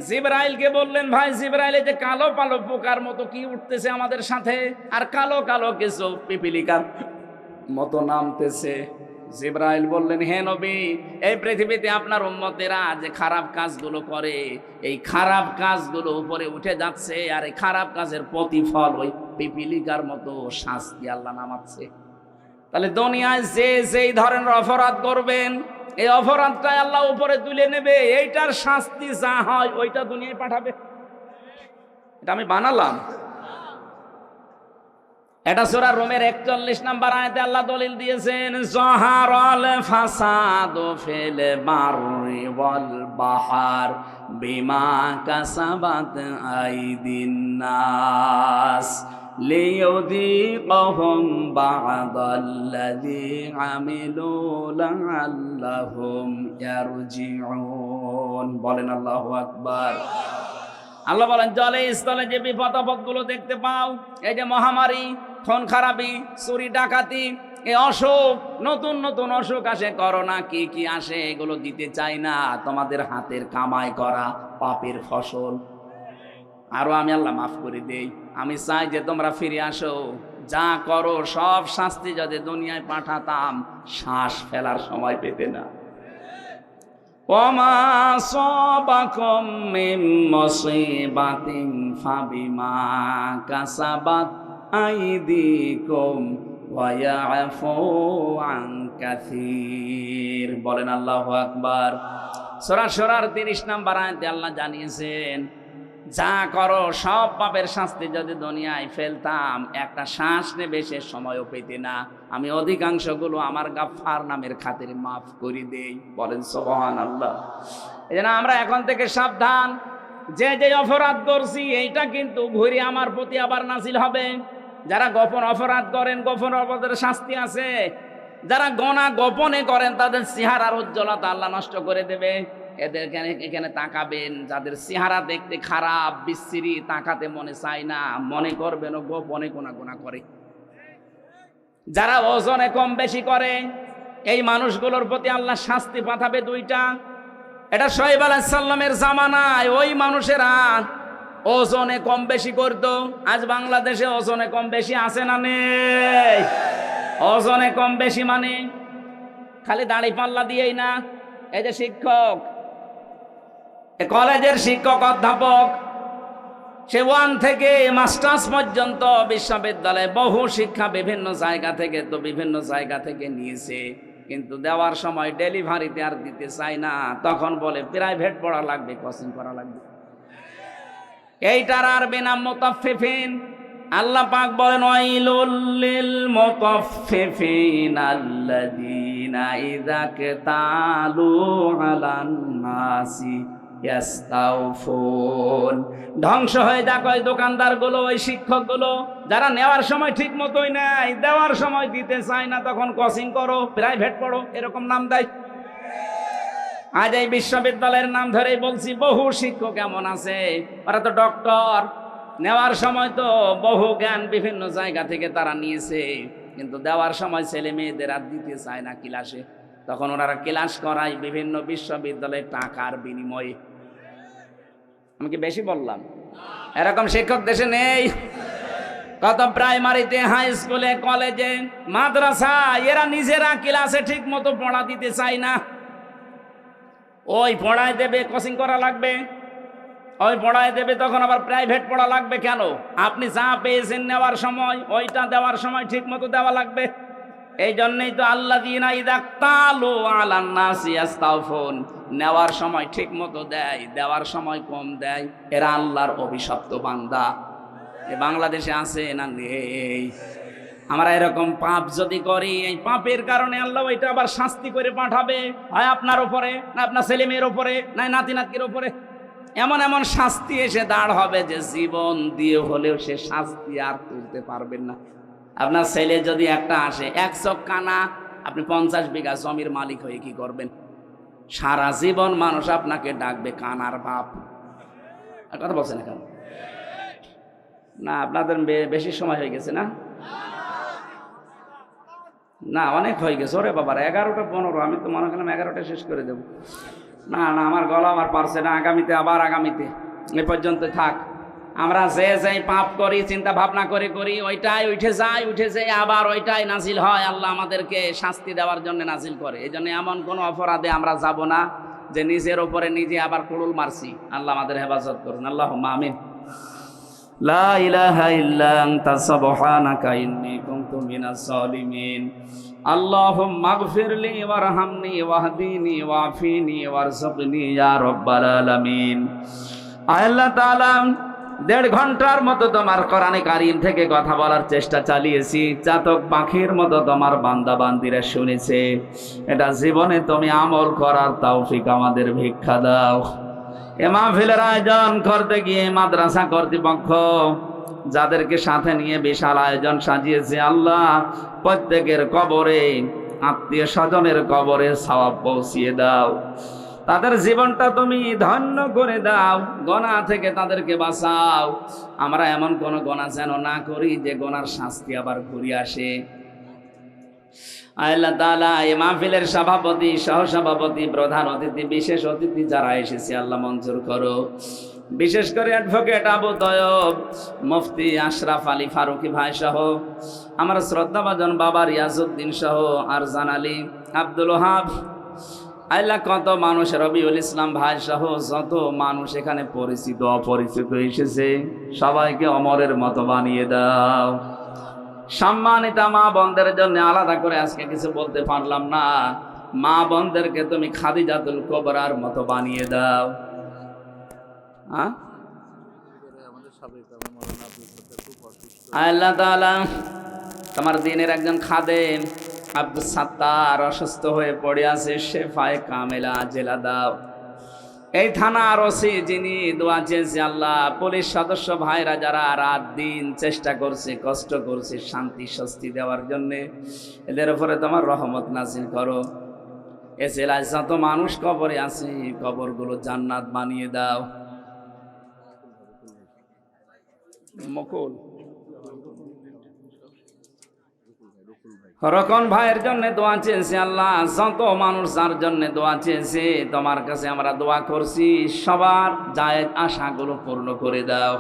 A: জিবরাইলকে বললেন, ভাই জিবরাইল, এই যে কালো কালো পোকার মতো কি উঠতেছে আমাদের সাথে, আর কালো কালো কিছু পিপিলিকার মতো নামতেছে। জিবরাইল বললেন, হে নবী, এই পৃথিবীতে আপনার উম্মতেরা যে খারাপ কাজগুলো করে, এই খারাপ কাজগুলো উপরে উঠে যাচ্ছে, আর এই খারাপ কাজের প্রতিফল ওই পিপিলিকার মতো শাস্তি আল্লাহ নামাচ্ছে। তাহলে দুনিয়ায় যে যেই ধরনের অপরাধ করবেন, এই অপরাধটাই আল্লাহ উপরে তুলে নেবে, এইটার শাস্তি যা হয় ওইটা দুনিয়ায় পাঠাবে। এটা আমি বানালাম। এটা সূরা রোমের 41 নম্বর আয়াতে আল্লাহ দলিল দিয়েছেন, যাহারাল ফাসাদু ফিল বাররি ওয়াল বাহর বিমা কাসাবাত আইদিন নাস লিইউযীকাহুম বা'দাল্লাযী আমিলু লা'আল্লাহুম ইয়ারজিউন। বলেন আল্লাহু আকবার। আল্লাহ বলেন, জলে স্থলে যে বিপদ আপদগুলো দেখতে পাও, এই যে মহামারী, খুন খারাপি, চুরি ডাকাতি, এই অসুখ, নতুন নতুন অসুখ আসে, করোনা, কি কি আসে, এগুলো দিতে চাই না, তোমাদের হাতের কামাই করা পাপের ফসল। আরো আমি আল্লাহ মাফ করে দেই। আমি চাই যে তোমরা ফিরে আসো, যা করো সব শাস্তি যদি দুনিয়ায় পাঠাতাম, শ্বাস ফেলার সময় পেতে না। ওমা সাবাকুম মিন মুসিবাতিন ফাবিমা কাসাবাত আইদিকুম ওয়া ইয়াফু আন কাসীর। বলেন আল্লাহু আকবার। সূরা শুরার 30 নম্বর আয়াতে আল্লাহ জানিয়েছেন, যা করো সব পাপের শাস্তি যদি দুনিয়ায় ফেলতাম, একটা শ্বাস নেবে সে সময়ও পেতে না। আমি অধিকাংশগুলো আমার গাফফার নামের খাতিরে মাফ করে দেই। বলেন সুবহানাল্লাহ। এজন্য আমরা এখন থেকে সাবধান, যে যে অপরাধ করছি এইটা কিন্তু ঘুরে আমার প্রতি আবার নাজিল হবে। যারা গোপন অপরাধ করেন, গোপন অপরাধের শাস্তি আছে। যারা গোনা গোপনে করেন, তাদের চেহারার উজ্জ্বলতা আল্লাহ নষ্ট করে দেবে। এদের এখানে তাকাবেন, যাদের চেহারা দেখতে খারাপ, বিশ্রী, তাকাতে মনে চায় না, মনে করবেন ও গোপনে গুনাহ করে। যারা ওজনে কম বেশি করে, এই মানুষগুলোর প্রতি আল্লাহ শাস্তি পাঠাবে দুইটা। এটা শুআয়ব আলাইহিস সালামের জামানায় ওই মানুষেরা ওজনে কম বেশি করতো। আজ বাংলাদেশে ওজনে কম বেশি আছে না নেই? ওজনে কম বেশি মানে খালি দাড়ি পাল্লা দিয়েই না। এই যে শিক্ষক, কলেজের শিক্ষক অধ্যাপক, সে 1 থেকে মাস্টার্স পর্যন্ত বিশ্ববিদ্যালয়ে বহু শিক্ষা বিভিন্ন জায়গা থেকে নিয়েছে, কিন্তু দেওয়ার সময় ডেলিভারিতে আর দিতে চায় না। তখন বলে প্রাইভেট পড়া লাগবে, কোচিং করা লাগবে। এইটার আর বিনাম মুতাফফিফিন। আল্লাহ পাক বলেন, ওয়াইলুল লিল মুতাফফিফিন আল্লাযীনা ইযা কাতালু আলান নাসি ইয়াস্তাউফুন। ধ্বংস হয়ে যাক ওই দোকানদারগুলো, ওই শিক্ষকগুলো, যারা নেওয়ার সময় ঠিক মতোই নেয়, দেওয়ার সময় দিতে চায় না। তখন কোচিং করো, প্রাইভেট পড়ো, এরকম নাম দেয়। আজ এই বিশ্ববিদ্যালয়ের নাম ধরেই বলছি, বহু শিক্ষক এমন আছে, ওরা তো ডক্টর, নেওয়ার সময় তো বহু জ্ঞান বিভিন্ন জায়গা থেকে তারা নিয়েছে, কিন্তু দেওয়ার সময় ছেলে মেয়েদের আর দিতে চায় না ক্লাসে। তখন ওনারা ক্লাস করায় বিভিন্ন বিশ্ববিদ্যালয়ে টাকার বিনিময়ে। আমি কি বেশি বললাম? এরকম শিক্ষক দেশে নেই? কত প্রাইমারিতে, হাই স্কুলে, কলেজে, মাদ্রাসা, এরা নিজেরা ক্লাসে ঠিক মতো পড়া দিতে চায় না। ওই পড়ায় দেবে, কোচিং করা লাগবে, ওই পড়ায় দেবে, তখন আবার প্রাইভেট পড়া লাগবে। কেন? আপনি যা পেয়েছেন নেওয়ার সময়, ওইটা দেওয়ার সময় ঠিক মতো দেওয়া লাগবে। এই জন্যই তো আল্লাযীনা ইযা ক্তালু আলান নাসি ইয়াস্তাউফুন, নেওয়ার সময় ঠিক মতো দেয়, দেওয়ার সময় কম দেয়, এরা আল্লাহর অভিশপ্ত বান্দা। এ বাংলাদেশে আছে না নেই? আমরা এরকম পাপ যদি করি, এই পাপের কারণে আল্লাহ ওইটা আবার শাস্তি করে পাঠাবে, হয় আপনার উপরে, না আপনার ছেলে মেয়ের উপরে, না নাতি নাতনির উপরে। এমন এমন শাস্তি এসে দাঁড় হবে যে জীবন দিয়ে হলেও সে শাস্তি আর তুলতে পারবেন না। আপনার ছেলে যদি একটা আসে, 1 চোখ কানা, আপনি 50 বিঘা জমির মালিক হয়ে কি করবেন? সারা জীবন মানুষ আপনাকে ডাকবে কানার বাপ। আর কথা বলছেন এখন না? আপনাদের বেশি সময় হয়ে গেছে না? না, অনেক হয়ে গেছে। ওরে বাবার, 11টা 15, আমি তো মনে করলাম 11টা শেষ করে দেব। না না, আমার গলা আমার পারছে না, আগামীতে আবার আগামীতে, এ পর্যন্ত থাক। আমরা যে যে পাপ করি, চিন্তা ভাবনা করে করি, ওইটাই উঠে যায় আবার ওইটাই নাজিল হয়। আল্লাহ আমাদেরকে শাস্তি দেওয়ার জন্য নাজিল করে। এই জন্য এমন কোনো অপরাধে আমরা যাব না যে নিজের ওপরে নিজে আবার কুড়ুল মারছি। আল্লাহ আমাদের হেফাজত করুন, আল্লাহুম্মা আমিন। লা ইলাহা ইল্লা আনতা সুবহানাকা ইন্নী কুনতু মিনাজ জালিমিন। আল্লাহুম্মা গফিরলি ওয়ারহামনি ওয়াহদিনি ওয়াফিনি ওয়ারযুকনি ইয়া রাব্বাল আলামিন। আল্লাহ তাআলা 1.5 ঘন্টার মতো তোমার কোরআনে কারীম থেকে কথা বলার চেষ্টা চালিয়েছি। চাতক পাখির মতো তোমার বান্দা বান্দিরা শুনেছে। এটা জীবনে তুমি আমল করার তৌফিক আমাদের ভিক্ষা দাও। এ মাহফিলের আয়োজন করতে গিয়ে মাদ্রাসা কর্তৃপক্ষ যাদেরকে সাথে নিয়ে বিশাল আয়োজন সাজিয়েছে, আল্লাহ প্রত্যেকের কবরে, আত্মীয় স্বজনের কবরে সওয়াব পৌঁছিয়ে দাও। তাদের জীবনটা তুমি ধন্য করে দাও, গোনা থেকে তাদেরকে বাঁচাও। আমরা এমন কোন গোনা যেন না করি যে গোনার শাস্তি আবার ঘুরে আসে। আল্লাহ তাআলা এই মাহফিলের সভাপতি, সহসভাপতি, প্রধান অতিথি, বিশেষ অতিথি যারা এসেছে আল্লাহ মঞ্জুর করো। বিশেষ করে অ্যাডভোকেট আবু তয়ব, মুফতি আশরাফ আলী ফারুকি ভাই সহ, আমার শ্রদ্ধাভাজন বাবা রিয়াজউদ্দিন সহ, আরজান আলী, আব্দুল ওহাব, আল্লাহ কত মানুষ, রবিউল ইসলাম ভাই সহ যত মানুষ এখানে পরিচিত অপরিচিত এসেছে, সবাইকে অমরের মতো বানিয়ে দাও। সম্মানিত মা বোনদের জন্য আলাদা করে আজকে কিছু বলতে পারলাম না। মা বোনদেরকে তুমি খাদিজাতুল কুবরার মতো বানিয়ে দাও। আল্লাহ তাআলা তোমার দিনের একজন খাদেম আব্দুস সাত্তার অসুস্থ হয়ে পড়ে আছে, শেফায়ে কামেলা আজেলা দাও। এই থানার ওসি যিনি দোয়া চেয়েছে, আল্লাহ পুলিশ সদস্য ভাইরা যারা রাত দিন চেষ্টা করছে, কষ্ট করছে শান্তি স্বস্তি দেওয়ার জন্য, এদের উপরে তোমার রহমত নাজিল করো। এ জেলায় যত মানুষ কবরে আছে কবরগুলো জান্নাত বানিয়ে দাও। মকুল রকন ভাইয়ের জন্য দোয়া চেয়েছে, আল্লাহ যত মানুষ যার জন্য দোয়া চেয়েছে তোমার কাছে আমরা দোয়া করছি, সবার জায়েজ আশাগুলো পূর্ণ করে দাও।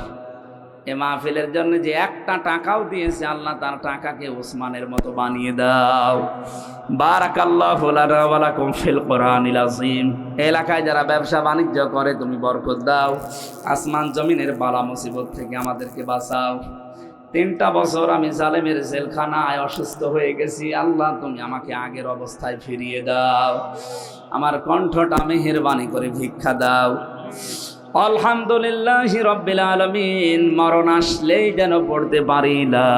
A: এ মাহফিলের জন্য যে একটা টাকাও দিয়েছে, আল্লাহ তার টাকাকে ওসমানের মতো বানিয়ে দাও। বারাকাল্লাহু লানা ওয়া লাকুম ফিল কোরআনিল আযীম। এলাকায় যারা ব্যবসা বাণিজ্য করে তুমি বরকত দাও। আসমান জমিনের বালা মুসিবত থেকে আমাদেরকে বাঁচাও। 3টা বছর আমি জালেমের জেলখানায় অসুস্থ হয়ে গেছি, আল্লাহ তুমি আমাকে আগের অবস্থায় ফিরিয়ে দাও। আমার কণ্ঠটা মেহেরবানি করে ভিক্ষা দাও। আলহামদুলিল্লাহি রাব্বিল আলামিন। মরণ আসলেই যেন পড়তে পারি লা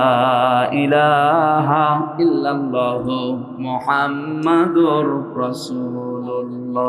A: ইলাহা ইল্লাল্লাহু মুহাম্মাদুর রাসূলুল্লাহ।